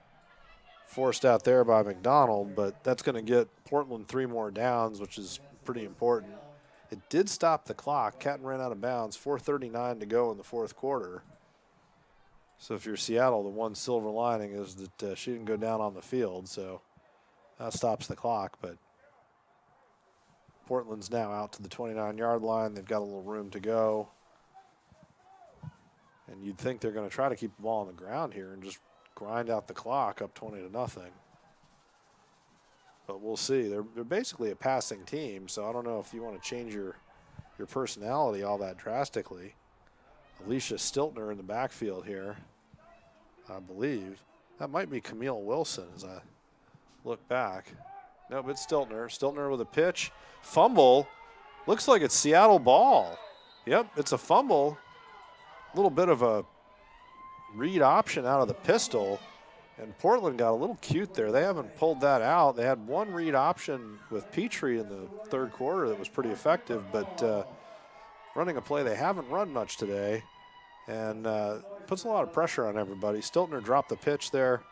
Forced out there by McDonald, but that's going to get Portland 3 more downs, which is pretty important. It did stop the clock. Catton ran out of bounds. 4:39 to go in the fourth quarter. So if you're Seattle, the one silver lining is that she didn't go down on the field, so that stops the clock. But Portland's now out to the 29-yard line. They've got a little room to go. And you'd think they're going to try to keep the ball on the ground here and just grind out the clock up 20-0. But we'll see. They're basically a passing team, so I don't know if you want to change your personality all that drastically. Alicia Stiltner in the backfield here, I believe. That might be Camille Wilson as I look back. Nope, it's Stiltner. Stiltner with a pitch. Fumble. Looks like it's Seattle ball. Yep, it's a fumble. A little bit of a read option out of the pistol. And Portland got a little cute there. They haven't pulled that out. They had one read option with Petrie in the third quarter that was pretty effective, but running a play they haven't run much today, and puts a lot of pressure on everybody. Stiltner dropped the pitch there,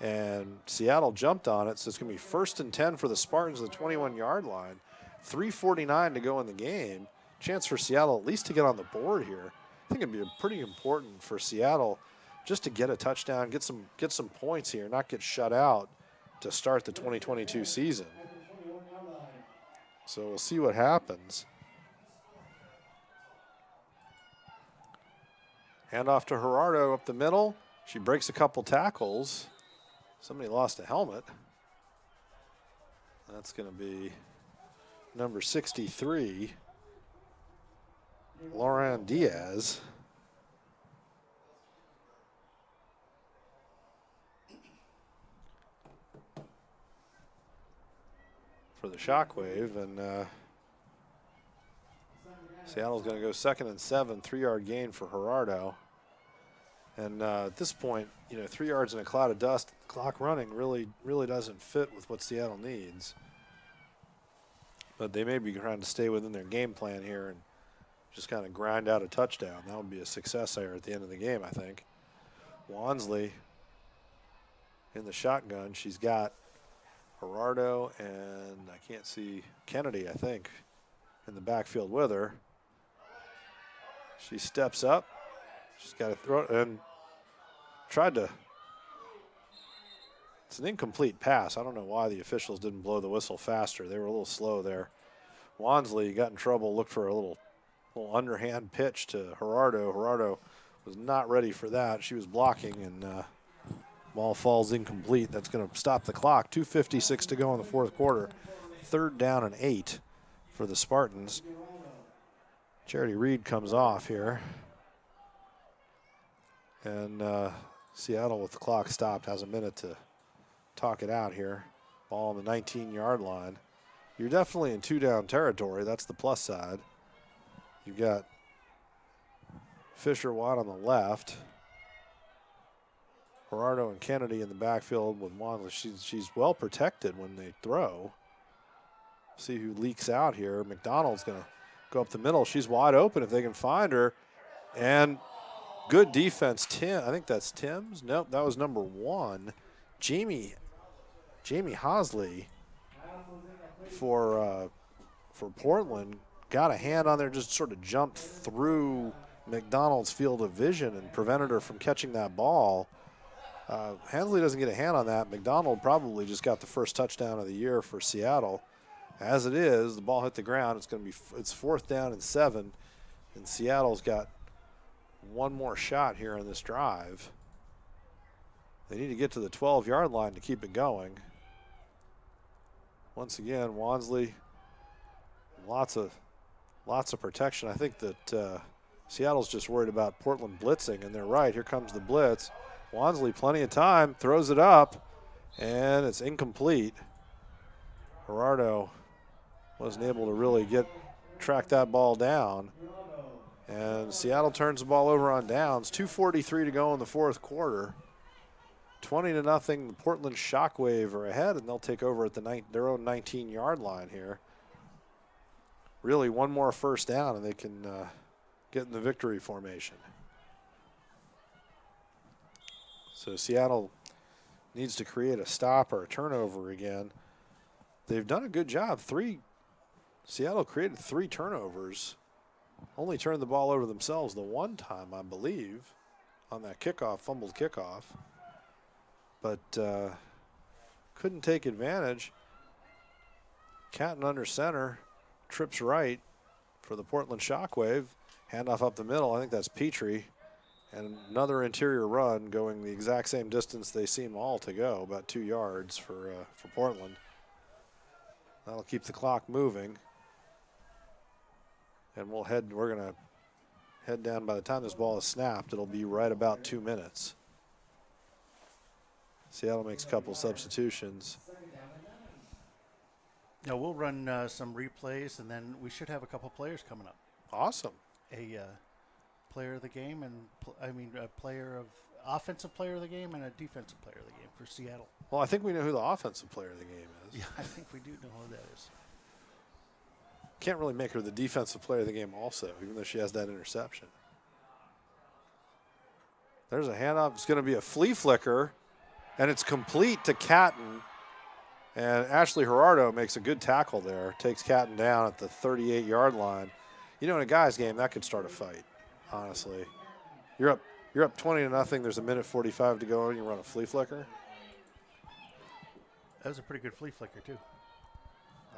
and Seattle jumped on it, so it's going to be 1st and 10 for the Spartans at the 21-yard line. 3:49 to go in the game. Chance for Seattle at least to get on the board here. I think it'd be pretty important for Seattle just to get a touchdown, get some points here, not get shut out to start the 2022 season. So we'll see what happens. Hand off to Gerardo up the middle. She breaks a couple tackles. Somebody lost a helmet. That's going to be number 63, Lauren Diaz. For the Shockwave, and Seattle's going to go 2nd and 7, 3-yard gain for Gerardo. And at this point, 3 yards in a cloud of dust, clock running really doesn't fit with what Seattle needs. But they may be trying to stay within their game plan here and just kind of grind out a touchdown. That would be a success there at the end of the game, I think. Wansley in the shotgun. She's got Gerardo and I can't see Kennedy, I think, in the backfield with her. She steps up. She's got to throw it and tried to. It's an incomplete pass. I don't know why the officials didn't blow the whistle faster. They were a little slow there. Wansley got in trouble, looked for a little underhand pitch to Gerardo. Gerardo was not ready for that. She was blocking, and ball falls incomplete. That's going to stop the clock. 2:56 to go in the fourth quarter. 3rd down and 8 for the Spartans. Charity Reed comes off here. And Seattle, with the clock stopped, has a minute to talk it out here. Ball on the 19-yard line. You're definitely in 2-down territory. That's the plus side. You've got Fisher-Watt on the left. Gerardo and Kennedy in the backfield with Wansley. She's well protected when they throw. See who leaks out here. McDonald's going to go up the middle. She's wide open if they can find her. And good defense. I think that's Tim's. Nope, that was number 1. Jamie Hosley for Portland got a hand on there, just sort of jumped through McDonald's field of vision and prevented her from catching that ball. Hensley doesn't get a hand on that. McDonald probably just got the first touchdown of the year for Seattle. As it is, the ball hit the ground. It's 4th down and 7, and Seattle's got one more shot here on this drive. They need to get to the 12-yard line to keep it going. Once again, Wansley, lots of protection. I think that Seattle's just worried about Portland blitzing, and they're right. Here comes the blitz. Wansley, plenty of time, throws it up, and it's incomplete. Gerardo wasn't able to really track that ball down. And Seattle turns the ball over on downs. 2:43 to go in the fourth quarter. 20-0. The Portland Shockwave are ahead, and they'll take over at their own 19-yard line here. Really, one more first down, and they can get in the victory formation. So Seattle needs to create a stop or a turnover again. They've done a good job. Seattle created 3 turnovers. Only turned the ball over themselves the one time, I believe, on that fumbled kickoff. But couldn't take advantage. Catton under center, trips right for the Portland Shockwave. Handoff up the middle. I think that's Petrie. And another interior run going the exact same distance they seem all to go, about 2 yards for Portland. That'll keep the clock moving. And we're going to head down. By the time this ball is snapped, it'll be right about 2 minutes. Seattle makes a couple substitutions. Now we'll run some replays, and then we should have a couple players coming up. Awesome. A player of the game, and a offensive player of the game and a defensive player of the game for Seattle. Well, I think we know who the offensive player of the game is. Yeah, I think we do know who that is. Can't really make her the defensive player of the game also, even though she has that interception. There's a handoff. It's going to be a flea flicker, and it's complete to Catton. And Ashley Gerardo makes a good tackle there, takes Catton down at the 38-yard line. You know, in a guy's game, that could start a fight, honestly. You're up 20-0. There's a minute 45 to go, and you run a flea flicker. That was a pretty good flea flicker, too.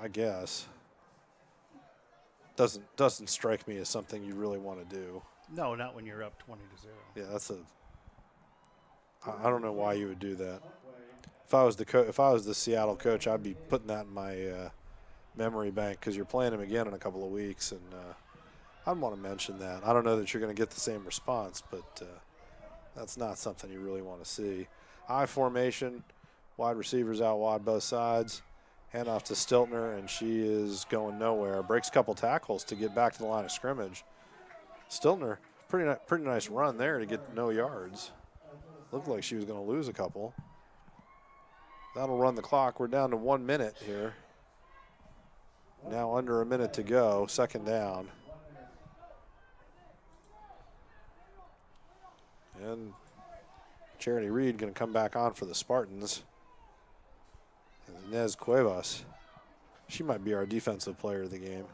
I guess. Doesn't strike me as something you really want to do. No, not when you're up 20-0. Yeah, I don't know why you would do that. If I was the Seattle coach, I'd be putting that in my memory bank, because you're playing him again in a couple of weeks, and I'd want to mention that. I don't know that you're going to get the same response, but that's not something you really want to see. I formation, wide receivers out wide both sides. Handoff to Stiltner, and she is going nowhere. Breaks a couple tackles to get back to the line of scrimmage. Stiltner, pretty nice run there to get no yards. Looked like she was going to lose a couple. That'll run the clock. We're down to 1 minute here. Now under a minute to go, second down. And Charity Reed going to come back on for the Spartans. And Inez Cuevas, she might be our defensive player of the game.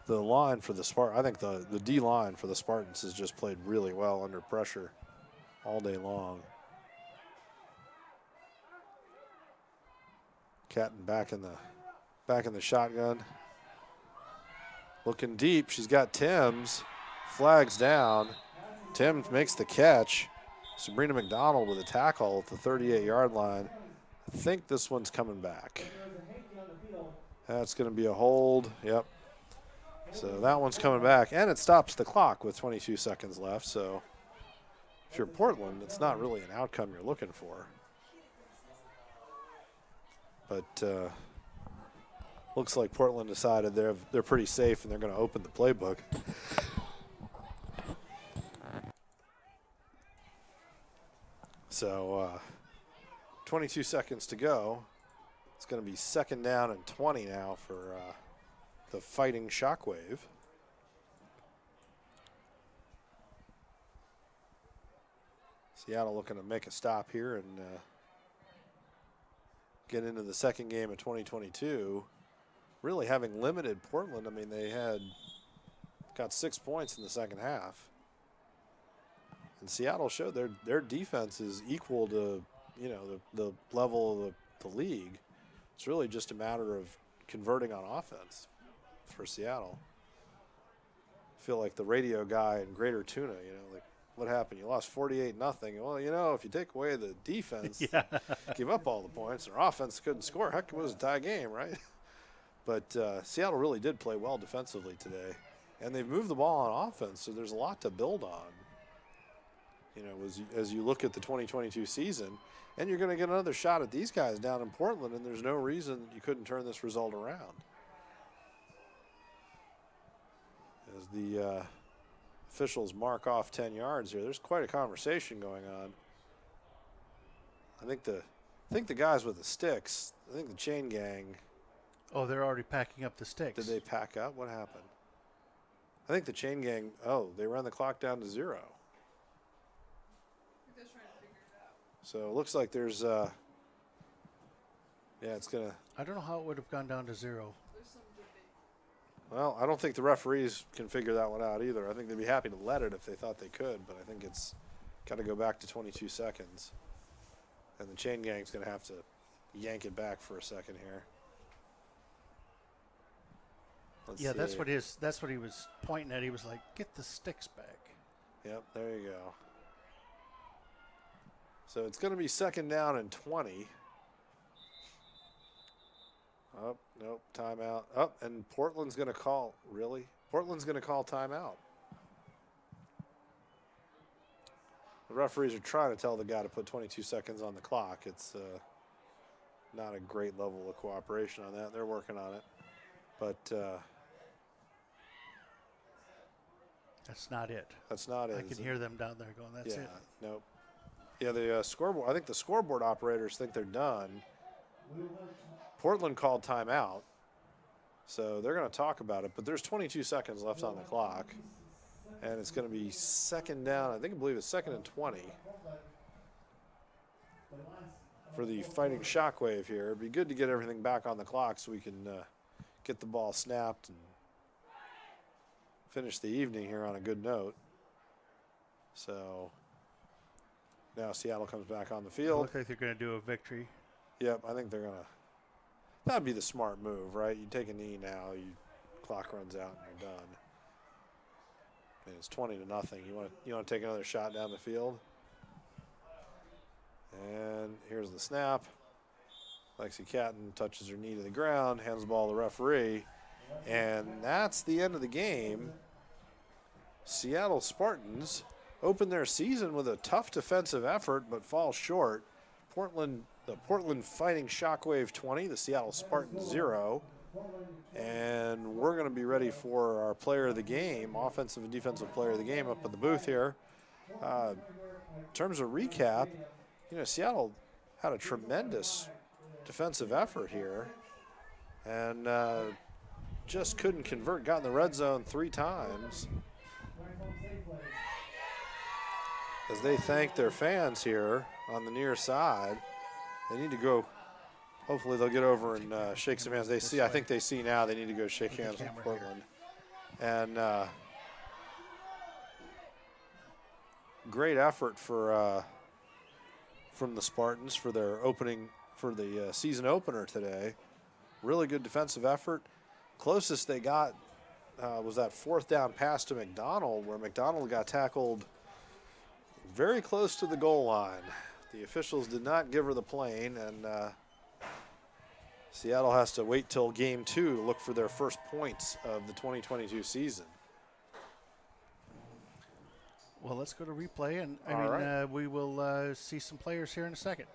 The line for the Spartans, I think the D line for the Spartans has just played really well under pressure all day long. Catton back in the shotgun. Looking deep, she's got Timms. Flags down. Timms makes the catch. Sabrina McDonald with a tackle at the 38-yard line. I think this one's coming back. That's going to be a hold. Yep. So that one's coming back, and it stops the clock with 22 seconds left. So if you're Portland, it's not really an outcome you're looking for. But looks like Portland decided they're pretty safe, and they're going to open the playbook. So 22 seconds to go. It's going to be second down and 20 now for the Fighting Shockwave. Seattle looking to make a stop here and get into the second game of 2022. Really having limited Portland. I mean, they got 6 points in the second half. And Seattle showed their defense is equal to, the level of the league. It's really just a matter of converting on offense for Seattle. I feel like the radio guy in Greater Tuna, like, what happened? You lost 48-0. Well, if you take away the defense, give up all the points, their offense couldn't score. Heck, it was a tie game, right? But Seattle really did play well defensively today. And they've moved the ball on offense, so there's a lot to build on. As you look at the 2022 season, and you're going to get another shot at these guys down in Portland, and there's no reason you couldn't turn this result around. As the officials mark off 10 yards here, there's quite a conversation going on. I think the guys with the sticks, I think the chain gang. Oh, they're already packing up the sticks. Did they pack up? What happened? I think the chain gang, they ran the clock down to 0. So it looks like there's, it's going to. I don't know how it would have gone down to 0. Well, I don't think the referees can figure that one out either. I think they'd be happy to let it if they thought they could, but I think it's got to go back to 22 seconds. And the chain gang's going to have to yank it back for a second here. That's what he was pointing at. He was like, "Get the sticks back." Yep, there you go. So it's going to be 2nd down and 20. Oh, nope, timeout. Oh, and Portland's going to call. Really? Portland's going to call timeout. The referees are trying to tell the guy to put 22 seconds on the clock. It's not a great level of cooperation on that. They're working on it. But That's not it. that's not it. I can hear them down there going, that's yeah, it. nope. Yeah, the scoreboard, I think the scoreboard operators think they're done. Portland called timeout, so they're going to talk about it, but there's 22 seconds left on the clock, and it's going to be 2nd down. I believe it's 2nd and 20 for the Fighting Shockwave here. It'd be good to get everything back on the clock so we can get the ball snapped and finish the evening here on a good note. So now Seattle comes back on the It field. looks like they're going to do a victory. Yep, I think they're going to. That'd be the smart move, right? You take a knee now, clock runs out, and you're done. And it's 20-0. You want to take another shot down the field. And here's the snap. Lexi Catton touches her knee to the ground, hands the ball to the referee, and that's the end of the game. Seattle Spartans open their season with a tough defensive effort, but fall short. The Portland Fighting Shockwave 20, the Seattle Spartans 0. And we're going to be ready for our player of the game, offensive and defensive player of the game up in the booth here. In terms of recap, Seattle had a tremendous defensive effort here and just couldn't convert, got in the red zone 3 times. As they thank their fans here on the near side, they need to go. Hopefully they'll get over and shake some hands. I think they see now they need to go shake hands with Portland. And great effort from the Spartans for their opening, for the season opener today. Really good defensive effort. Closest they got was that 4th down pass to McDonald, where McDonald got tackled very close to the goal line. The officials did not give her the plane, and Seattle has to wait till game 2 to look for their first points of the 2022 season. Well, let's go to replay, and we will see some players here in a second.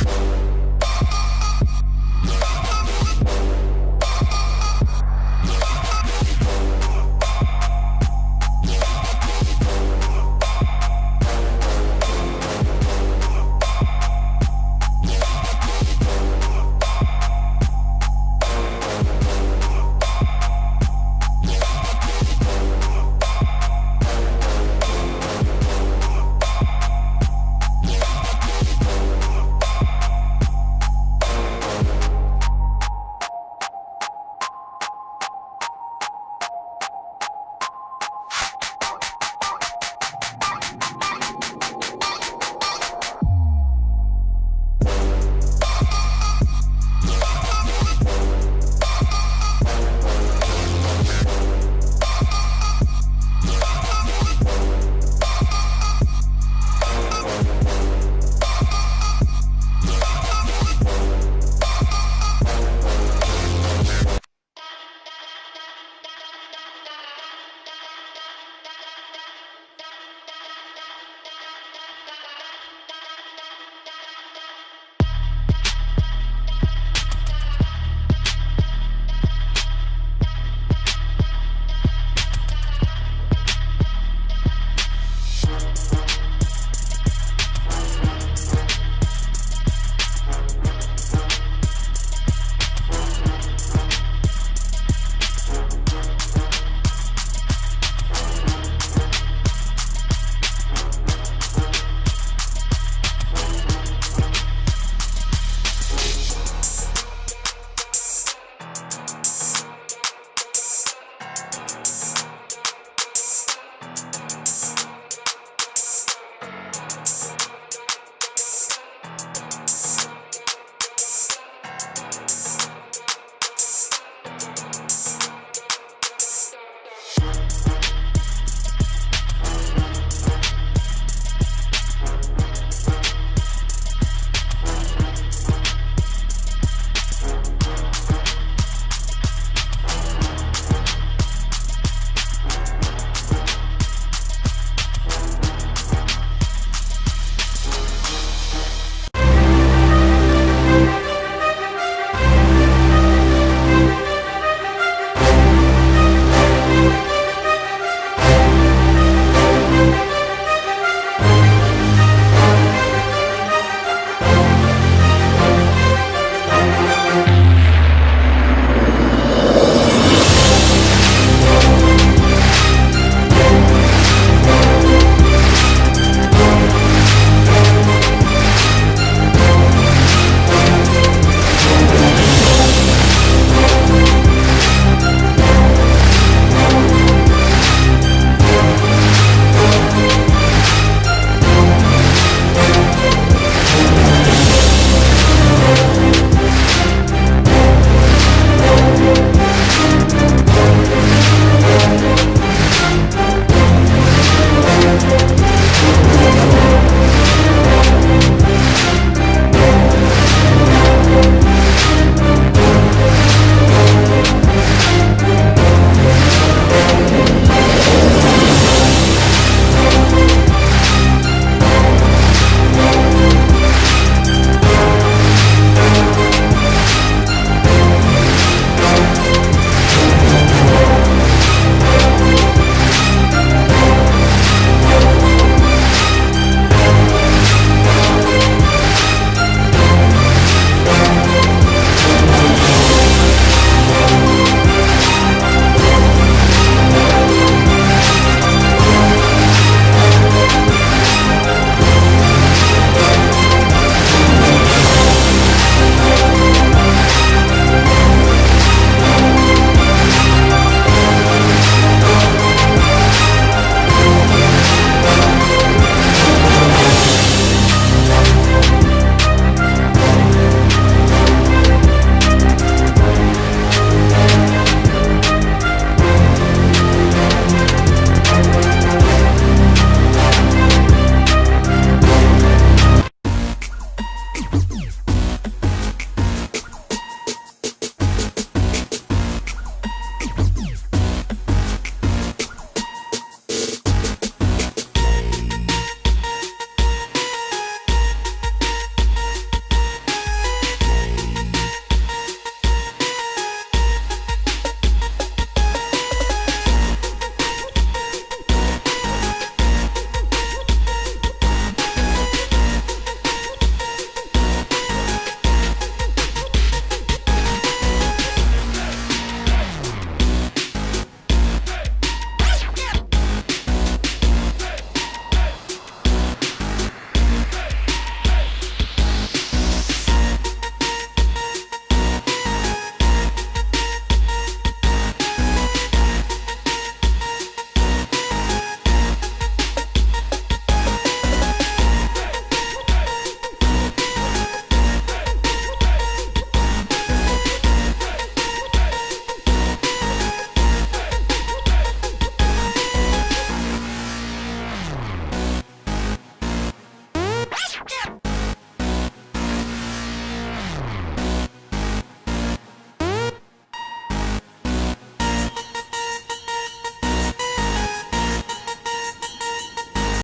Bye.